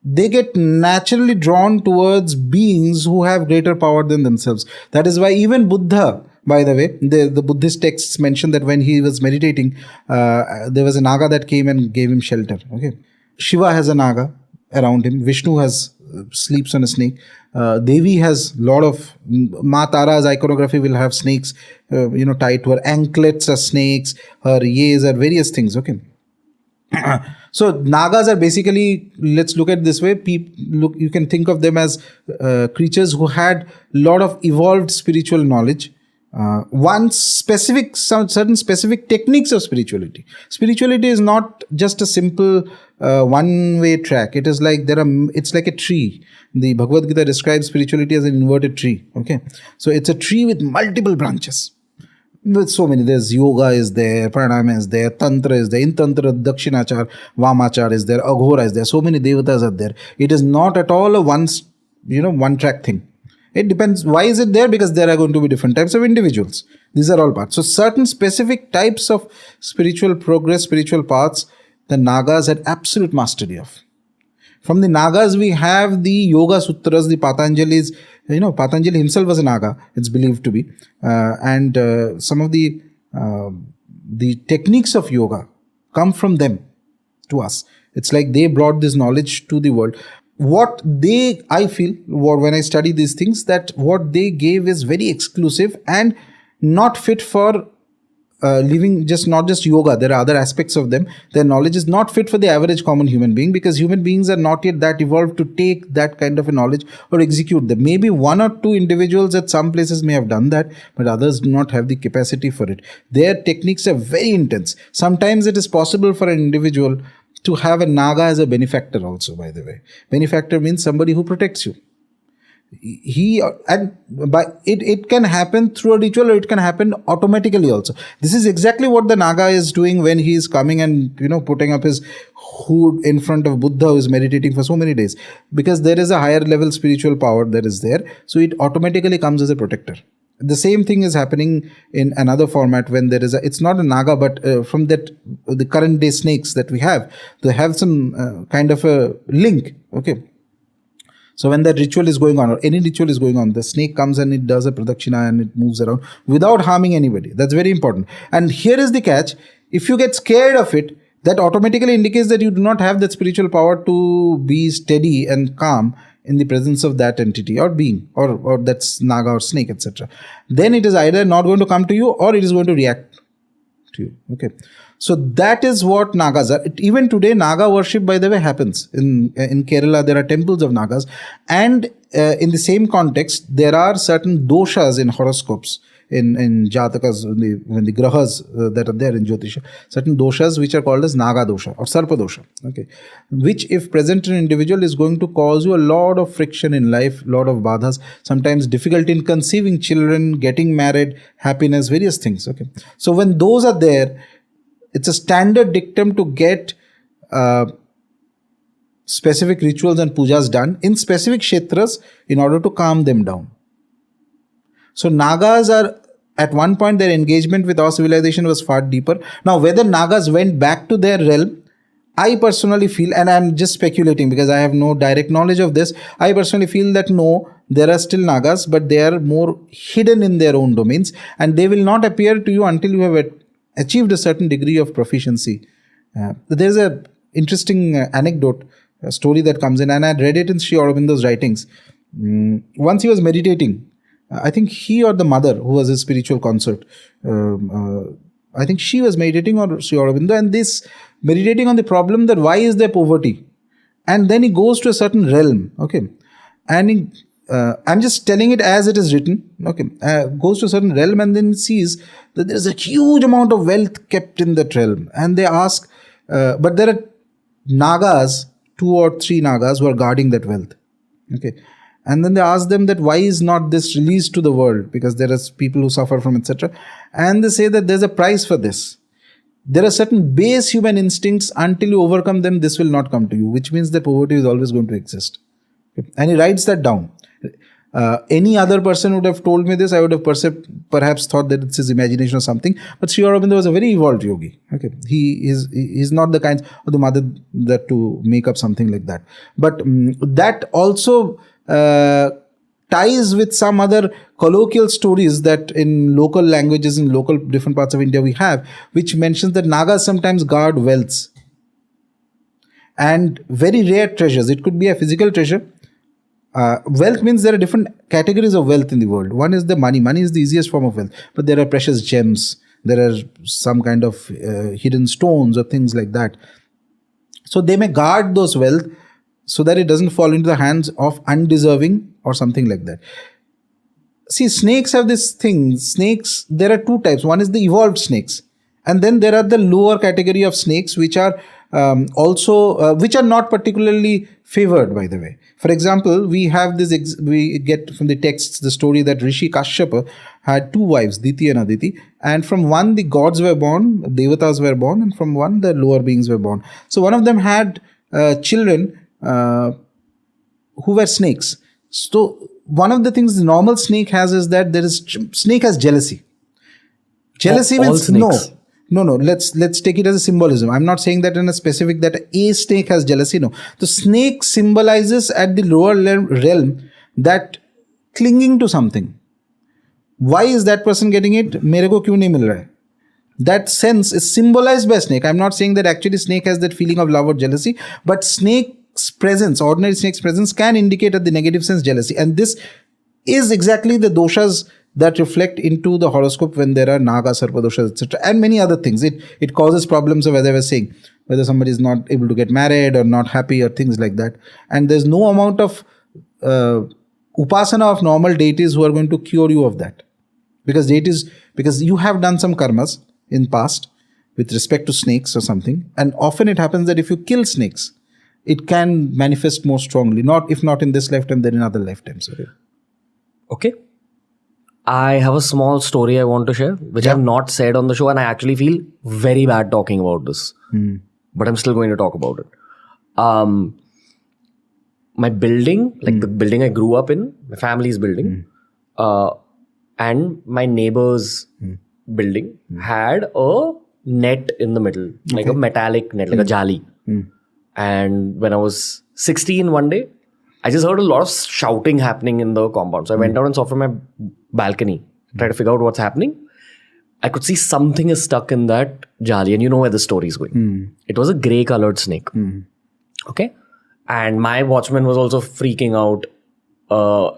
they get naturally drawn towards beings who have greater power than themselves. That is why even Buddha, by the way, the Buddhist texts mention that when he was meditating, there was a Naga that came and gave him shelter. Okay, Shiva has a Naga around him. Vishnu has sleeps on a snake. Devi has lot of, Ma Tara's iconography will have snakes, tied to her anklets are snakes, her yeas are various things. Okay. So Nagas are basically, let's look at it this way. You can think of them as creatures who had lot of evolved spiritual knowledge. Certain specific techniques of spirituality. Spirituality is not just a simple one-way track. It is like it's like a tree. The Bhagavad Gita describes spirituality as an inverted tree. Okay, so it's a tree with multiple branches. With so many, there's yoga is there, pranayama is there, tantra is there. In tantra, dakshinachar, vamachar is there, aghora is there. So many devatas are there. It is not at all a one-track thing. It depends. Why is it there? Because there are going to be different types of individuals. These are all parts. So certain specific types of spiritual progress, spiritual paths, the Nagas had absolute mastery of. From the Nagas, we have the Yoga Sutras, the Patanjali's, Patanjali himself was a Naga, it's believed to be. And some of the techniques of yoga come from them to us. It's like they brought this knowledge to the world. I feel, when I study these things, that what they gave is very exclusive and not fit for living, not just yoga. There are other aspects of them. Their knowledge is not fit for the average common human being, because human beings are not yet that evolved to take that kind of a knowledge or execute them. Maybe one or two individuals at some places may have done that, but others do not have the capacity for it. Their techniques are very intense. Sometimes it is possible for an individual to have a Naga as a benefactor also, by the way. Benefactor means somebody who protects you. It can happen through a ritual, or it can happen automatically also. This is exactly what the Naga is doing when he is coming and putting up his hood in front of Buddha, who is meditating for so many days, because there is a higher level spiritual power that is there, so it automatically comes as a protector. The same thing is happening in another format when there is it's not a Naga, but from the current day snakes that we have, they have some kind of a link. Okay. So when that ritual is going on, or any ritual is going on, the snake comes and it does a pradakshina and it moves around without harming anybody. That's very important. And here is the catch. If you get scared of it, that automatically indicates that you do not have that spiritual power to be steady and calm in the presence of that entity or being, or that's Naga or snake, etc. Then it is either not going to come to you, or it is going to react to you. Okay. So that is what Nagas are. Even today, Naga worship, by the way, happens. In Kerala, there are temples of Nagas. And in the same context, there are certain doshas in horoscopes, in Jatakas, when the grahas that are there in Jyotisha, certain doshas which are called as Naga dosha or Sarpa dosha. Okay. Which, if present in an individual, is going to cause you a lot of friction in life, lot of badhas, sometimes difficulty in conceiving children, getting married, happiness, various things. Okay. So when those are there, it's a standard dictum to get specific rituals and pujas done in specific kshetras in order to calm them down. So Nagas are, at one point, their engagement with our civilization was far deeper. Now, whether Nagas went back to their realm, I personally feel, and I'm just speculating because I have no direct knowledge of this, I personally feel that no, there are still Nagas, but they are more hidden in their own domains, and they will not appear to you until you have achieved a certain degree of proficiency. There's a interesting anecdote, a story that comes in, and I read it in Sri Aurobindo's writings. Once he was meditating, I think he or the mother, who was his spiritual consort, I think she was meditating on Sri Aurobindo, and this meditating on the problem that why is there poverty, and then he goes to a certain realm, okay, and I'm just telling it as it is written, okay, goes to a certain realm and then sees that there is a huge amount of wealth kept in that realm, and they ask, but there are Nagas, 2 or 3 Nagas who are guarding that wealth, okay. And then they ask them that why is not this released to the world, because there are people who suffer from etc. And they say that there's a price for this. There are certain base human instincts, until you overcome them, this will not come to you, which means that poverty is always going to exist. And he writes that down. Any other person would have told me this, I would have perhaps thought that it's his imagination or something. But Sri Aurobindo was a very evolved yogi. Okay, he's not the kind of the mother that to make up something like that. But that also ties with some other colloquial stories that in local languages, in local different parts of India we have, which mentions that Nagas sometimes guard wealths and very rare treasures. It could be a physical treasure. Wealth means there are different categories of wealth in the world. One is the money. Money is the easiest form of wealth, but there are precious gems. There are some kind of hidden stones or things like that. So they may guard those wealth so that it doesn't fall into the hands of undeserving or something like that. See, snakes have this thing. Snakes, there are 2 types. One is the evolved snakes, and then there are the lower category of snakes which are which are not particularly favored, by the way. For example, we have this, we get from the texts the story that Rishi Kashyapa had 2 wives, Tithi and Aditi, and from one the gods were born, devatas were born, and from one the lower beings were born. So one of them had children who were snakes. So one of the things the normal snake has is that snake has jealousy. Jealousy means no. Let's take it as a symbolism. I'm not saying that in a specific that a snake has jealousy. No, the snake symbolizes at the lower realm that clinging to something. Why is that person getting it? Mere ko kyun nahi mil raha hai? That sense is symbolized by snake. I'm not saying that actually snake has that feeling of love or jealousy, but snake's presence, ordinary snake's presence, can indicate at the negative sense jealousy, and this is exactly the doshas that reflect into the horoscope when there are Naga, Sarpa doshas, etc., and many other things. It causes problems of, as I was saying, whether somebody is not able to get married or not happy or things like that. And there's no amount of upasana of normal deities who are going to cure you of that. Because you have done some karmas in past with respect to snakes or something. And often it happens that if you kill snakes, it can manifest more strongly. If not in this lifetime, then in other lifetimes. Okay. I have a small story I want to share, which I've not said on the show, and I actually feel very bad talking about this. But I'm still going to talk about it. My building, like the building I grew up in, my family's building, and my neighbor's building had a net in the middle, like a metallic net, like a jali. And when I was 16 one day, I just heard a lot of shouting happening in the compound. So I went out and saw from my balcony, tried to figure out what's happening. I could see something is stuck in that jali, and you know where the story is going. It was a grey colored snake. Okay. And my watchman was also freaking out.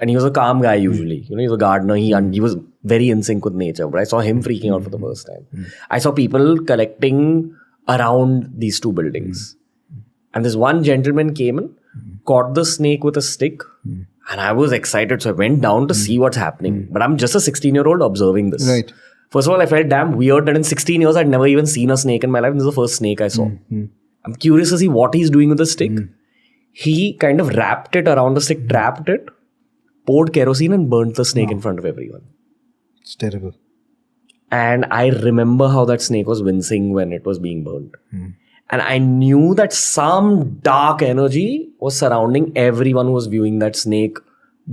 And he was a calm guy usually. You know, he was a gardener. He was very in sync with nature. But I saw him freaking out for the first time. I saw people collecting around these 2 buildings. And this one gentleman came in, caught the snake with a stick, and I was excited. So I went down to see what's happening. But I'm just a 16-year-old observing this. Right. First of all, I felt damn weird that in 16 years I'd never even seen a snake in my life. This is the first snake I saw. I'm curious to see what he's doing with the stick. He kind of wrapped it around the stick, trapped it, poured kerosene and burnt the snake in front of everyone. It's terrible. And I remember how that snake was wincing when it was being burnt. And I knew that some dark energy was surrounding everyone who was viewing that snake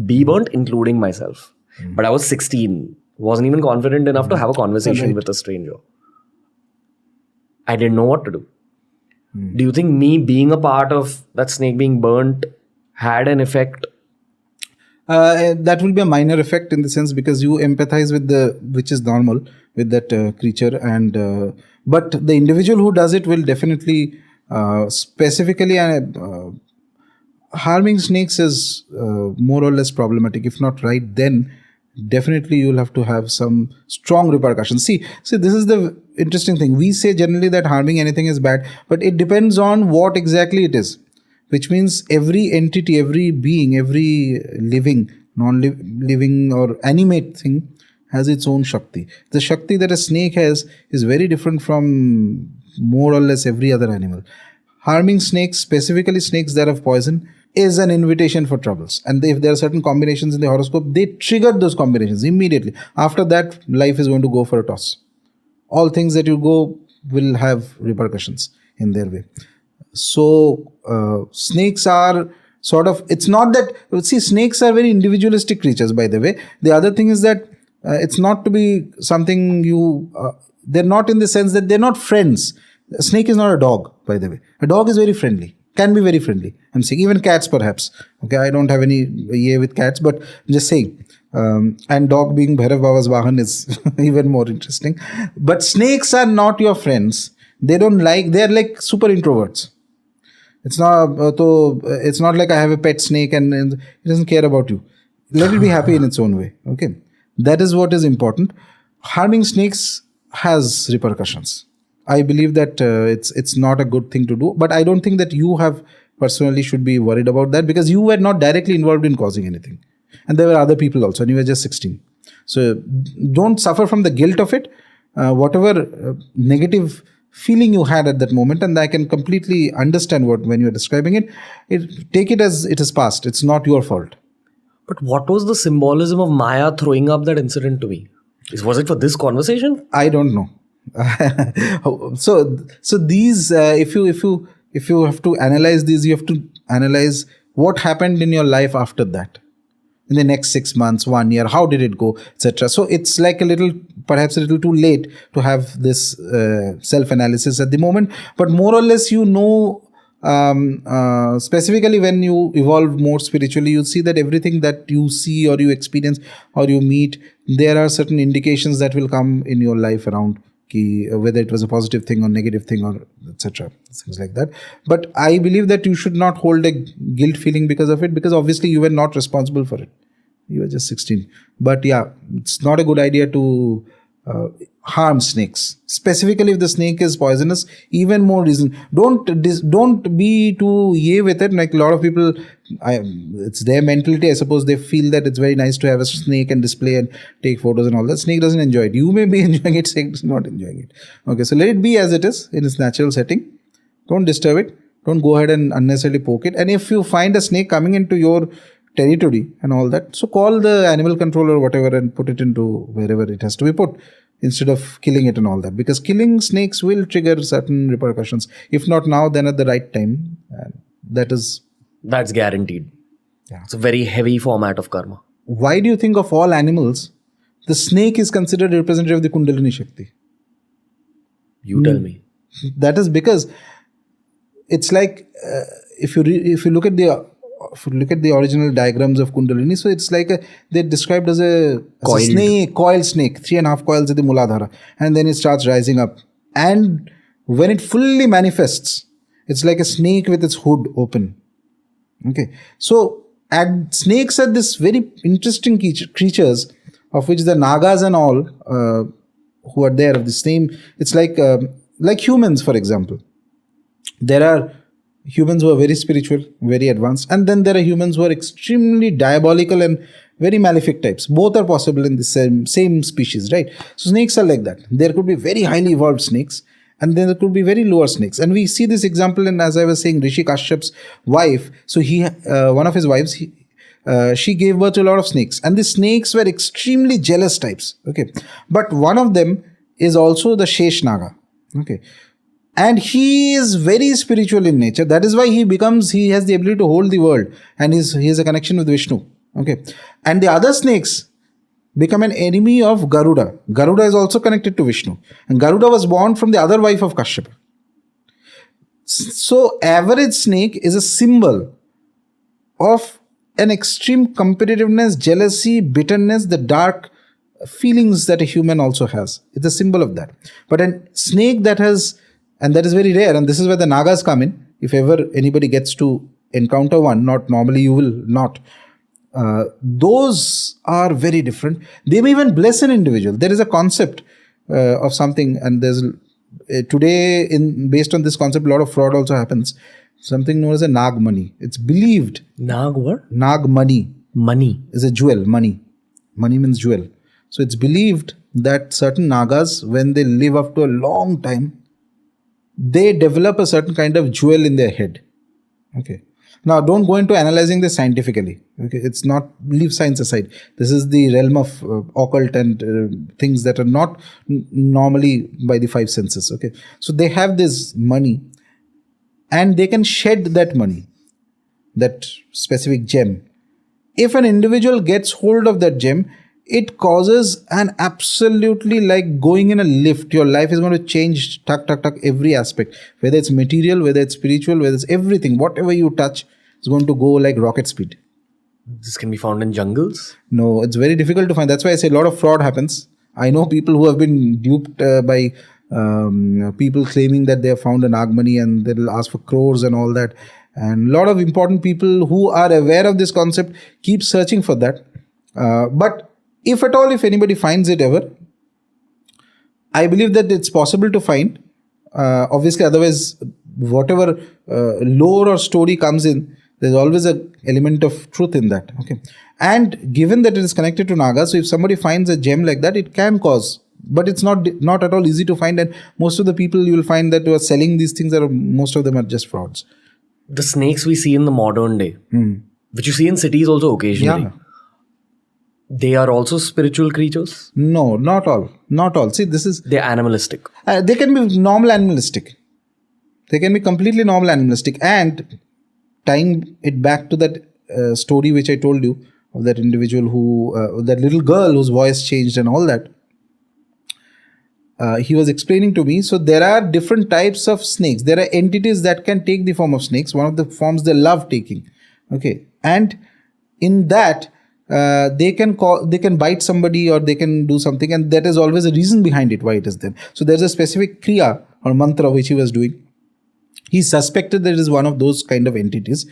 be burnt, including myself. But I was 16, wasn't even confident enough to have a conversation with a stranger. I didn't know what to do. Do you think me being a part of that snake being burnt had an effect? That will be a minor effect in the sense because you empathize with which is normal with that creature, and but the individual who does it will definitely specifically harming snakes is more or less problematic. If not right then, definitely you'll have to have some strong repercussions. See, this is the interesting thing. We say generally that harming anything is bad, but it depends on what exactly it is. Which means every entity, every being, every living, non-living or animate thing has its own Shakti. The Shakti that a snake has is very different from more or less every other animal. Harming snakes, specifically snakes that have poison, is an invitation for troubles. And if there are certain combinations in the horoscope, they trigger those combinations immediately. After that, life is going to go for a toss. All things that you go will have repercussions in their way. So snakes are sort of, it's not that, see, snakes are very individualistic creatures, by the way. The other thing is that it's not to be something they're not in the sense that they're not friends. A snake is not a dog, by the way. A dog is very friendly, can be very friendly. I'm saying even cats perhaps. Okay, I don't have any with cats, but I'm just saying. And dog being Bhairav Baba's Vahan is even more interesting. But snakes are not your friends. They're like super introverts. It's not like I have a pet snake and it doesn't care about you. Let it be happy in its own way. Okay, that is what is important. Harming snakes has repercussions. I believe that it's not a good thing to do, but I don't think that you have personally should be worried about that, because you were not directly involved in causing anything, and there were other people also, and you were just 16. So don't suffer from the guilt of it. Whatever negative feeling you had at that moment, and I can completely understand when you're describing it, take it as it is past. It's not your fault. But what was the symbolism of Maya throwing up that incident to me? Was it for this conversation? I don't know. So these, if you have to analyze these, you have to analyze what happened in your life after that. In the next 6 months, 1 year, how did it go, etc. So it's like perhaps a little too late to have this self-analysis at the moment. But more or less, specifically when you evolve more spiritually, you'll see that everything that you see or you experience or you meet, there are certain indications that will come in your life around whether it was a positive thing or negative thing or etc. Things like that. But I believe that you should not hold a guilt feeling because of it, because obviously you were not responsible for it. You were just 16. But yeah, it's not a good idea to harm snakes. Specifically if the snake is poisonous, even more reason. Don't be too with it. Like a lot of people, it's their mentality. I suppose they feel that it's very nice to have a snake and display and take photos and all that. Snake doesn't enjoy it. You may be enjoying it, snake is not enjoying it. Okay, so let it be as it is in its natural setting. Don't disturb it. Don't go ahead and unnecessarily poke it. And if you find a snake coming into your territory and all that, so call the animal control or whatever and put it into wherever it has to be put, instead of killing it and all that, because killing snakes will trigger certain repercussions, if not now, then at the right time. That's guaranteed. Yeah. It's a very heavy format of karma. Why do you think of all animals the snake is considered representative of the Kundalini Shakti? You tell me. That is because it's like if you look at the original diagrams of Kundalini, so it's like they're described as a coiled snake, 3.5 coils at the Muladhara, and then it starts rising up. And when it fully manifests, it's like a snake with its hood open. Okay, so snakes are this very interesting creatures, of which the Nagas and all who are there of the same. It's like humans, for example. There are humans who are very spiritual, very advanced, and then there are humans who are extremely diabolical and very malefic types. Both are possible in the same species, right? So snakes are like that. There could be very highly evolved snakes, and then there could be very lower snakes. And we see this example in, as I was saying, Rishi Kashyap's wife. So one of his wives, she gave birth to a lot of snakes, and the snakes were extremely jealous types. Okay, but one of them is also the Shesh Naga. Okay. And he is very spiritual in nature. That is why he has the ability to hold the world, and he has a connection with Vishnu. Okay. And the other snakes become an enemy of Garuda. Garuda is also connected to Vishnu. And Garuda was born from the other wife of Kashyapa. So average snake is a symbol of an extreme competitiveness, jealousy, bitterness, the dark feelings that a human also has. It's a symbol of that. But a snake that has, and that is very rare, and this is where the Nagas come in. If ever anybody gets to encounter one, not normally, you will not. those are very different. They may even bless an individual. There is a concept of something, and there's today, based on this concept, a lot of fraud also happens. Something known as a Nag money. It's believed. Nag what? Nag money. Money. Is a jewel. Money. Money means jewel. So it's believed that certain Nagas, when they live up to a long time, they develop a certain kind of jewel in their head. Okay. Now, don't go into analyzing this scientifically. Okay, it's not, leave science aside. This is the realm of occult and things that are not normally by the five senses. Okay, so they have this money, and they can shed that money, that specific gem. If an individual gets hold of that gem, it causes an absolutely like going in a lift. Your life is going to change, every aspect. Whether it's material, whether it's spiritual, whether it's everything. Whatever you touch is going to go like rocket speed. This can be found in jungles? No, it's very difficult to find. That's why I say a lot of fraud happens. I know people who have been duped by people claiming that they have found an Nagmani and they'll ask for crores and all that. And a lot of important people who are aware of this concept keep searching for that. But if at all, if anybody finds it ever, I believe that it's possible to find. Obviously, otherwise, whatever lore or story comes in, there's always an element of truth in that. Okay, and given that it is connected to Naga, so if somebody finds a gem like that, it can cause, but it's not at all easy to find. And most of the people you will find that who are selling these things most of them are just frauds. The snakes we see in the modern day, which you see in cities also occasionally. Yeah. They are also spiritual creatures? No, not all. Not all. See, they're animalistic. They can be normal animalistic. They can be completely normal animalistic. And tying it back to that story which I told you of that individual who, that little girl whose voice changed and all that. He was explaining to me. So there are different types of snakes. There are entities that can take the form of snakes. One of the forms they love taking. Okay, and in that. They can bite somebody or they can do something, and that is always a reason behind it why it is there. So there's a specific kriya or mantra which he was doing. He suspected that it is one of those kind of entities,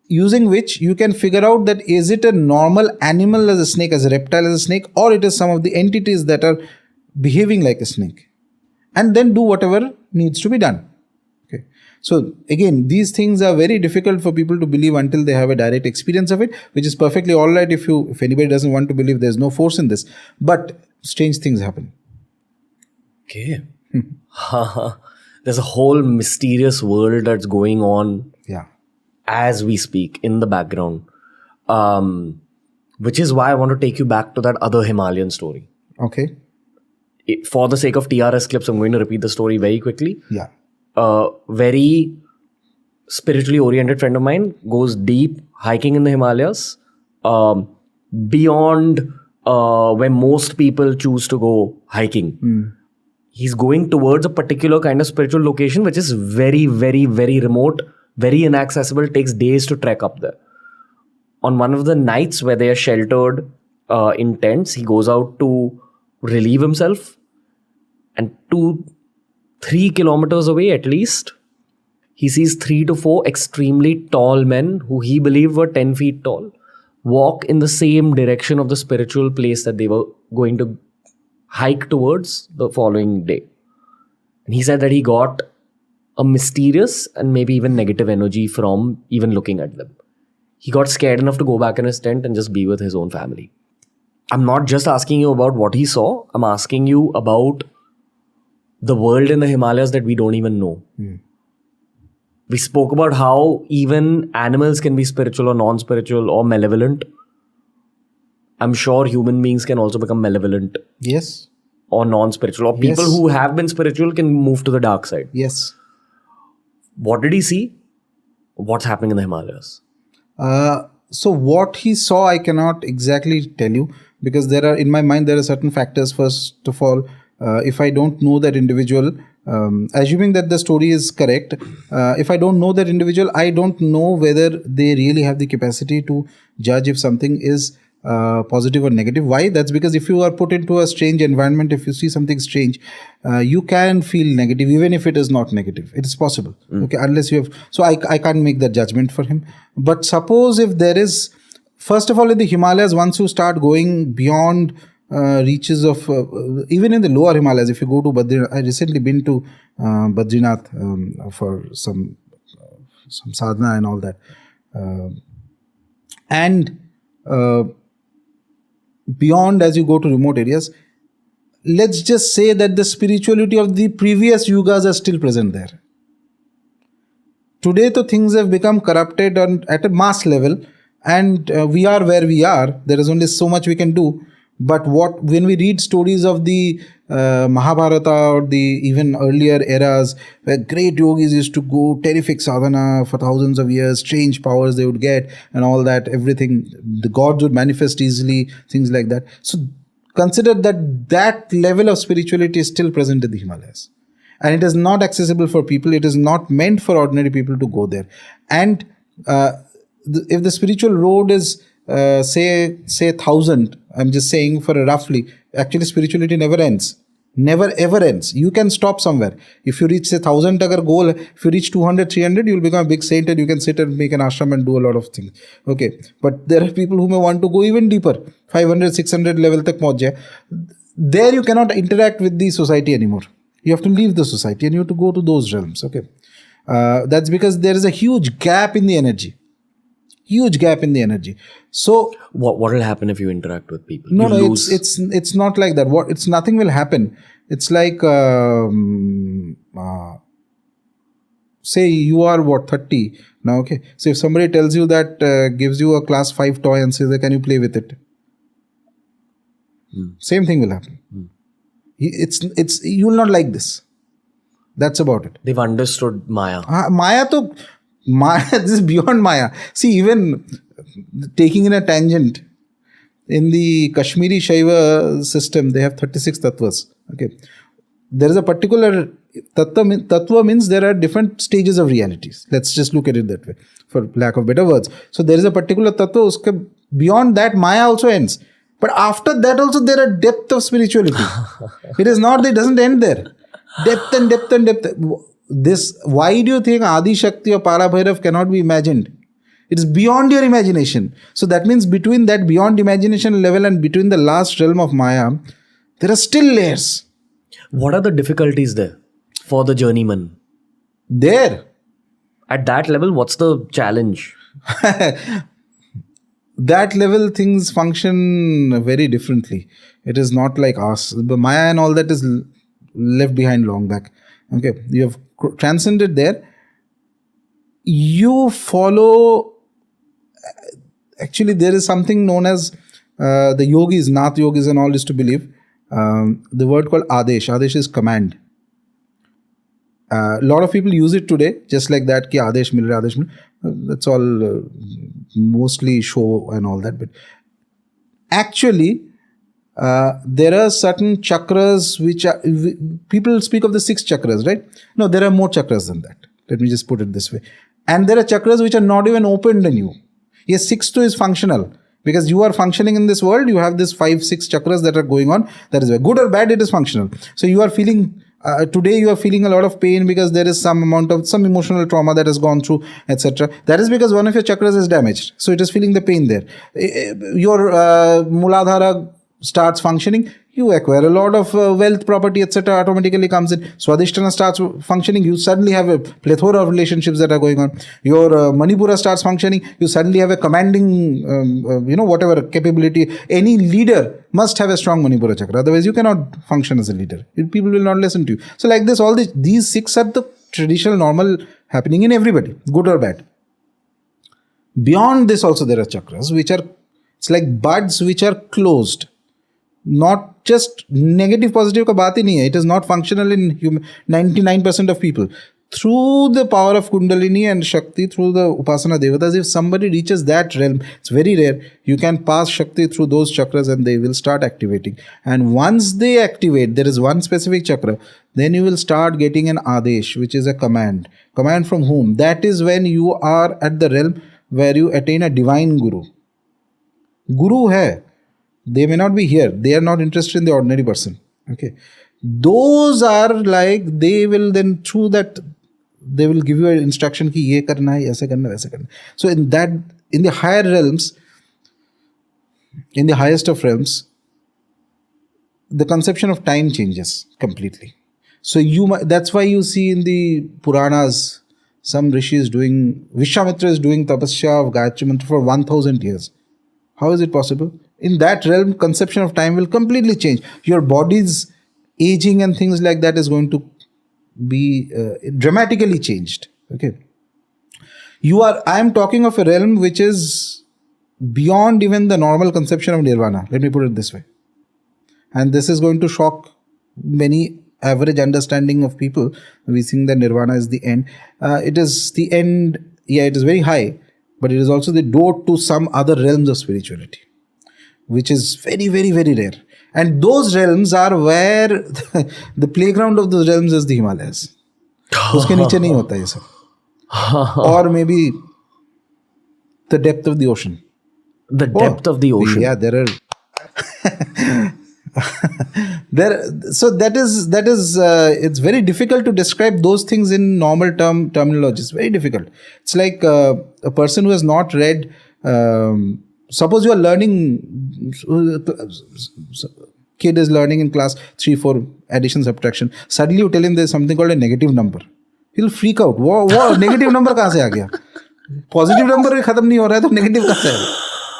using which you can figure out that is it a normal animal as a snake, as a reptile as a snake, or it is some of the entities that are behaving like a snake, and then do whatever needs to be done. Okay. So again, these things are very difficult for people to believe until they have a direct experience of it, which is perfectly all right if anybody doesn't want to believe. There's no force in this, but strange things happen. Okay. There's a whole mysterious world that's going on as we speak in the background, which is why I want to take you back to that other Himalayan story. Okay. For the sake of TRS clips, I'm going to repeat the story very quickly. Yeah. A very spiritually oriented friend of mine goes deep hiking in the Himalayas, beyond where most people choose to go hiking. He's going towards a particular kind of spiritual location, which is very, very, very remote, very inaccessible, takes days to trek up there. On one of the nights where they are sheltered in tents, he goes out to relieve himself, and 2-3 kilometers away at least, he sees 3 to 4 extremely tall men who he believed were 10 feet tall walk in the same direction of the spiritual place that they were going to hike towards the following day. And he said that he got a mysterious and maybe even negative energy from even looking at them. He got scared enough to go back in his tent and just be with his own family. I'm not just asking you about what he saw. I'm asking you about the world in the Himalayas that we don't even know. We spoke about how even animals can be spiritual or non-spiritual or malevolent. I'm sure human beings can also become malevolent. Yes. Or non-spiritual. Or people who have been spiritual can move to the dark side. Yes. What did he see? What's happening in the Himalayas? So what he saw, I cannot exactly tell you, because in my mind, there are certain factors. First of all, if I don't know that individual, assuming that the story is correct, if I don't know that individual, I don't know whether they really have the capacity to judge if something is positive or negative. Why? That's because if you are put into a strange environment, if you see something strange, you can feel negative even if it is not negative. It is possible. Okay, unless you have. So I can't make that judgment for him. But suppose if there is, First of all, in the Himalayas, once you start going beyond reaches of, even in the lower Himalayas, if you go to Badrinath, I recently been to Badrinath for some sadhana and all that. And beyond, as you go to remote areas, let's just say that the spirituality of the previous yugas are still present there. Today, though, things have become corrupted at a mass level, and we are where we are. There is only so much we can do. But when we read stories of the Mahabharata or the even earlier eras, where great yogis used to go terrific sadhana for thousands of years, strange powers they would get, and all that, everything, the gods would manifest easily, things like that. So consider that level of spirituality is still present in the Himalayas. And it is not accessible for people. It is not meant for ordinary people to go there. And if the spiritual road is say 1,000, I'm just saying for a roughly, actually spirituality never ends. Never ever ends. You can stop somewhere. If you reach say 1,000 agar goal, if you reach 200, 300, you'll become a big saint and you can sit and make an ashram and do a lot of things. Okay. But there are people who may want to go even deeper. 500, 600 level tak pahunch jaye. There you cannot interact with the society anymore. You have to leave the society and you have to go to those realms. Okay. That's because there is a huge gap in the energy. Huge gap in the energy. So what will happen if you interact with people? No, it's not like that. Nothing will happen. It's like say you are 30 now. Okay, so if somebody tells you that gives you a class 5 toy and says, "Can you play with it?" Same thing will happen. It's you will not like this. That's about it. They've understood Maya. Maya, this is beyond Maya. See, even taking in a tangent, in the Kashmiri Shiva system, they have 36 tattvas. Okay. There is a particular tattva means there are different stages of realities. Let's just look at it that way, for lack of better words. So there is a particular tattva, beyond that Maya also ends. But after that also there are depth of spirituality. It doesn't end there. Depth and depth and depth. Why do you think Adi Shakti or Para Bhairav cannot be imagined? It is beyond your imagination. So that means between that beyond imagination level and between the last realm of Maya, there are still layers. What are the difficulties there for the journeyman? There. At that level, what's the challenge? That level things function very differently. It is not like us. The Maya and all that is left behind long back. Okay, you have transcended there. You follow. Actually, there is something known as the yogis, Nath yogis, and all is to believe. The word called Adesh. Adesh is command. A lot of people use it today, just like that. Ki Adesh mil raha, Adesh mil. That's all mostly show and all that. But actually, there are certain chakras which are, people speak of the 6 chakras, right? No, there are more chakras than that. Let me just put it this way. And there are chakras which are not even opened in you. Yes, 6 too is functional. Because you are functioning in this world, you have this 5, 6 chakras that are going on. That is why, good or bad, it is functional. So you are feeling, today you are feeling a lot of pain because there is some amount of, some emotional trauma that has gone through, etc. That is because one of your chakras is damaged. So it is feeling the pain there. Your Muladhara starts functioning, you acquire a lot of wealth, property, etc. automatically comes in. Swadhisthana starts functioning, you suddenly have a plethora of relationships that are going on. Your Manipura starts functioning, you suddenly have a commanding, whatever capability. Any leader must have a strong Manipura chakra, otherwise you cannot function as a leader. People will not listen to you. So like this, all these 6 are the traditional, normal happening in everybody, good or bad. Beyond this also there are chakras which are, it's like buds which are closed. Not just negative, positive ka baat hi nahi hai. It is not functional in 99% of people. Through the power of Kundalini and Shakti, through the Upasana Devatas, if somebody reaches that realm, it's very rare, you can pass Shakti through those chakras and they will start activating. And once they activate, there is one specific chakra, then you will start getting an Adesh, which is a command. Command from whom? That is when you are at the realm where you attain a divine Guru. Guru hai. They may not be here. They are not interested in the ordinary person. Okay. Those are like, they will then, through that, they will give you an instruction ki ye karna hai, aise karna, waise karna. So in the higher realms, in the highest of realms, the conception of time changes completely. So that's why you see in the Puranas, some rishis Vishwamitra is doing tapasya of Gayatri Mantra for 1000 years. How is it possible? In that realm, conception of time will completely change. Your body's aging and things like that is going to be dramatically changed. Okay. I am talking of a realm which is beyond even the normal conception of nirvana. Let me put it this way. And this is going to shock many average understanding of people. We think that nirvana is the end. It is the end. Yeah, it is very high, but it is also the door to some other realms of spirituality, which is very, very, very rare. And those realms are where the playground of those realms is the Himalayas. Uske niche nahi hota ye sab. Or maybe the depth of the ocean. The depth of the ocean. Yeah, there are. So that is it's very difficult to describe those things in normal terminology. It's very difficult. It's like a person who has not read. Suppose you are learning. Kid is learning in class 3-4 addition subtraction. Suddenly you tell him there is something called a negative number. He'll freak out. Wow, negative number कहाँ से आ गया? Positive number भी खत्म नहीं हो रहा है तो negative कहाँ से आएगा?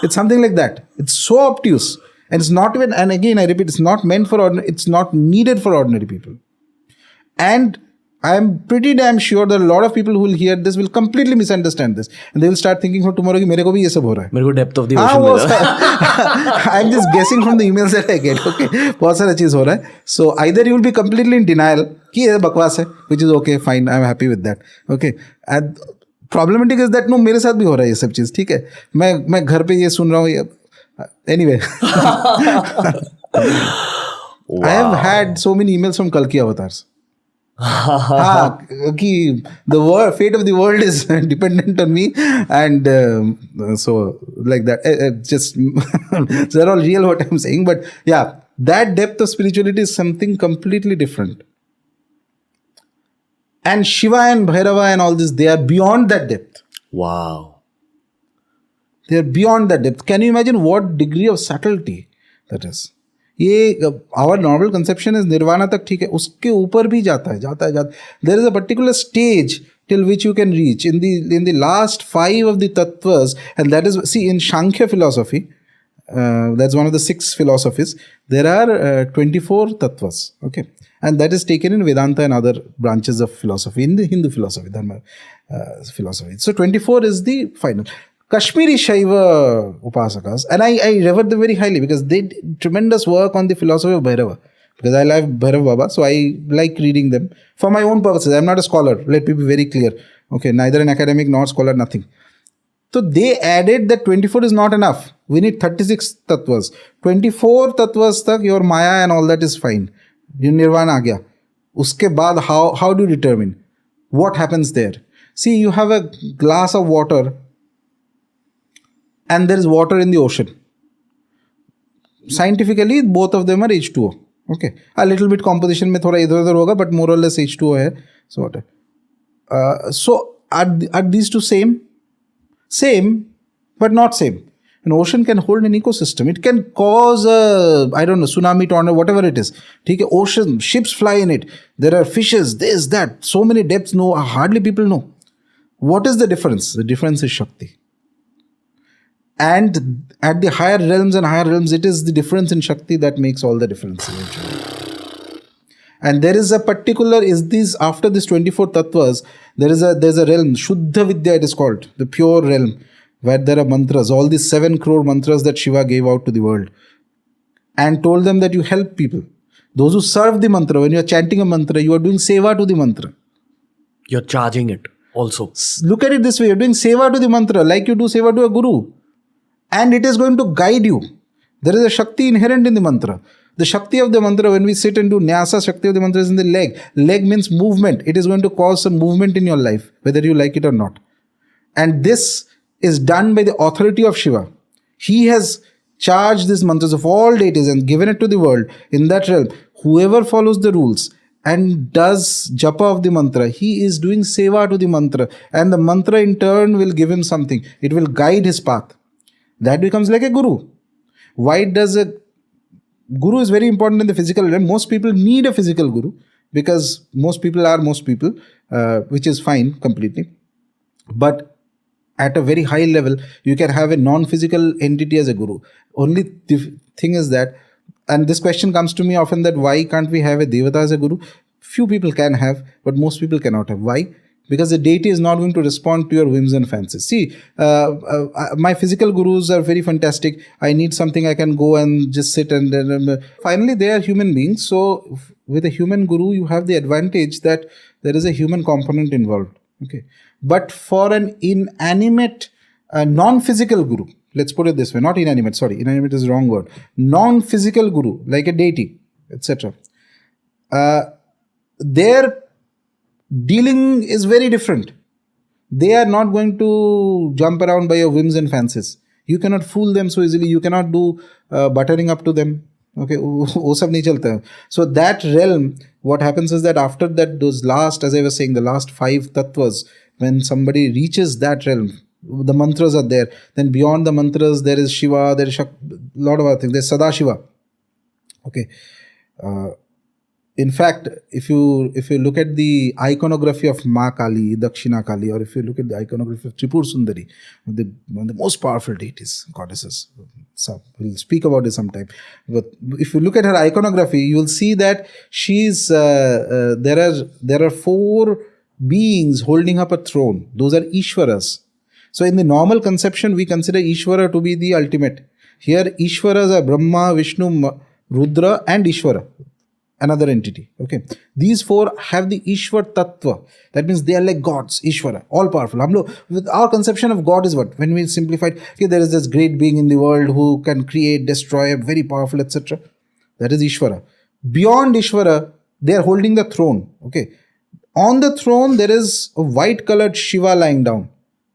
It's something like that. It's so obtuse. And it's not even, and again I repeat, it's not meant for ordinary, it's not needed for ordinary people. And I'm pretty damn sure that a lot of people who will hear this will completely misunderstand this. And they will start thinking from tomorrow कि मेरे को भी ये सब हो रहा है. मेरे को depth of the ocean मिला. I'm just guessing from the emails that I get. Okay, बहुत सारा चीज हो रहा है. So either you will be completely in denial कि ये बकवास है, which is okay, fine, I'm happy with that. Okay, and problematic is that no, मेरे साथ भी हो रहा है ये सब चीज. ठीक है, मैं घर पे ये सुन रहा हूँ. Anyway, wow. I have had so many emails from Kalki avatars. The fate of the world is dependent on me, and so like that. Just they're all real what I'm saying, but yeah, that depth of spirituality is something completely different. And Shiva and Bhairava and all this, they are beyond that depth. Wow. They are beyond that depth. Can you imagine what degree of subtlety that is? Our normal conception is nirvana tak theek hai, uske upar bhi jata hai. There is a particular stage till which you can reach in the last 5 of the tattvas, and that is, see, in Sankhya philosophy, that's one of the 6 philosophies. There are 24 tattvas, okay, and that is taken in Vedanta and other branches of philosophy, in the Hindu philosophy, Dharma philosophy. So 24 is the final. Kashmiri Shiva upasakas, and I revere them very highly because they did tremendous work on the philosophy of Bhairava. Because I like Bhairav Baba, so I like reading them for my own purposes. I'm not a scholar, let me be very clear. Okay, neither an academic nor scholar, nothing. So they added that 24 is not enough. We need 36 tattvas. 24 tattvas tak your Maya and all that is fine. Your Nirvana aa gaya. Uske baad how do you determine? What happens there? See, you have a glass of water, and there is water in the ocean. Scientifically, both of them are H2O. Okay, a little bit composition में थोड़ा इधर उधर होगा, but more or less H2O है. So what? So are these two same? Same, but not same. An ocean can hold an ecosystem. It can cause tsunami, tornado, whatever it is. ठीक है, ocean, ships fly in it. There are fishes, this, that. So many depths. No, hardly people know. What is the difference? The difference is Shakti. And at the higher realms, it is the difference in Shakti that makes all the difference eventually. And there is a particular, after this 24 tattvas, there's a realm, Shuddha Vidya it is called, the pure realm, where there are mantras, all these 7 crore mantras that Shiva gave out to the world, and told them that you help people. Those who serve the mantra, when you are chanting a mantra, you are doing seva to the mantra. You're charging it also. Look at it this way, you're doing seva to the mantra, like you do seva to a guru. And it is going to guide you. There is a Shakti inherent in the mantra. The Shakti of the mantra, when we sit and do Nyasa, Shakti of the mantra is in the leg. Leg means movement. It is going to cause some movement in your life, whether you like it or not. And this is done by the authority of Shiva. He has charged these mantras of all deities and given it to the world. In that realm, whoever follows the rules and does japa of the mantra, he is doing seva to the mantra. And the mantra in turn will give him something. It will guide his path. That becomes like a guru. Why does a guru is very important in the physical realm? Most people need a physical guru because most people are most people, which is fine completely. But at a very high level, you can have a non-physical entity as a guru. Only the thing is that, and this question comes to me often, that why can't we have a devata as a guru? Few people can have, but most people cannot have. Why? Because the deity is not going to respond to your whims and fancies. See, my physical gurus are very fantastic. I need something, I can go and just sit and finally they are human beings. So with a human guru, you have the advantage that there is a human component involved. Okay. But for an inanimate, non-physical guru, let's put it this way, not inanimate, sorry, inanimate is the wrong word, non-physical guru, like a deity, etc. Their dealing is very different. They are not going to jump around by your whims and fancies. You cannot fool them so easily. You cannot do buttering up to them. Okay, wo sab nahi chalta hai. So that realm, what happens is that after that, those last, as I was saying, the last 5 tattvas, when somebody reaches that realm, the mantras are there. Then beyond the mantras, there is Shiva, there is a lot of other things. There's Sadashiva. Okay. In fact, if you look at the iconography of Ma Kali, Dakshina Kali, or if you look at the iconography of Tripur Sundari, one of the most powerful deities, goddesses. So we'll speak about it sometime. But if you look at her iconography, you will see that she's there are 4 beings holding up a throne. Those are Ishwaras. So in the normal conception, we consider Ishvara to be the ultimate. Here, Ishwaras are Brahma, Vishnu, Rudra, and Ishvara, another entity. Okay, these 4 have the Ishwar Tattva. That means they are like gods, Ishvara, all powerful. With our conception of God is what? When we simplified, okay, there is this great being in the world who can create, destroy, very powerful, etc. That is Ishvara. Beyond Ishvara, they are holding the throne. Okay, on the throne there is a white colored Shiva lying down.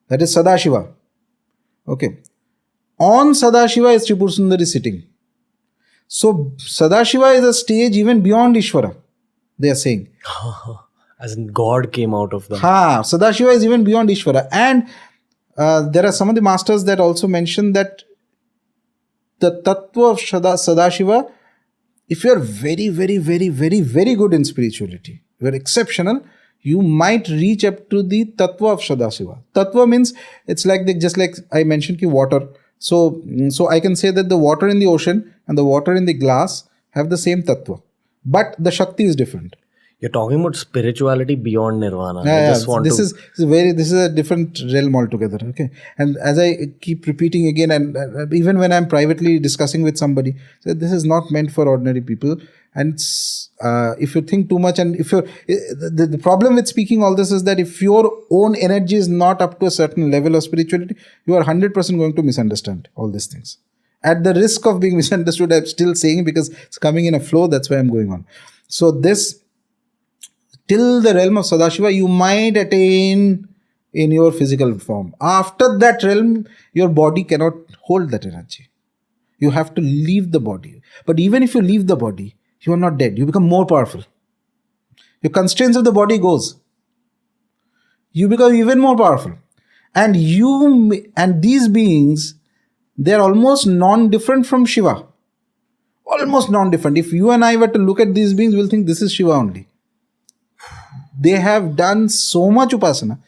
That is Sadashiva. Okay, on Sadashiva is Tripur Sundari sitting. So Sadashiva is a stage even beyond Ishvara, they are saying. As in God came out of them. Sadashiva is even beyond Ishvara. And there are some of the masters that also mention that the tattva of Sadashiva, if you are very, very, very, very, very good in spirituality, you are exceptional, you might reach up to the tattva of Sadashiva. Tattva means it's like just like I mentioned ki water. So I can say that the water in the ocean and the water in the glass have the same tattva, but the Shakti is different. You're talking about spirituality beyond nirvana. This is a different realm altogether. Okay, and as I keep repeating again, and even when I'm privately discussing with somebody, so this is not meant for ordinary people. And if you think too much, and if you're the problem with speaking all this is that if your own energy is not up to a certain level of spirituality, you are 100% going to misunderstand all these things. At the risk of being misunderstood, I'm still saying because it's coming in a flow. That's why I'm going on. So this, till the realm of Sadashiva, you might attain in your physical form. After that realm, your body cannot hold that energy. You have to leave the body. But even if you leave the body, you are not dead. You become more powerful. Your constraints of the body goes. You become even more powerful. And these beings, they are almost non-different from Shiva. Almost non-different. If you and I were to look at these beings, we'll think this is Shiva only. They have done so much upasana.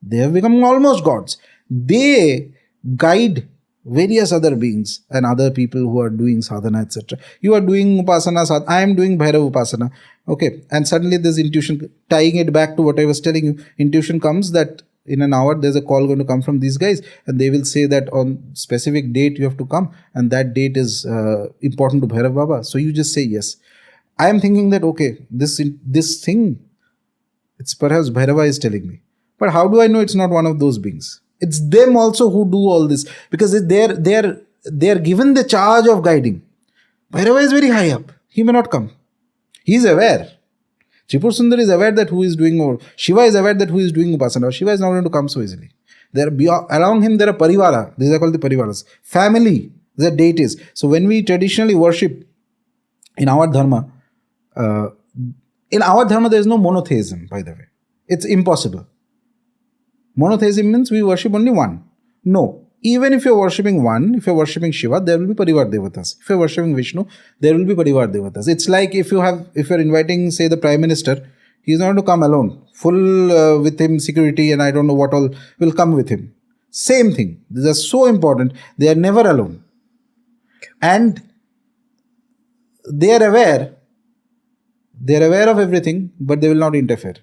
They have become almost gods. They guide various other beings and other people who are doing sadhana, etc. You are doing upasana, I am doing Bhairav upasana. Okay, and suddenly there's intuition, tying it back to what I was telling you. Intuition comes that in an hour there's a call going to come from these guys, and they will say that on specific date you have to come, and that date is important to Bhairav Baba. So you just say yes. I am thinking that okay, this thing, it's perhaps Bhairava is telling me. But how do I know it's not one of those beings? It's them also who do all this, because they're given the charge of guiding. Bhairava is very high up. He may not come. He is aware. Tripur Sundar is aware that who is doing, or Shiva is aware that who is doing upasana. Shiva is not going to come so easily. Around him there are parivara. These are called the parivaras. Family. These are deities. So when we traditionally worship in our dharma, there is no monotheism, by the way. It's impossible. Monotheism means we worship only one. No. Even if you're worshipping one, if you're worshipping Shiva, there will be Parivar Devatas. If you're worshipping Vishnu, there will be Parivar Devatas. It's like if you're inviting, say, the Prime Minister, he's not going to come alone. Full with him security and I don't know what all will come with him. Same thing. These are so important. They are never alone. And they are aware of everything, but they will not interfere.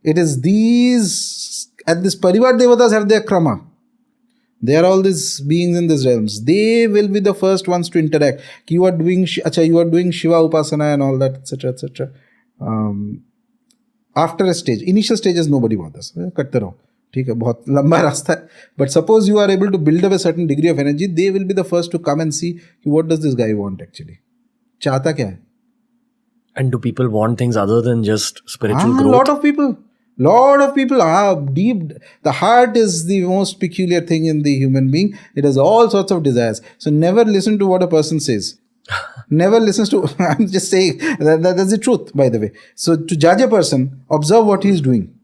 It is these, and these Parivar Devatas have their krama. They are all these beings in these realms. They will be the first ones to interact. You are doing Shiva upasana and all that, etc., etc. After a stage, initial stages, nobody bothers. Katte raho. ठीक है, बहुत लंबा रास्ता है. But suppose you are able to build up a certain degree of energy, they will be the first to come and see what does this guy want actually. चाहता क्या है? And do people want things other than just spiritual growth? Lot of people are deep. The heart is the most peculiar thing in the human being. It has all sorts of desires. So never listen to what a person says. Never listens to, I'm just saying, that's the truth, by the way. So to judge a person, observe what he is doing.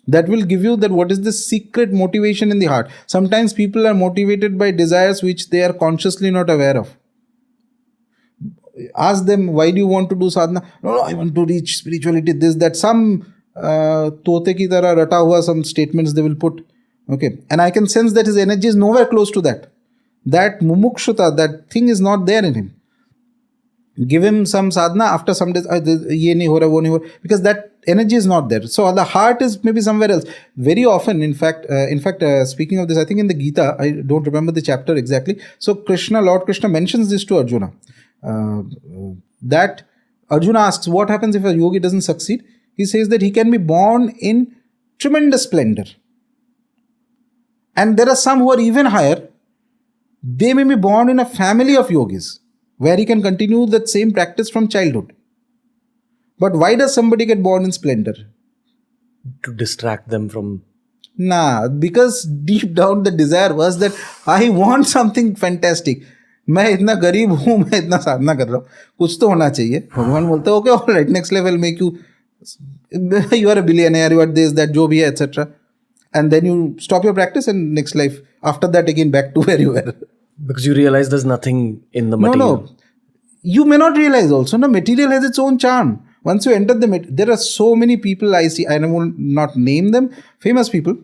That will give you that what is the secret motivation in the heart. Sometimes people are motivated by desires which they are consciously not aware of. Ask them, why do you want to do sadhana? No, I want to reach spirituality, this, that. Some tote ki tarah rata hua, some statements they will put. Okay. And I can sense that his energy is nowhere close to that. That mumukshata, that thing is not there in him. Give him some sadhana, after some days, ye nahi ho raha, wo nahi ho raha, because that energy is not there. So the heart is maybe somewhere else. Very often, in fact, speaking of this, I think in the Gita, I don't remember the chapter exactly. So Lord Krishna mentions this to Arjuna. That Arjuna asks, what happens if a yogi doesn't succeed? He says that he can be born in tremendous splendor. And there are some who are even higher. They may be born in a family of yogis, where he can continue that same practice from childhood. But why does somebody get born in splendor? To distract them from... Because deep down the desire was that I want something fantastic. मैं इतना गरीब हूँ, मैं इतना साधना कर रहा हूँ, कुछ तो होना चाहिए. भगवान बोलते हैं, okay, all right, next level make you are a billionaire, you are this, that, जो भी है, etc. And then you stop your practice and next life, after that again back to where you were. Because you realize there's nothing in the material. No. You may not realize also, material has its own charm. Once you enter there are so many people I see, I will not name them, famous people,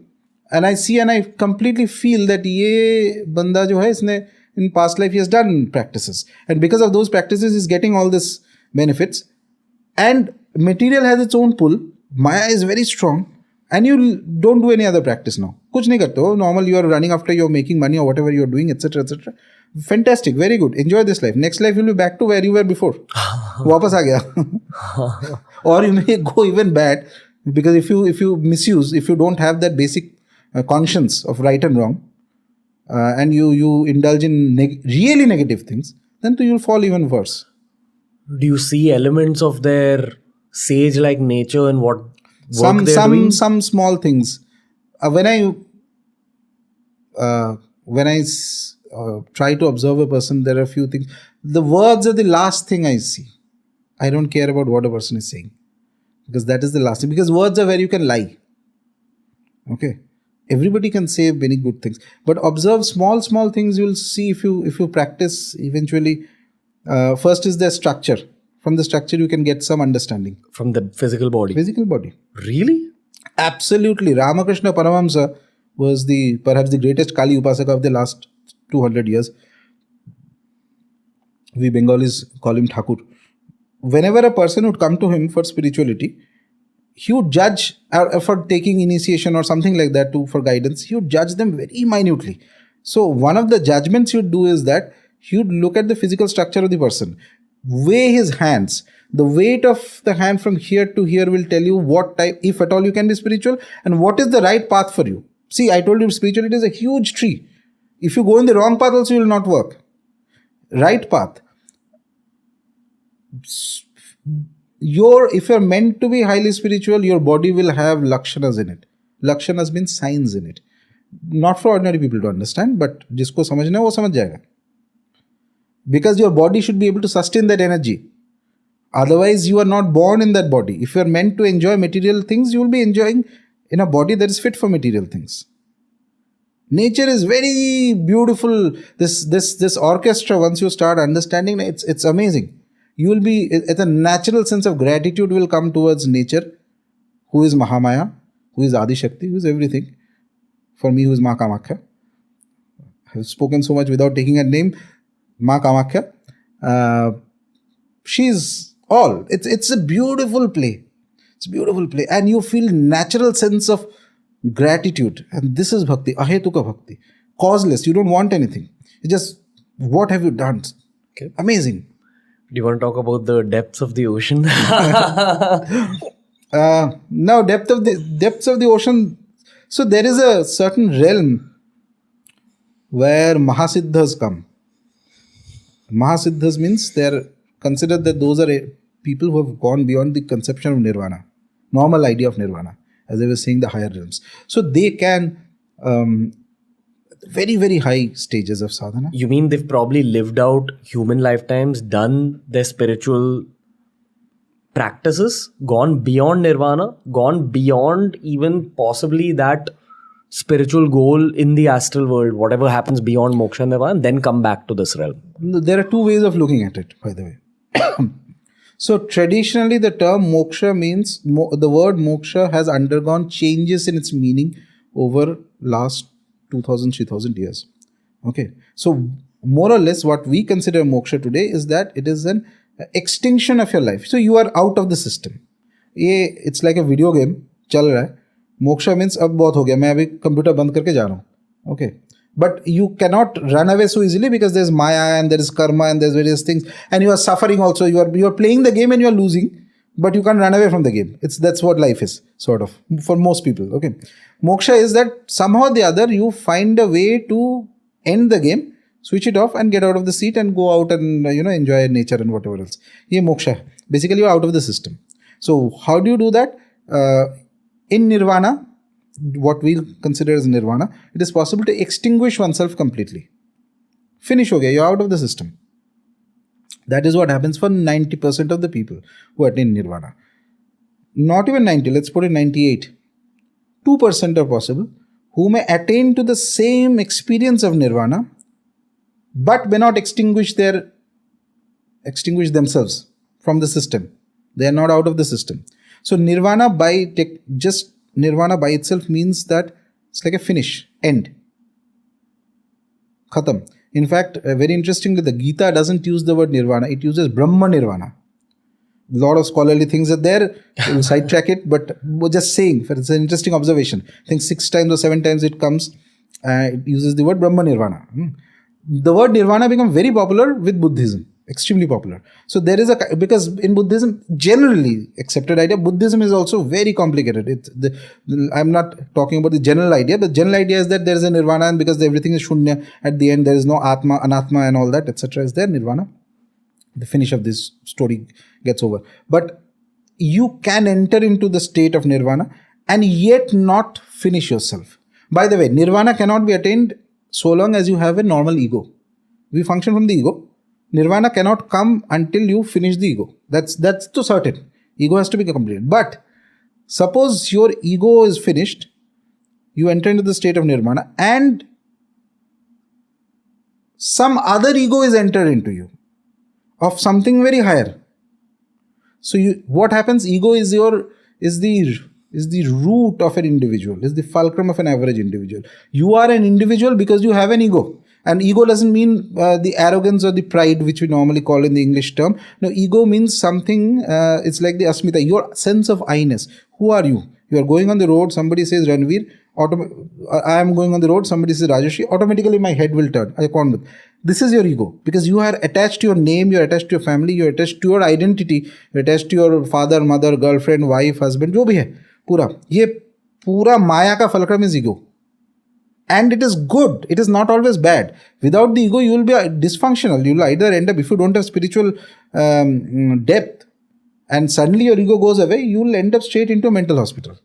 and I see and I completely feel that ye banda jo hai, isne in past life he has done practices, and because of those practices he's getting all this benefits, and material has its own pull. Maya is very strong, and you don't do any other practice now. Kuch nahi karte ho. Normal, you are running after, you're making money or whatever you're doing, etc., etc. Fantastic, very good. Enjoy this life. Next life you'll be back to where you were before. Wapas aa gaya. Or you may go even bad, because if you misuse, if you don't have that basic conscience of right and wrong, and you indulge in really negative things, then you'll fall even worse. Do you see elements of their sage-like nature in what work they're doing? Some small things. When I try to observe a person, there are a few things. The words are the last thing I see. I don't care about what a person is saying, because that is the last thing. Because words are where you can lie. Okay. Everybody can say many good things, but observe small things. You'll see if you practice eventually. First is the structure. From the structure you can get some understanding. From the physical body? Physical body. Really? Absolutely. Ramakrishna Paramahamsa was perhaps the greatest Kali upasaka of the last 200 years. We Bengalis call him Thakur. Whenever a person would come to him for spirituality, he would judge, for taking initiation or something like that for guidance, he would judge them very minutely. So one of the judgments he would do is that he would look at the physical structure of the person, weigh his hands. The weight of the hand from here to here will tell you what type, if at all you can be spiritual, and what is the right path for you. See, I told you spirituality is a huge tree. If you go in the wrong path also, you will not work. Right path. If you're meant to be highly spiritual, your body will have lakshanas in it. Lakshanas means signs in it. Not for ordinary people to understand, but jisko samajhna hai, wo samajh jayega. Because your body should be able to sustain that energy. Otherwise, you are not born in that body. If you are meant to enjoy material things, you will be enjoying in a body that is fit for material things. Nature is very beautiful. This orchestra, once you start understanding, it's amazing. You will be, at a natural sense of gratitude will come towards nature, who is Mahamaya, who is Adi Shakti, who is everything. For me, who is Ma Kamakhya. I've spoken so much without taking her name. Ma Kamakhya. She's all. It's a beautiful play. It's a beautiful play. And you feel natural sense of gratitude. And this is bhakti. Ahetuka bhakti. Causeless. You don't want anything. You just, what have you done? Okay. Amazing. Do you want to talk about the depths of the ocean? Now, depths of the ocean. So there is a certain realm where Mahasiddhas come. Mahasiddhas means they are considered that those are people who have gone beyond the conception of nirvana, normal idea of nirvana, as I was saying, the higher realms. So they can very, very high stages of sadhana. You mean they've probably lived out human lifetimes, done their spiritual practices, gone beyond nirvana, gone beyond even possibly that spiritual goal in the astral world, whatever happens beyond moksha and nirvana, and then come back to this realm? There are two ways of looking at it, by the way. So traditionally the term moksha means, the word moksha has undergone changes in its meaning over last 2000, 3000 years. Okay. So more or less what we consider moksha today is that it is an extinction of your life. So you are out of the system. It's like a video game. चल रहा है. Moksha means अब बहुत हो गया. मैं अभी computer बंद करके जा रहा हूँ. Okay. But you cannot run away so easily because there's maya and there is karma and there's various things, and you are suffering also. You are playing the game and you are losing, but you can't run away from the game. That's what life is, sort of, for most people. Okay, moksha is that somehow or the other you find a way to end the game, switch it off, and get out of the seat and go out and enjoy nature and whatever else. Ye moksha. Basically, you are out of the system. So how do you do that? In nirvana, what we'll consider as nirvana, it is possible to extinguish oneself completely. Finish ho gaya, you're out of the system. That is what happens for 90% of the people who attain nirvana. Not even 90, let's put it 98. 2% are possible who may attain to the same experience of nirvana, but may not extinguish themselves from the system. They are not out of the system. So nirvana nirvana by itself means that it's like a finish, end. Khatam. In fact, very interestingly, the Gita doesn't use the word nirvana, it uses Brahma nirvana. A lot of scholarly things are there, we'll sidetrack it, but just saying, it's an interesting observation. I think 6 times or 7 times it comes, it uses the word Brahma nirvana. The word nirvana became very popular with Buddhism. Extremely popular. So there is because in Buddhism, generally accepted idea, Buddhism is also very complicated. I'm not talking about the general idea, but the general idea is that there is a nirvana, and because everything is shunya, at the end there is no atma, anatma and all that, etc. is there, nirvana. The finish of this story gets over. But you can enter into the state of nirvana and yet not finish yourself. By the way, nirvana cannot be attained so long as you have a normal ego. We function from the ego. Nirvana cannot come until you finish the ego. That's to certain. Ego has to be completed. But suppose your ego is finished, you enter into the state of nirvana, and some other ego is entered into you of something very higher. So what happens? Ego is the root of an individual, is the fulcrum of an average individual. You are an individual because you have an ego. And ego doesn't mean the arrogance or the pride, which we normally call in the English term. No, ego means something, it's like the asmita, your sense of I-ness. Who are you? You are going on the road, somebody says Ranveer, I am going on the road, somebody says Rajarshi, automatically my head will turn. This is your ego, because you are attached to your name, you are attached to your family, you are attached to your identity, you are attached to your father, mother, girlfriend, wife, husband, जो भी है, पूरा. ये पूरा माया का fulcrum is ego. And it is good. It is not always bad. Without the ego, you will be dysfunctional. You will either end up, if you don't have spiritual depth, and suddenly your ego goes away, you will end up straight into a mental hospital.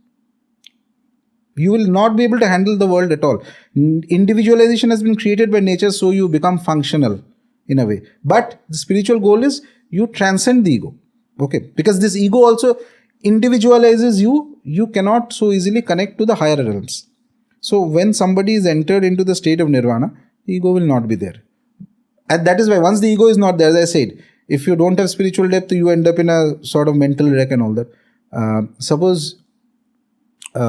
You will not be able to handle the world at all. Individualization has been created by nature, so you become functional in a way. But the spiritual goal is you transcend the ego. Okay, because this ego also individualizes you. You cannot so easily connect to the higher realms. So when somebody is entered into the state of nirvana, the ego will not be there. And that is why once the ego is not there, as I said, if you don't have spiritual depth, you end up in a sort of mental wreck and all that. Suppose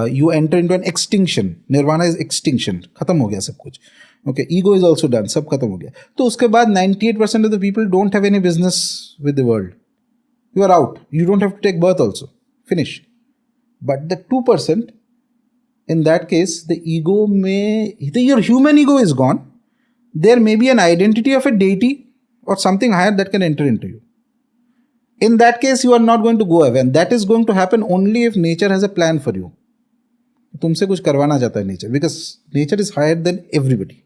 you enter into an extinction. Nirvana is extinction. खत्म हो गया सब कुछ. Okay, ego is also done. सब खत्म हो गया. तो उसके बाद 98% of the people don't have any business with the world. You are out. You don't have to take birth also. Finish. But the 2%, in that case, the ego your human ego is gone. There may be an identity of a deity or something higher that can enter into you. In that case, you are not going to go away. And that is going to happen only if nature has a plan for you. तुमसे कुछ करवाना चाहता है nature, because nature is higher than everybody.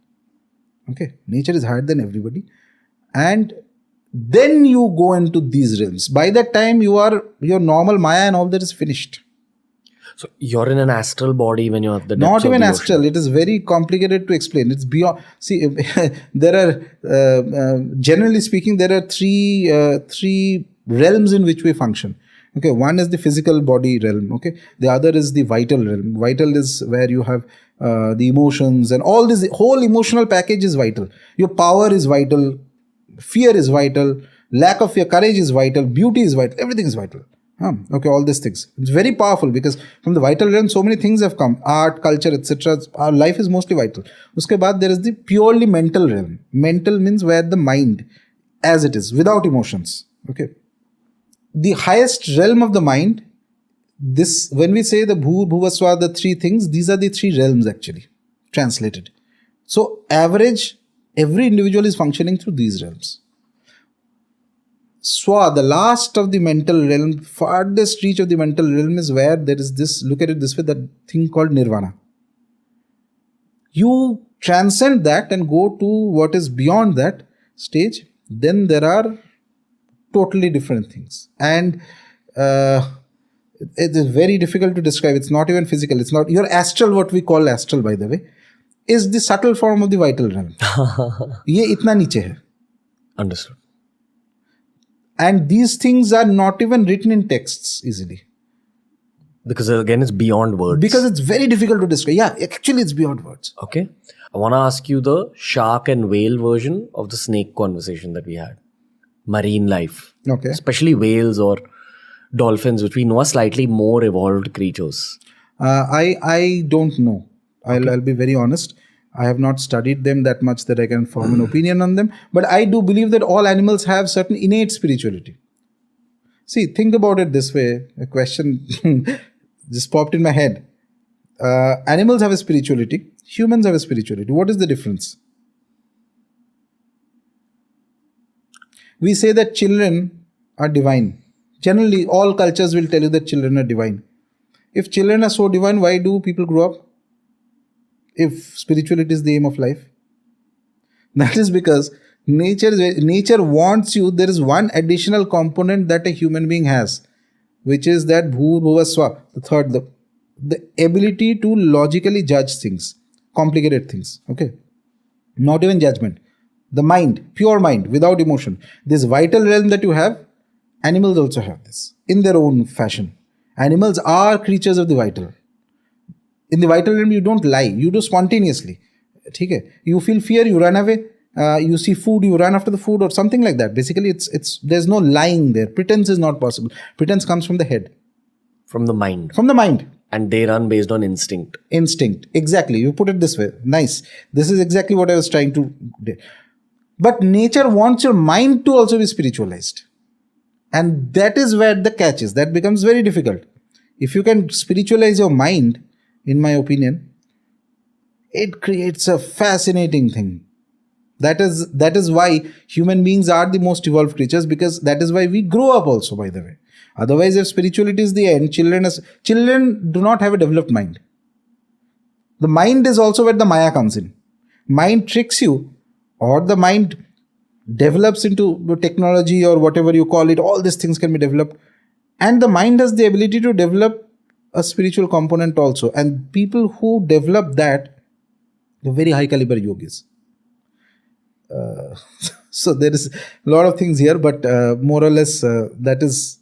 Okay, nature is higher than everybody, and then you go into these realms. By that time, your normal Maya and all that is finished. So you're in an astral body when you're at the depths Not of even the astral. ocean. It is very complicated to explain. It's beyond. See, there are generally speaking, there are three realms in which we function. Okay, one is the physical body realm. Okay, the other is the vital realm. Vital is where you have the emotions and all this. The whole emotional package is vital. Your power is vital. Fear is vital. Lack of your courage is vital. Beauty is vital. Everything is vital. Okay, all these things. It's very powerful because from the vital realm, so many things have come. Art, culture, etc. Our life is mostly vital. Uske baad there is the purely mental realm. Mental means where the mind, as it is, without emotions. Okay. The highest realm of the mind, this, when we say the Bhu, Bhuvaswa, the three things, these are the three realms actually, translated. So, average, every individual is functioning through these realms. Swa, the last of the mental realm, farthest reach of the mental realm is where there is this, look at it this way, that thing called nirvana. You transcend that and go to what is beyond that stage, then there are totally different things. And it is very difficult to describe. It's not even physical. It's not your astral, what we call astral, by the way, is the subtle form of the vital realm. Ye itna niche hai. Understood. And these things are not even written in texts easily. Because again, it's beyond words. Because it's very difficult to describe. Yeah, actually it's beyond words. Okay. I want to ask you the shark and whale version of the snake conversation that we had. Marine life. Okay. Especially whales or dolphins, which we know are slightly more evolved creatures. I don't know. I'll be very honest. I have not studied them that much that I can form an opinion on them. But I do believe that all animals have certain innate spirituality. See, think about it this way. A question just popped in my head. Animals have a spirituality. Humans have a spirituality. What is the difference? We say that children are divine. Generally, all cultures will tell you that children are divine. If children are so divine, why do people grow up? If spirituality is the aim of life. That is because nature wants you. There is one additional component that a human being has, which is that Bhu Bhuva Swa, the third, the ability to logically judge things, complicated things. Okay, not even judgment. The mind, pure mind, without emotion. This vital realm that you have, animals also have this in their own fashion. Animals are creatures of the vital. In the vital realm, you don't lie. You do spontaneously. Okay? You feel fear, you run away. You see food, you run after the food or something like that. Basically, it's there's no lying there. Pretense is not possible. Pretense comes from the head. From the mind. From the mind. And they run based on instinct. Instinct. Exactly. You put it this way. Nice. This is exactly what I was trying to do. But nature wants your mind to also be spiritualized. And that is where the catch is. That becomes very difficult. If you can spiritualize your mind, in my opinion, it creates a fascinating thing. That is why human beings are the most evolved creatures, because that is why we grow up also, by the way. Otherwise, if spirituality is the end, children do not have a developed mind. The mind is also where the Maya comes in. Mind tricks you, or the mind develops into technology or whatever you call it. All these things can be developed. And the mind has the ability to develop a spiritual component also. And people who develop that, they're very high caliber yogis. So there is a lot of things here, but more or less that is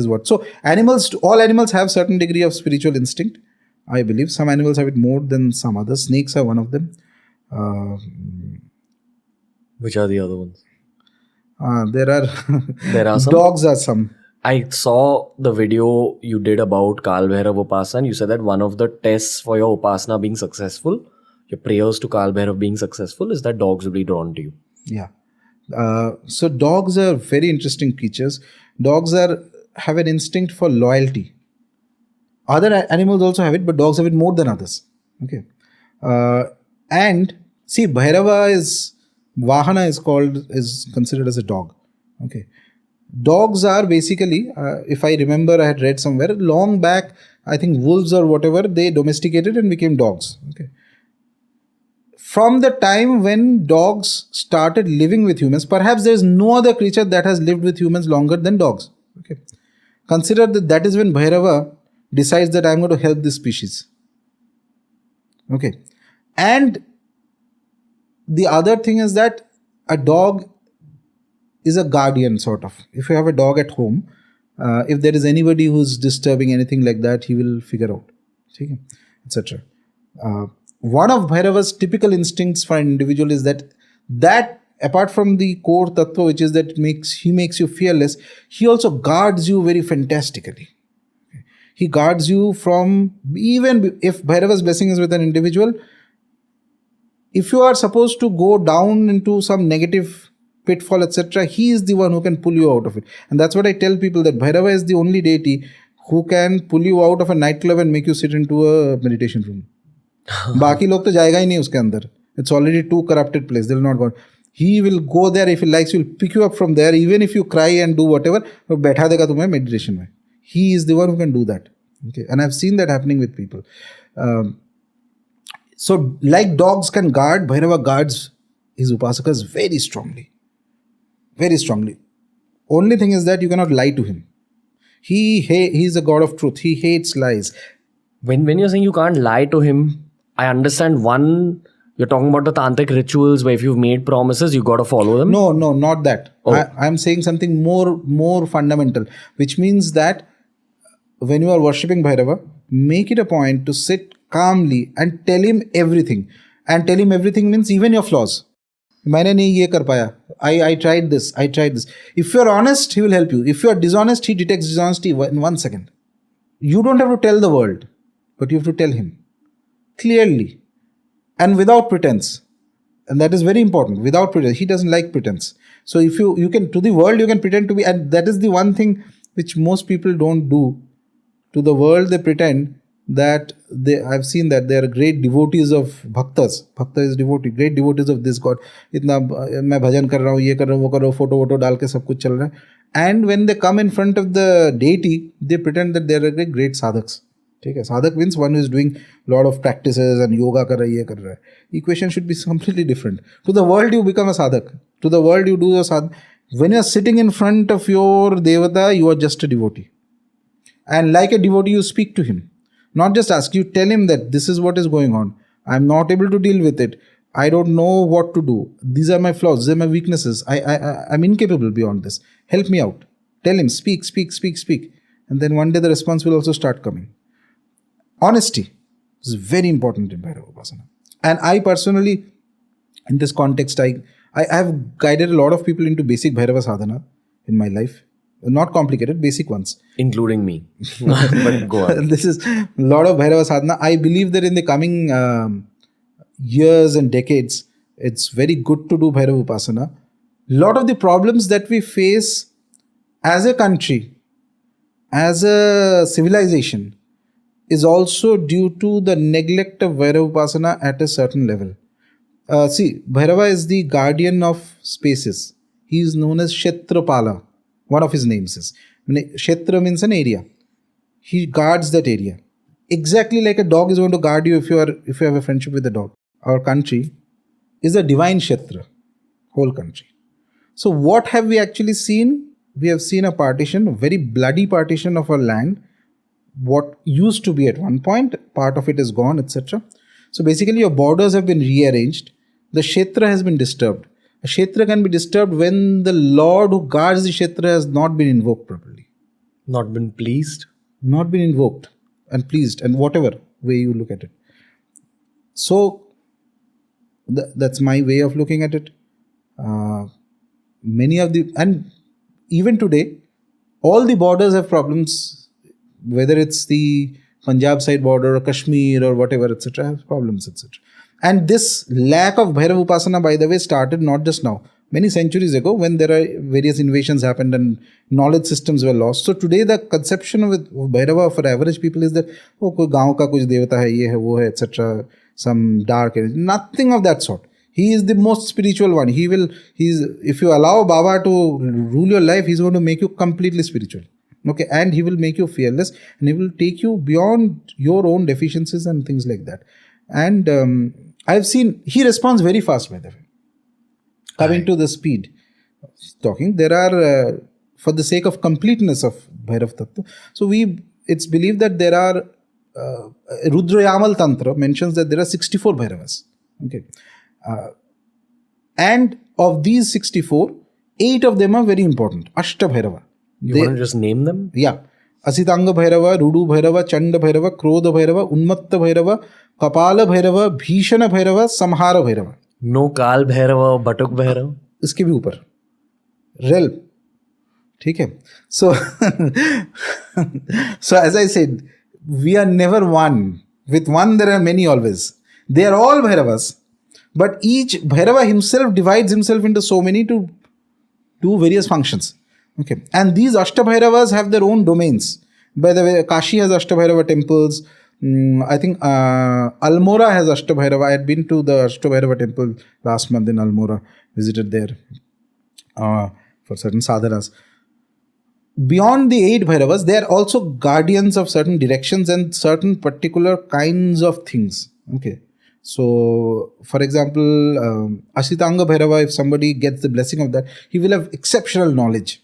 what. So all animals have certain degree of spiritual instinct. I believe. Some animals have it more than some others. Snakes are one of them. Which are the other ones? There are There are some? dogs are some. I saw the video you did about Kal Bhairav Upasana, and you said that one of the tests for your Upasana being successful, your prayers to Kal Bhairav being successful, is that dogs will be drawn to you. Yeah. So dogs are very interesting creatures. Dogs have an instinct for loyalty. Other animals also have it, but dogs have it more than others. Okay. And see, Vahana is considered as a dog. Okay. Dogs are basically, if I remember, I had read somewhere long back, I think wolves or whatever, they domesticated and became dogs. Okay. From the time when dogs started living with humans, perhaps there is no other creature that has lived with humans longer than dogs. Okay. Consider that is when Bhairava decides that I am going to help this species. Okay. And the other thing is that a dog is a guardian, sort of. If you have a dog at home, if there is anybody who's disturbing anything like that, he will figure out, etc. One of Bhairava's typical instincts for an individual is that apart from the core tattva, which is that he makes you fearless, he also guards you very fantastically. He guards you from, even if Bhairava's blessing is with an individual, if you are supposed to go down into some negative pitfall, etc., he is the one who can pull you out of it. And that's what I tell people, that Bhairava is the only deity who can pull you out of a nightclub and make you sit into a meditation room. Baki log to jayega hi nahi uske andar. It's already too corrupted place. They will not go. He will go there. If he likes, he will pick you up from there. Even if you cry and do whatever, baitha dega tumhe meditation mein. He is the one who can do that. Okay, and I've seen that happening with people. So, like dogs can guard, Bhairava guards his upasakas very strongly. Very strongly. Only thing is that you cannot lie to him. He is a god of truth. He hates lies. When you're saying you can't lie to him, I understand one, you're talking about the tantric rituals where if you've made promises, you got to follow them. No, not that. Oh. I'm saying something more fundamental, which means that when you are worshipping Bhairava, make it a point to sit calmly and tell him everything. And tell him everything means even your flaws. मैंने नहीं ये कर पाया. I tried this. If you're honest, he will help you. If you're dishonest, he detects dishonesty in 1 second. You don't have to tell the world, but you have to tell him clearly and without pretense. And that is very important. Without pretense. He doesn't like pretense. So if you can, to the world, you can pretend to be, and that is the one thing which most people don't do. To the world, they pretend that I've seen that they are great devotees of bhaktas. Bhakta is devotee, great devotees of this god. इतना मैं भजन कर रहा हूँ, ये कर रहा हूँ, वो कर रहा हूँ, फोटो वोटो डाल के सब कुछ चल रहा है. And when they come in front of the deity, they pretend that they are great sadhaks. ठीक है, साधक means one who is doing lot of practices and yoga कर रहा है, ये कर रहा है. Equation should be completely different. To the world, you become a sadhak. To the world, you do a sadhana. When you are sitting in front of your devata, you are just a devotee. And like a devotee, you speak to him. Not just ask, you tell him that this is what is going on. I'm not able to deal with it. I don't know what to do. These are my flaws. These are my weaknesses. I'm incapable beyond this. Help me out. Tell him, speak. And then one day the response will also start coming. Honesty is very important in Bhairava Upasana. And I personally, in this context, I have guided a lot of people into basic Bhairava sadhana in my life. Not complicated, basic ones. Including me. But go on. This is a lot of Bhairava sadhana. I believe that in the coming years and decades, it's very good to do Bhairava Upasana. A lot of the problems that we face as a country, as a civilization, is also due to the neglect of Bhairava Upasana at a certain level. See, Bhairava is the guardian of spaces. He is known as Kshetrapala. One of his names is. Kshetra means an area. He guards that area. Exactly like a dog is going to guard you if you have a friendship with a dog. Our country is a divine Kshetra. Whole country. So what have we actually seen? We have seen a partition, a very bloody partition of our land. What used to be at one point, part of it is gone, etc. So basically your borders have been rearranged. The Kshetra has been disturbed. A Kshetra can be disturbed when the Lord who guards the Kshetra has not been invoked properly. Not been pleased? Not been invoked and pleased and whatever way you look at it. So that's my way of looking at it. Many of the, and even today, all the borders have problems, whether it's the Punjab side border or Kashmir or whatever, etc., have problems, etc. And this lack of Bhairav Upasana, by the way, started not just now, many centuries ago, when there are various invasions happened and knowledge systems were lost. So today the conception of Bhairava for average people is that, oh, koi gaon ka kuch devata hai, ye hai, wo hai, etc., some dark energy. Nothing of that sort. He is the most spiritual one. If you allow Baba to rule your life, he's going to make you completely spiritual. Okay, and he will make you fearless, and he will take you beyond your own deficiencies and things like that. And I've seen he responds very fast, by the way. Coming to the speed talking, there are for the sake of completeness of Bhairav Tattva. So it's believed that there are Rudrayamal Tantra mentions that there are 64 Bhairavas. Okay. And of these 64, 8 of them are very important. Ashta Bhairava. You want to just name them? Yeah. Asitanga Bhairava, Rudu Bhairava, Chanda Bhairava, Krodha Bhairava, Unmatta Bhairava, Kapala Bhairava, Bhishana Bhairava, Samhara Bhairava. No Kal Bhairava, Batuk Bhairava? इसके भी ऊपर. Realm. ठीक है. So, so as I said, we are never one. With one, there are many always. They are all Bhairavas. But each Bhairava himself divides himself into so many to do various functions. Okay. And these Ashtabhairavas have their own domains. By the way, Kashi has Ashtabhairava temples. I think Almora has Ashtabhairava. I had been to the Ashtabhairava temple last month in Almora. Visited there for certain sadhanas. Beyond the 8 Bhairavas, they are also guardians of certain directions and certain particular kinds of things. Okay. So, for example, Asitanga Bhairava, if somebody gets the blessing of that, he will have exceptional knowledge.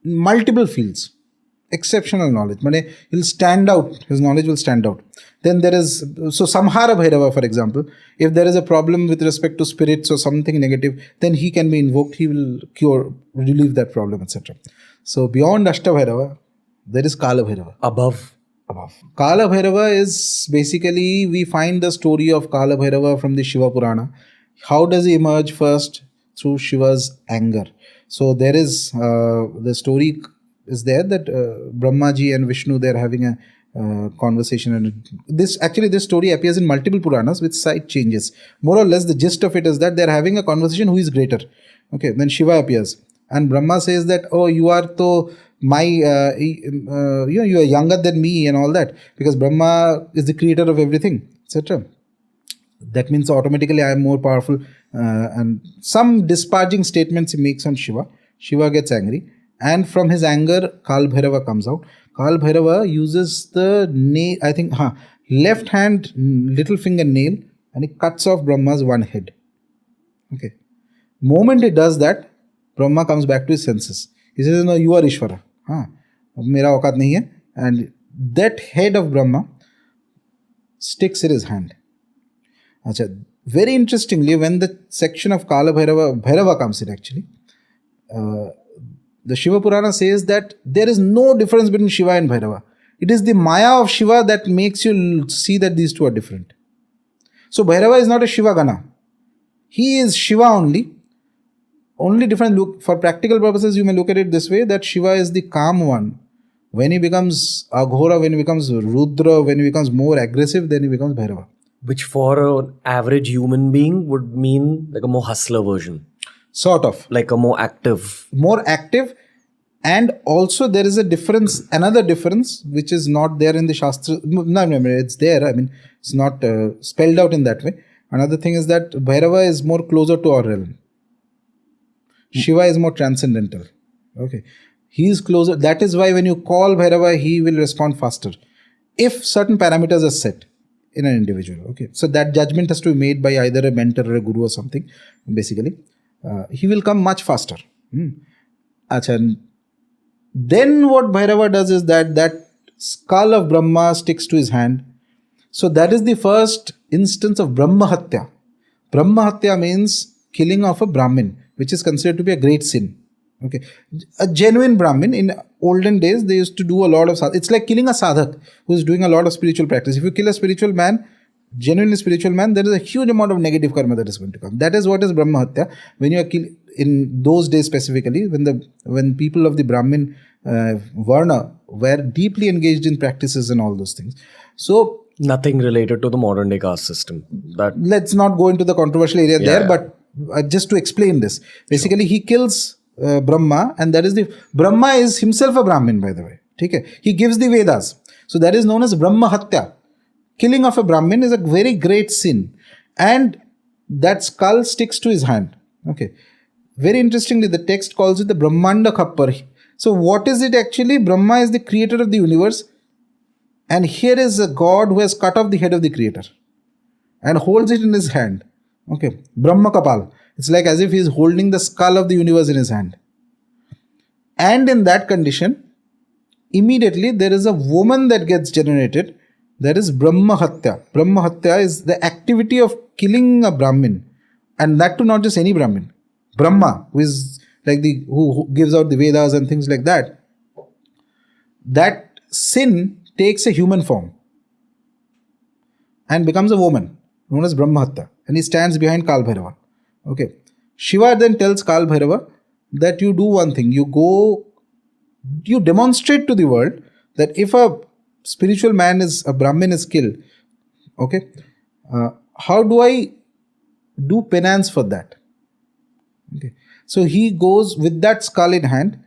Multiple fields. Exceptional knowledge. He'll stand out. His knowledge will stand out. Then there is, so Samhara Bhairava, for example, if there is a problem with respect to spirits or something negative, then he can be invoked. He will relieve that problem, etc. So beyond Ashtabhairava, there is Kala Bhairava. Above. Kala Bhairava is basically, we find the story of Kala Bhairava from the Shiva Purana. How does he emerge? First, through Shiva's anger. So there is, the story is there that Brahmaji and Vishnu, they're having a conversation. And this story appears in multiple Puranas with slight changes. More or less, the gist of it is that they're having a conversation who is greater. Okay, then Shiva appears. And Brahma says that, oh, you are to my, you are younger than me and all that. Because Brahma is the creator of everything, etc. That means automatically I am more powerful. And some disparaging statements he makes on Shiva. Shiva gets angry. And from his anger, Kal Bhairava comes out. Kal Bhairava uses the left hand little finger nail and he cuts off Brahma's one head. Okay. Moment he does that, Brahma comes back to his senses. He says, no, you are Ishvara. Mera aukat nahi hai. And that head of Brahma sticks in his hand. Achha. Very interestingly, when the section of Kala Bhairava comes in actually, the Shiva Purana says that there is no difference between Shiva and Bhairava. It is the Maya of Shiva that makes you see that these two are different. So Bhairava is not a Shiva Gana. He is Shiva only. Only different look. For practical purposes, you may look at it this way, that Shiva is the calm one. When he becomes Aghora, when he becomes Rudra, when he becomes more aggressive, then he becomes Bhairava. Which for an average human being would mean like a more hustler version. Sort of. Like a more active. More active. And also there is a difference, another difference, which is not there in the Shastra. No, it's there. I mean, it's not spelled out in that way. Another thing is that Bhairava is more closer to our realm. Shiva is more transcendental. Okay. He is closer. That is why when you call Bhairava, he will respond faster. If certain parameters are set in an individual. Okay. So that judgment has to be made by either a mentor or a guru or something, basically. He will come much faster. Achha. Then what Bhairava does is that skull of Brahma sticks to his hand. So that is the first instance of Brahma Hatya. Brahma Hatya means killing of a Brahmin, which is considered to be a great sin. Okay, a genuine Brahmin in olden days, they used to do a lot of it's like killing a sadhak who is doing a lot of spiritual practice. If you kill a spiritual man, genuinely spiritual man, there is a huge amount of negative karma that is going to come. That is what is Brahma Hatya. When you are in those days specifically, when people of the Brahmin Varna were deeply engaged in practices and all those things. So Nothing related to the modern day caste system. That let's not go into the controversial area there, yeah. but just to explain this, basically he kills Brahma, and that is Brahma is himself a Brahmin, by the way. Okay? He gives the Vedas. So that is known as Brahma Hatya. Killing of a Brahmin is a very great sin. And that skull sticks to his hand. Okay. Very interestingly, the text calls it the Brahmanda Khappar. So what is it actually? Brahma is the creator of the universe. And here is a god who has cut off the head of the creator and holds it in his hand. Okay. Brahma Kapal. It's like as if he is holding the skull of the universe in his hand. And in that condition, immediately there is a woman that gets generated. That is Brahma Hatya. Brahma Hatya is the activity of killing a Brahmin. And that too not just any Brahmin. Brahma, who is like who gives out the Vedas and things like that. That sin takes a human form and becomes a woman, known as Brahma Hatya. And he stands behind Kal Bhairava. Okay. Shiva then tells Kal Bhairava that you do one thing. You demonstrate to the world that if a spiritual man a Brahmin is killed, okay, how do I do penance for that? Okay. So he goes with that skull in hand.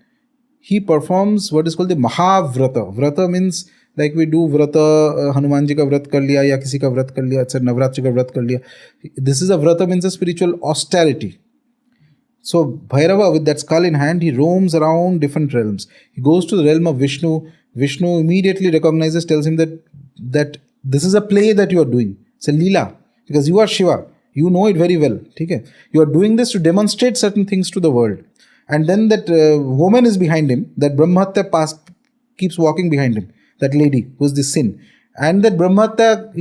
He performs what is called the Mahavrata. Vrata means like we do vrata, Hanumanji ka vrat kar liya, ya kisi ka vrat kar liya, etc. Navratri ka vrat kar liya. This is a vrata, means a spiritual austerity. So Bhairava, with that skull in hand, he roams around different realms. He goes to the realm of Vishnu. Vishnu immediately recognizes, tells him that this is a play that you are doing. It's a Leela. Because you are Shiva. You know it very well. Okay? You are doing this to demonstrate certain things to the world. And then that woman is behind him. That Brahmatya keeps walking behind him. That lady who is the sin. And that Brahmatya,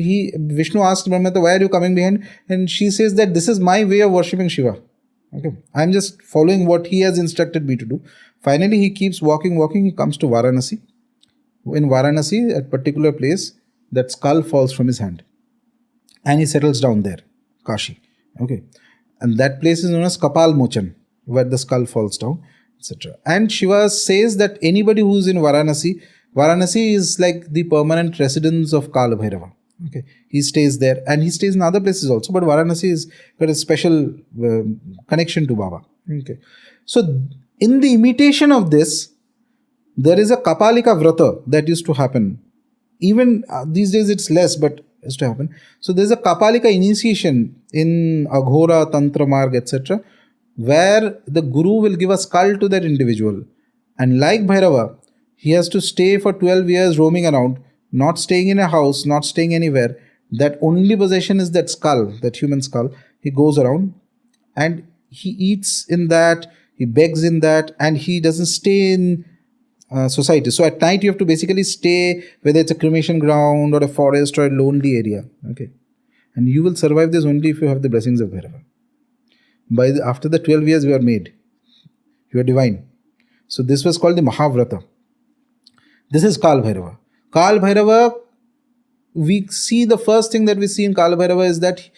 Vishnu asks Brahmatya, why are you coming behind? And she says that this is my way of worshipping Shiva. Okay, I'm just following what he has instructed me to do. Finally, he keeps walking. He comes to Varanasi. In Varanasi, at a particular place, that skull falls from his hand. And he settles down there, Kashi. Okay, and that place is known as Kapal Mochan, where the skull falls down, etc. And Shiva says that anybody who is in Varanasi is like the permanent residence of Kala Bhairava. Okay, he stays there, and he stays in other places also, but Varanasi is got a special connection to Baba. Okay, so in the imitation of this, there is a Kapalika Vrata that used to happen. Even these days it's less, but used to happen. So there's a Kapalika initiation in Aghora, Tantra Marg, etc., where the Guru will give a skull to that individual, and like Bhairava, he has to stay for 12 years roaming around, not staying in a house, not staying anywhere. That only possession is that skull, that human skull. He goes around and he eats in that, he begs in that, and he doesn't stay in society. So at night you have to basically stay, whether it's a cremation ground or a forest or a lonely area. Okay, and you will survive this only if you have the blessings of Bhairava. After the 12 years you are made. You are divine. So this was called the Mahavrata. This is Kal Bhairava. Kal Bhairava, we see the first thing that we see in Kal Bhairava is that,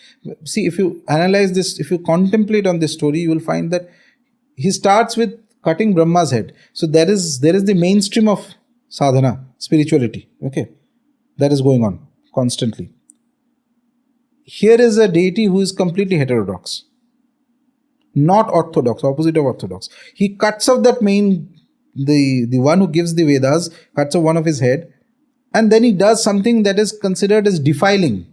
see, if you analyze this, if you contemplate on this story, you will find that he starts with cutting Brahma's head. So there is the mainstream of sadhana, spirituality, okay, that is going on constantly. Here is a deity who is completely heterodox, not orthodox, opposite of orthodox. He cuts off that the one who gives the Vedas, cuts off one of his head, and then he does something that is considered as defiling.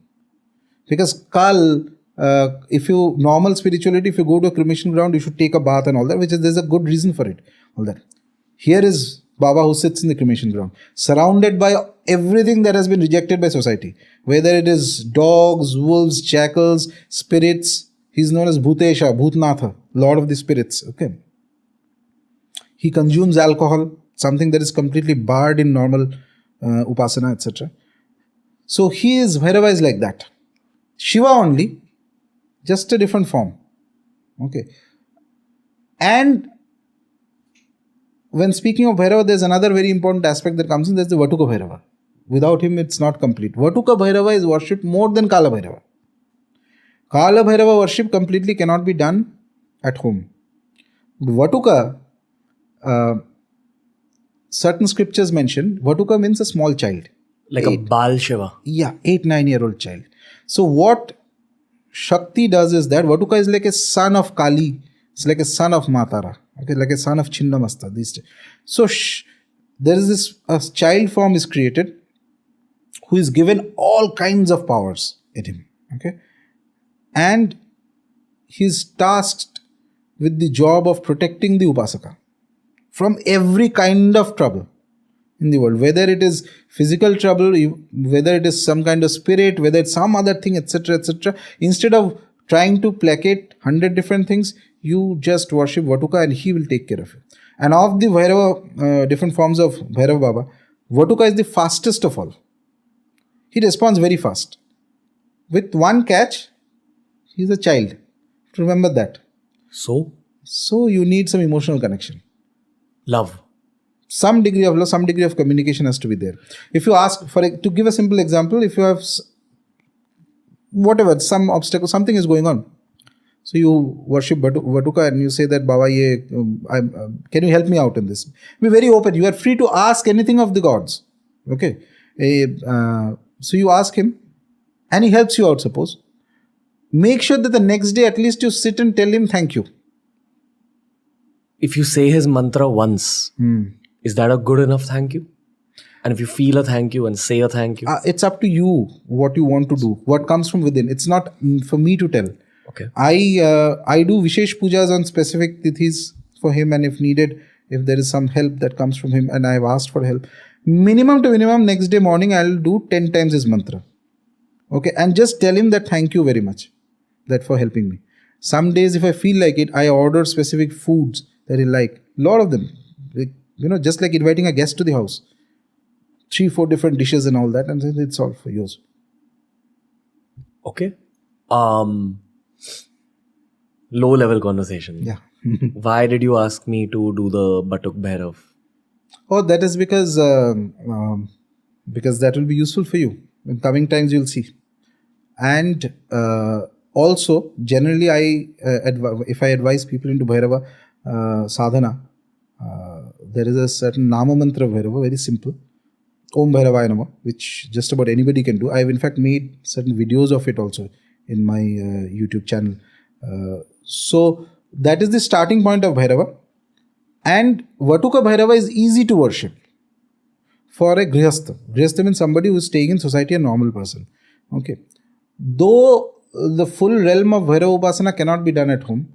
Because Kal, normal spirituality, if you go to a cremation ground, you should take a bath and all that, there's a good reason for it. All that. Here is Baba who sits in the cremation ground, surrounded by everything that has been rejected by society. Whether it is dogs, wolves, jackals, spirits. He's known as Bhutesha, Bhutnatha, Lord of the Spirits. Okay. He consumes alcohol, something that is completely barred in normal upasana, etc. So Bhairava is like that. Shiva only, just a different form. Okay. And when speaking of Bhairava, there's another very important aspect that comes in. There's the Vatuka Bhairava. Without him, it's not complete. Vatuka Bhairava is worshipped more than Kala Bhairava. Kala Bhairava worship completely cannot be done at home. Vatuka, certain scriptures mention, Vatuka means a small child. Like a Bal Shiva. Yeah, 8-9-year-old child. So what Shakti does is that Vatuka is like a son of Kali. It's like a son of Matara. Okay, like a son of Chinnamasta. So there is this, a child form is created who is given all kinds of powers in him. Okay. And he is tasked with the job of protecting the upasaka from every kind of trouble in the world, whether it is physical trouble, whether it is some kind of spirit, whether it's some other thing, etc., etc. Instead of trying to placate 100 different things, you just worship Vatuka and he will take care of you. And of the Bhairava, different forms of Bhairava Baba, Vatuka is the fastest of all. He responds very fast. With one catch, he is a child. Remember that. So you need some emotional connection. Love. Some degree of love, some degree of communication has to be there. If you ask, to give a simple example, if you have whatever, some obstacle, something is going on. So you worship Vatuka and you say that, Baba, can you help me out in this? Be very open. You are free to ask anything of the gods. Okay. So you ask him and he helps you out, suppose. Make sure that the next day at least you sit and tell him thank you. If you say his mantra once, is that a good enough thank you? And if you feel a thank you and say a thank you? It's up to you what you want to do, what comes from within. It's not for me to tell. Okay. I do Vishesh Pujas on specific Tithis for him, and if needed, if there is some help that comes from him and I have asked for help, minimum to minimum next day morning I'll do 10 times his mantra. Okay. And just tell him that thank you very much that for helping me. Some days if I feel like it, I order specific foods that he like. Lot of them. Just like inviting a guest to the house. 3-4 different dishes and all that, and then it's all for yours. Okay. Low level conversation. Yeah. Why did you ask me to do the Batuk Bhairav? Oh, that is because that will be useful for you. In coming times, you'll see. And also, generally, if I advise people into Bhairava sadhana, there is a certain Nama Mantra of Bhairava, very simple. Om Bhairavaya Nama, which just about anybody can do. I have in fact made certain videos of it also in my YouTube channel. So that is the starting point of Bhairava. And Vatuka Bhairava is easy to worship for a Grihastha. Grihastha means somebody who is staying in society, a normal person. Okay. Though the full realm of Bhairava Upasana cannot be done at home,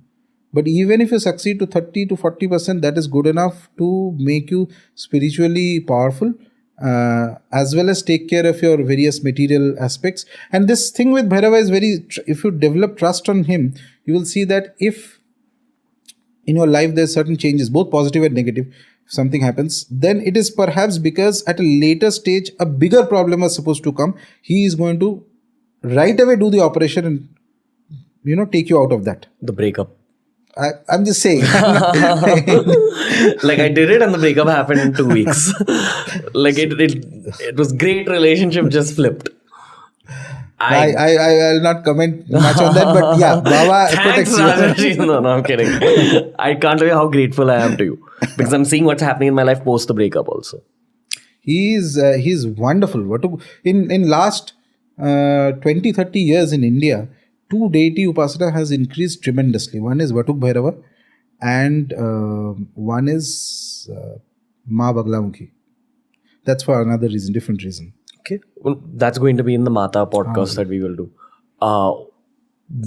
but even if you succeed to 30 to 40%, that is good enough to make you spiritually powerful, as well as take care of your various material aspects. And this thing with Bhairava is if you develop trust on him, you will see that if in your life there's certain changes, both positive and negative, if something happens, then it is perhaps because at a later stage, a bigger problem is supposed to come. He is going to right away do the operation and, take you out of that. The breakup. I'm just saying. Like I did it and the breakup happened in 2 weeks. Like it was great relationship, just flipped. I'll not comment much on that, but yeah, Baba Thanks, Rajarshi. No, I'm kidding. I can't tell you how grateful I am to you because I'm seeing what's happening in my life post the breakup also. He's wonderful. In last 20-30 years in India, 2 deity upasana has increased tremendously. One is Vatuk Bhairava and one is Ma Baglamukhi. That's for another reason, different reason. Okay. Well, that's going to be in the Mata podcast that we will do.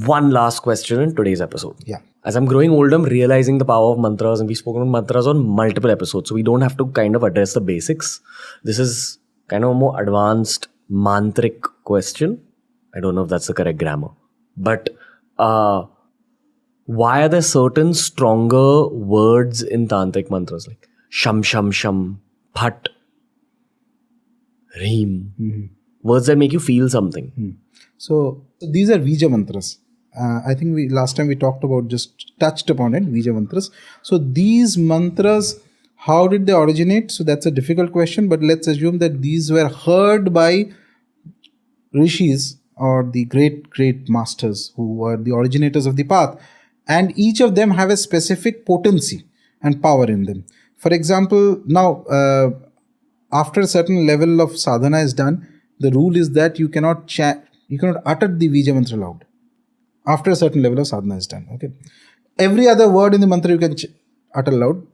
One last question in today's episode. Yeah. As I'm growing older, I'm realizing the power of mantras, and we've spoken about mantras on multiple episodes. So we don't have to kind of address the basics. This is kind of a more advanced mantric question. I don't know if that's the correct grammar. But why are there certain stronger words in tantric mantras like sham, sham, sham, phat, reem? Words that make you feel something. So these are Vija mantras. I think last time we talked about, just touched upon it, Vija mantras. So these mantras How did they originate? So that's a difficult question, but let's assume that these were heard by rishis or the great masters who were the originators of the path, and each of them have a specific potency and power in them. For example, now after a certain level of sadhana is done, the rule is that you cannot utter the Vija mantra loud. After a certain level of sadhana is done, okay. Every other word in the mantra you can utter loud.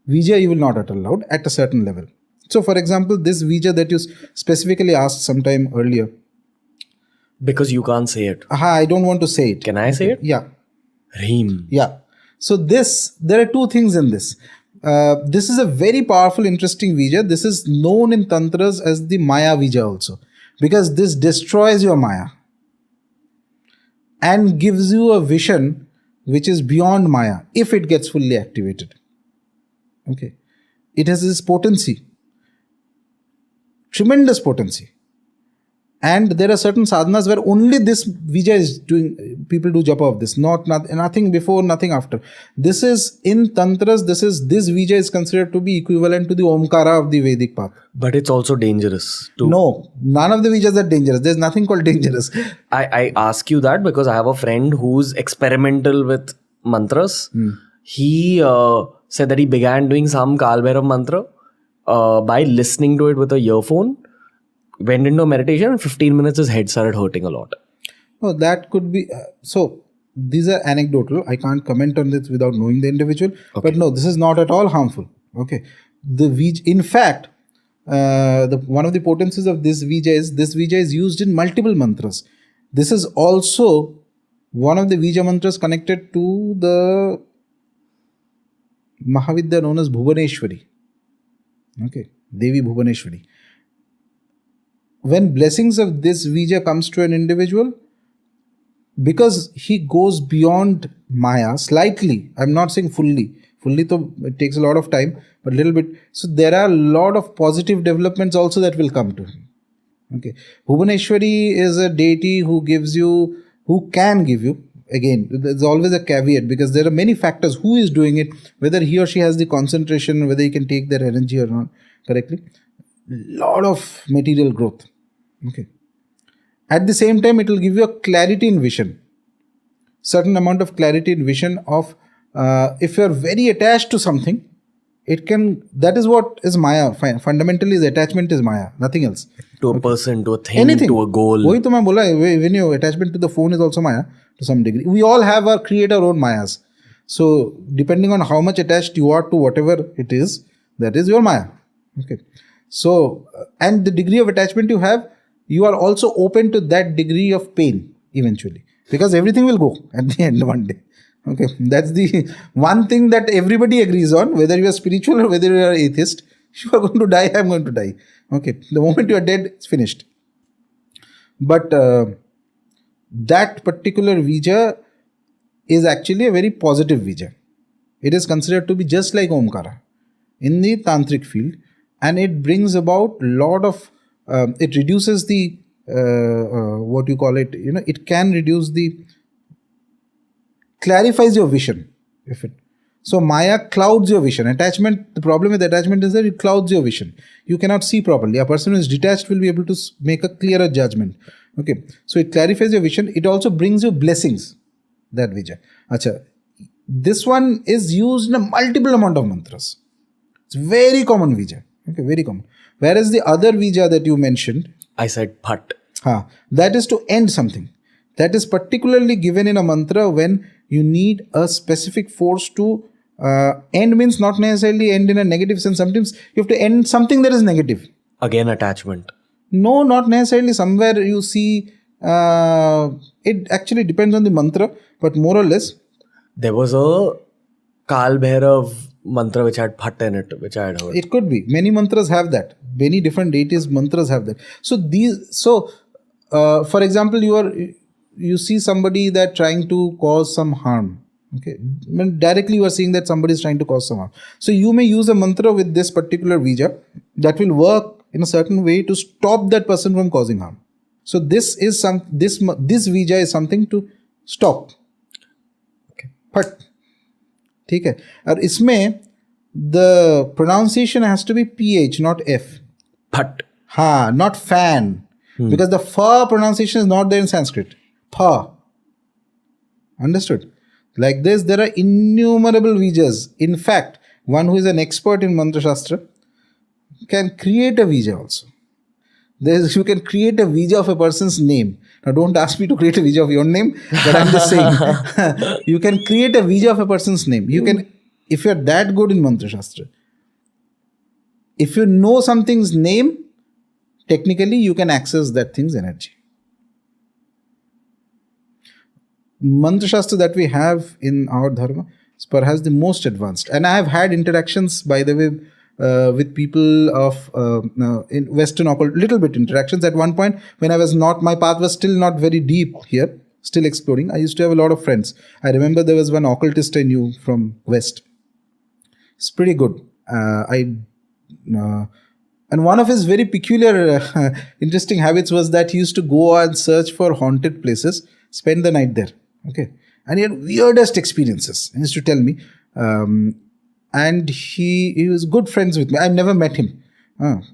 Vija you will not utter loud at a certain level. So, for example, this Vija that you specifically asked sometime earlier. Because you can't say it. I don't want to say it. Can I say it? Yeah. Reem. Yeah. So there are two things in this. This is a very powerful, interesting Vija. This is known in Tantras as the Maya Vija also. Because this destroys your Maya. And gives you a vision which is beyond Maya if it gets fully activated. Okay. It has this potency. Tremendous potency. And there are certain sadhanas where only this Vija is doing, people do japa of this, nothing before, nothing after. This is in Tantras, this Vija is considered to be equivalent to the Omkara of the Vedic path. But it's also dangerous too. No, none of the Vijas are dangerous. There's nothing called dangerous. I ask you that because I have a friend who's experimental with mantras. He said that he began doing some Kal Bhairav mantra by listening to it with a earphone. Went into meditation and 15 minutes his head started hurting a lot. Oh, that could be. So, these are anecdotal. I can't comment on this without knowing the individual. Okay. But no, this is not at all harmful. Okay. In fact, one of the potencies of this Vija is used in multiple mantras. This is also one of the Vija mantras connected to the Mahavidya known as Bhuvaneshwari. Okay. Devi Bhuvaneshwari. When blessings of this Vija comes to an individual, because he goes beyond Maya slightly, I'm not saying fully it takes a lot of time, but a little bit. So there are a lot of positive developments also that will come to him. Okay. Bhuvaneshwari is a deity who can give you, again, there's always a caveat because there are many factors. Who is doing it, whether he or she has the concentration, whether he can take their energy or not correctly. Lot of material growth. Okay. At the same time, it will give you a clarity in vision. Certain amount of clarity in vision of if you are very attached to something, that is what is Maya. Fundamentally, attachment is Maya, nothing else. To a person, to a thing, anything. To a goal. When your attachment to the phone is also Maya to some degree. We all create our own Mayas. So, depending on how much attached you are to whatever it is, that is your Maya. Okay. So, and the degree of attachment you are also open to that degree of pain eventually. Because everything will go at the end one day. Okay. That's the one thing that everybody agrees on, whether you are spiritual or whether you are atheist. You are going to die, I am going to die. Okay. The moment you are dead, it's finished. But that particular Vija is actually a very positive Vija. It is considered to be just like Omkara in the Tantrik field. And it brings about a lot of, it reduces the, what you call it, it can reduce clarifies your vision. So Maya clouds your vision. The problem with attachment is that it clouds your vision. You cannot see properly. A person who is detached will be able to make a clearer judgment. Okay. So it clarifies your vision. It also brings you blessings. That Vija. Achha. This one is used in a multiple amount of mantras. It's very common Vija. Okay, very common. Whereas the other Vija that you mentioned, I said Phat. That is to end something. That is particularly given in a mantra when you need a specific force to end, means not necessarily end in a negative sense. Sometimes you have to end something that is negative. Again, attachment. No, not necessarily. Somewhere you see, it actually depends on the mantra, but more or less. There was a Kal Bhairav mantra which had Phat in it, which I had heard. It could be. Many mantras have that. Many different deities mantras have that. So for example, you see somebody that trying to cause some harm. Okay. Directly you are seeing that somebody is trying to cause some harm. So you may use a mantra with this particular Vija that will work in a certain way to stop that person from causing harm. So this Vija is something to stop. Okay. But ठीक है और इसमें the pronunciation has to be PH, not F. But Ha, not fan. Because the fa pronunciation is not there in Sanskrit. Pa. Understood? Like this, there are innumerable vijas. In fact, one who is an expert in Mantra Shastra can create a vija also. You can create a vija of a person's name. Now, don't ask me to create a vija of your name, but I'm just saying. You can create a vija of a person's name. You can, if you're that good in Mantra Shastra, if you know something's name, technically you can access that thing's energy. Mantra Shastra that we have in our Dharma is perhaps the most advanced. And I have had interactions, by the way, with people of in Western occult, little bit interactions. At one point, when I was not, my path was still not very deep here, still exploring. I used to have a lot of friends. I remember there was one occultist I knew from West. It's pretty good. And one of his very peculiar, interesting habits was that he used to go and search for haunted places, spend the night there. Okay. And he had weirdest experiences. He used to tell me. And he was good friends with me. I've never met him.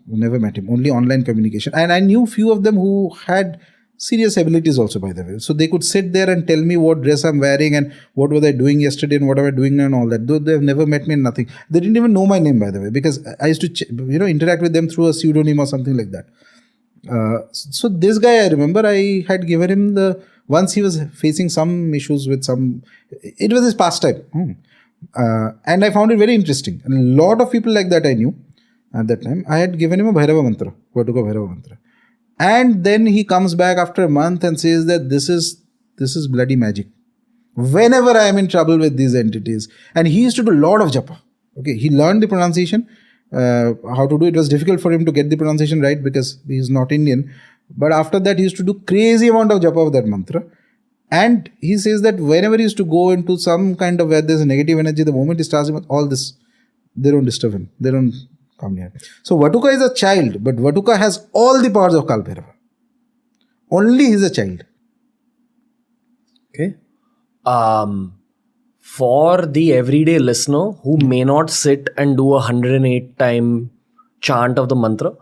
Never met him. Only online communication. And I knew few of them who had serious abilities also, by the way. So they could sit there and tell me what dress I'm wearing and what was I doing yesterday and what am I doing and all that. Though they've never met me and nothing. They didn't even know my name, by the way, because I used to interact with them through a pseudonym or something like that. So this guy, I remember I had given him once he was facing some issues with it was his pastime. And I found it very interesting. And a lot of people like that I knew at that time. I had given him a Bhairava mantra, Vatuka Bhairava mantra. And then he comes back after a month and says that this is bloody magic. Whenever I am in trouble with these entities. And he used to do a lot of japa. Okay, he learned the pronunciation, how to do it. It was difficult for him to get the pronunciation right because he is not Indian. But after that, he used to do crazy amount of japa of that mantra. And he says that whenever he used to go into some kind of where there's a negative energy, the moment he starts with all this, they don't disturb him. They don't come near. So Vatuka is a child, but Vatuka has all the powers of Kal Bhairava. Only he's a child. Okay. For the everyday listener who may not sit and do 108 time chant of the mantra,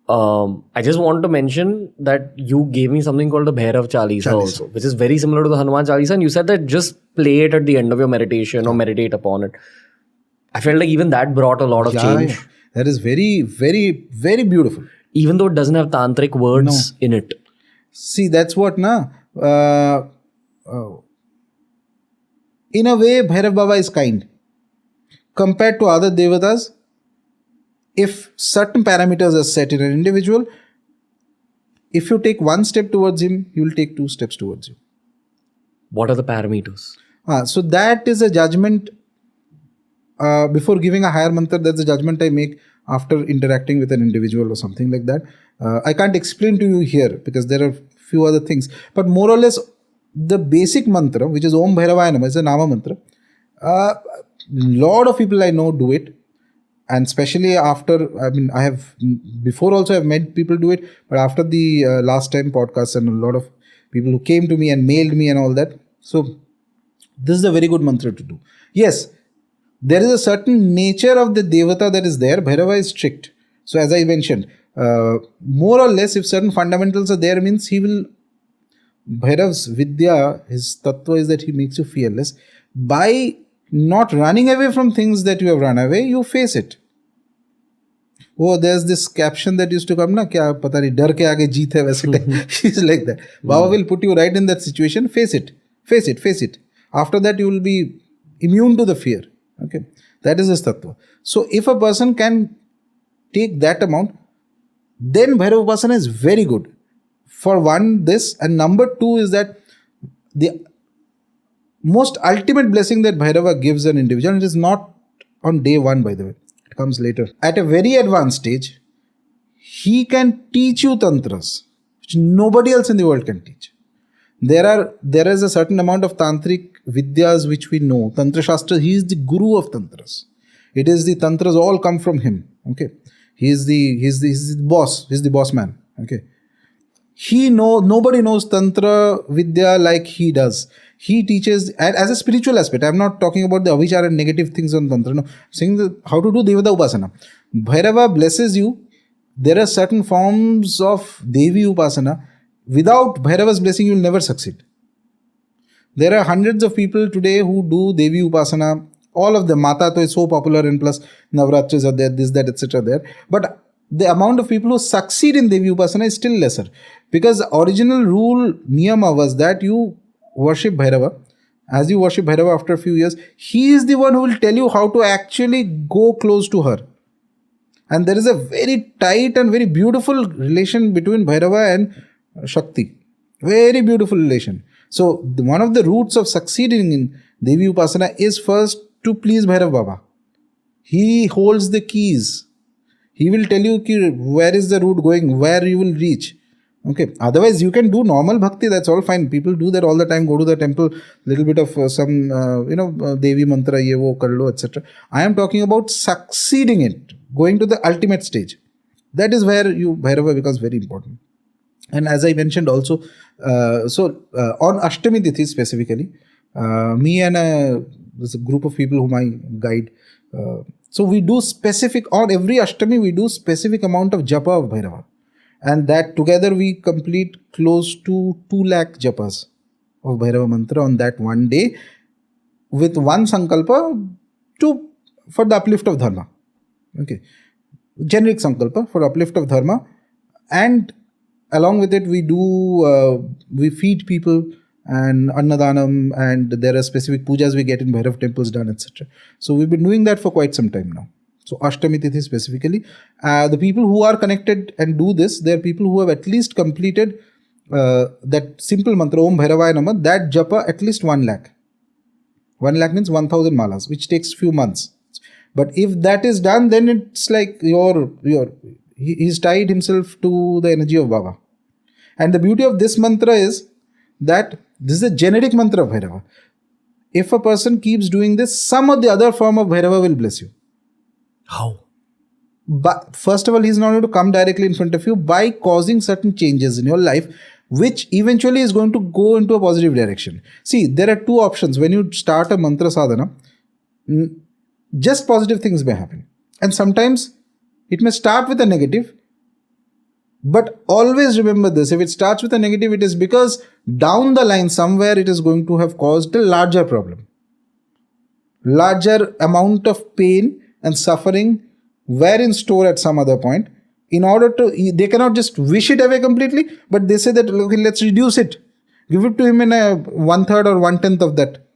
I just want to mention that you gave me something called the Bhairav Chalisa also, which is very similar to the Hanuman Chalisa, and you said that just play it at the end of your meditation or meditate upon it. I felt like even that brought a lot of change. Yeah. That is very, very, very beautiful. Even though it doesn't have tantric words in it. See, that's what, in a way, Bhairav Baba is kind. Compared to other devatas, if certain parameters are set in an individual, if you take one step towards him, he will take 2 steps towards you. What are the parameters? So that is a judgment. Before giving a higher mantra, that's a judgment I make after interacting with an individual or something like that. I can't explain to you here because there are few other things. But more or less, the basic mantra, which is Om Bhairavaya Namah, is a Nama mantra. Lot of people I know do it. And especially after, I have, before also I've met people do it. But after the last time podcast and a lot of people who came to me and mailed me and all that. So this is a very good mantra to do. Yes. There is a certain nature of the Devata that is there. Bhairava is strict. So as I mentioned, more or less if certain fundamentals are there means Bhairav's Vidya, his tattva is that he makes you fearless. By not running away from things that you have run away, you face it. Oh, there's this caption that used to come, kya pata nahi, dar ke aage jeet hai, waise. She's like that. Baba will put you right in that situation, face it. Face it, face it. After that, you will be immune to the fear. Okay, that is his tattva. So if a person can take that amount, then Bhairava Upasana is very good. For one, this, and number 2 is that the most ultimate blessing that Bhairava gives an individual, and it is not on day 1, by the way, it comes later. At a very advanced stage, he can teach you tantras, which nobody else in the world can teach. There is a certain amount of tantric vidyas which we know. Tantra Shastra, he is the guru of tantras. It is the tantras all come from him. Okay, he is the boss. He is the boss man. Okay, Nobody knows Tantra Vidya like he does. He teaches as a spiritual aspect. I'm not talking about the avichar and negative things on Tantra. No, I'm saying how to do Devata Upasana. Bhairava blesses you. There are certain forms of Devi Upasana. Without Bhairava's blessing, you will never succeed. There are hundreds of people today who do Devi Upasana. All of them. Mata to is so popular, and plus Navratris are there, this, that, etc. there. But the amount of people who succeed in Devi Upasana is still lesser. Because the original rule, niyama, was that you worship Bhairava. As you worship Bhairava after a few years, he is the one who will tell you how to actually go close to her. And there is a very tight and very beautiful relation between Bhairava and Shakti. Very beautiful relation. So, one of the roots of succeeding in Devi Upasana is first to please Bhairav Baba. He holds the keys. He will tell you where is the route going, where you will reach. Okay. Otherwise, you can do normal bhakti. That's all fine. People do that all the time. Go to the temple, little bit of some, Devi mantra, ye wo kar lo, etc. I am talking about succeeding it, going to the ultimate stage. That is where Bhairava becomes very important. And as I mentioned also, on Ashtami Tithi specifically, me and there's a group of people whom I guide. So we do specific, on every Ashtami we do specific amount of japa of Bhairava. And that together we complete close to 2 lakh japas of Bhairava mantra on that one day with one sankalpa for the uplift of dharma. Okay. Generic sankalpa for uplift of dharma. And along with it we feed people and Annadanam, and there are specific pujas we get in Bhairav temples done, etc. So we've been doing that for quite some time now. So Ashtami Tithi specifically. The people who are connected and do this, they are people who have at least completed that simple mantra, Om Bhairavaya Namah, that japa at least 1 lakh. 1 lakh means 1000 malas, which takes few months. But if that is done, then it's like he's tied himself to the energy of Baba. And the beauty of this mantra is that this is a generic mantra of Bhairava. If a person keeps doing this, some of the other form of Bhairava will bless you. How? But first of all, he's not going to come directly in front of you by causing certain changes in your life, which eventually is going to go into a positive direction. See, there are two options. When you start a mantra sadhana, just positive things may happen. And sometimes it may start with a negative. But always remember this, if it starts with a negative, it is because down the line somewhere it is going to have caused a larger problem. Larger amount of pain and suffering were in store at some other point. In order to, they cannot just wish it away completely, but they say that, okay, let's reduce it. Give it to him in a 1/3 or 1/10 of that.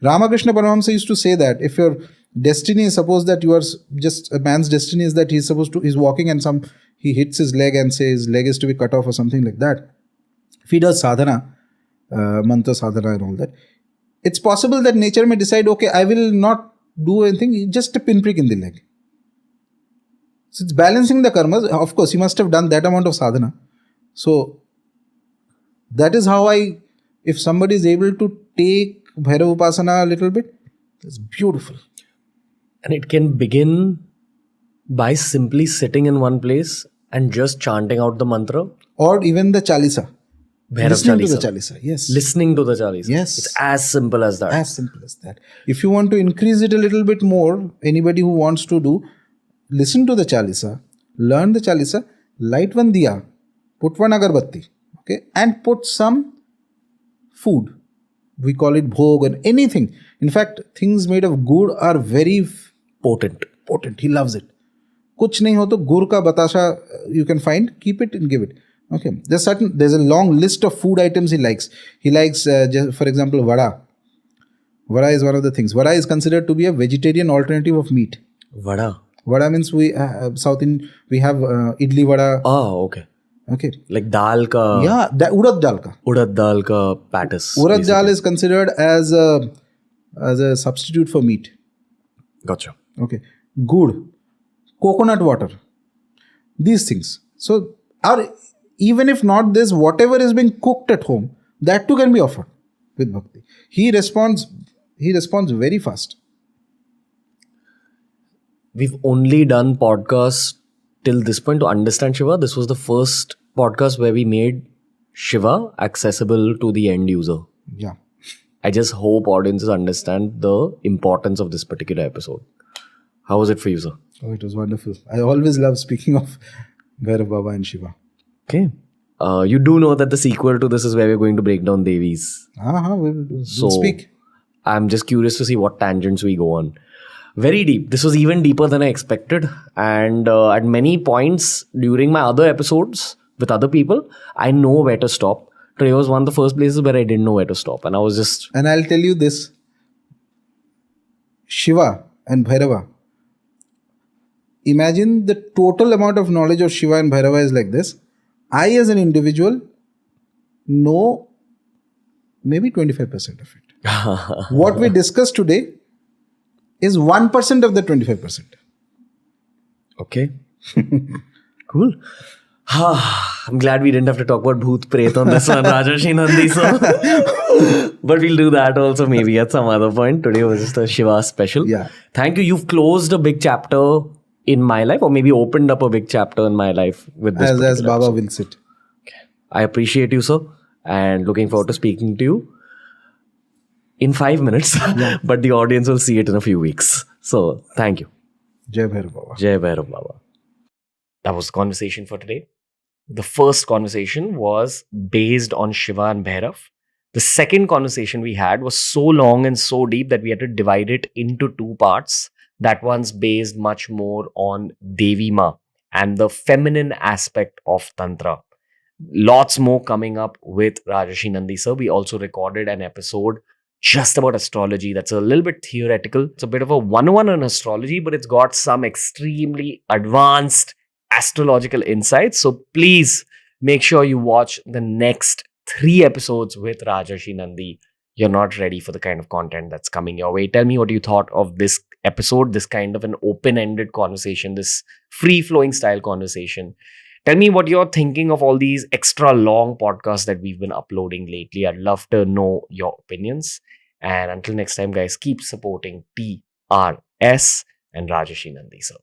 Ramakrishna Paramahamsa used to say that if your destiny is, suppose that you are just, a man's destiny is that he's walking and he hits his leg and says his leg is to be cut off or something like that. If he does sadhana, mantra sadhana and all that, it's possible that nature may decide, okay, I will not do anything, just a pinprick in the leg. So it's balancing the karmas. Of course, he must have done that amount of sadhana. So that is how if somebody is able to take Bhairav Upasana a little bit, it's beautiful. And it can begin by simply sitting in one place and just chanting out the mantra. Or even the Chalisa. Bhairav Listening Chalisa. to the Chalisa, yes. Listening to the Chalisa. Yes. It's as simple as that. As simple as that. If you want to increase it a little bit more, anybody who wants to do, listen to the Chalisa, learn the Chalisa, light one diya, put one agarbatti, okay, and put some food. We call it bhog or anything. In fact, things made of gur are very Potent. He loves it. Kuch nahi ho to gur ka batasha you can find, keep it and give it. Okay. There's a long list of food items he likes. He likes, for example, vada. Vada is one of the things. Vada is considered to be a vegetarian alternative of meat. Vada. Vada means we have idli vada. Oh, okay. Okay. Like dal ka. Yeah, urad dal ka. Urad dal ka pattis. Urad dal is considered as a substitute for meat. Gotcha. Okay. Good. Coconut water. These things. So, even if not this, whatever is being cooked at home, that too can be offered with bhakti. He responds very fast. We've only done podcasts till this point to understand Shiva. This was the first podcast where we made Shiva accessible to the end user. Yeah. I just hope audiences understand the importance of this particular episode. How was it for you, sir? Oh, it was wonderful. I always love speaking of Bhairav Baba and Shiva. Okay. You do know that the sequel to this is where we're going to break down Devis. We'll So speak. I'm just curious to see what tangents we go on. Very deep. This was even deeper than I expected. And at many points during my other episodes with other people, I know where to stop. Today was one of the first places where I didn't know where to stop. And I was just... And I'll tell you this. Shiva and Bhairava. Imagine the total amount of knowledge of Shiva and Bhairava is like this. I as an individual know maybe 25% of it. What we discussed today is 1% of the 25%. Okay. Cool. I'm glad we didn't have to talk about Bhoot Pret on this one, Rajarshi Nandy. So. But we'll do that also maybe at some other point. Today was just a Shiva special. Yeah. Thank you. You've closed a big chapter in my life, or maybe opened up a big chapter in my life with this. As Baba will sit. I appreciate you, sir, and looking forward to speaking to you in 5 minutes. Yeah. But the audience will see it in a few weeks. So thank you. Jai Bhairav Baba. Jai Bhairav Baba. That was the conversation for today. The first conversation was based on Shiva and Bhairav. The second conversation we had was so long and so deep that we had to divide it into two parts. That one's based much more on Devi Ma and the feminine aspect of Tantra. Lots more coming up with Rajarshi Nandy sir. We also recorded an episode just about astrology that's a little bit theoretical. It's a bit of a 101 on astrology, but it's got some extremely advanced astrological insights. So please make sure you watch the next 3 episodes with Rajarshi Nandy. You're not ready for the kind of content that's coming your way. Tell me what you thought of this episode, this kind of an open-ended conversation, this free-flowing style conversation. Tell me what you're thinking of all these extra long podcasts that we've been uploading lately. I'd love to know your opinions. And until next time, guys, keep supporting TRS and Rajarshi Nandy sir.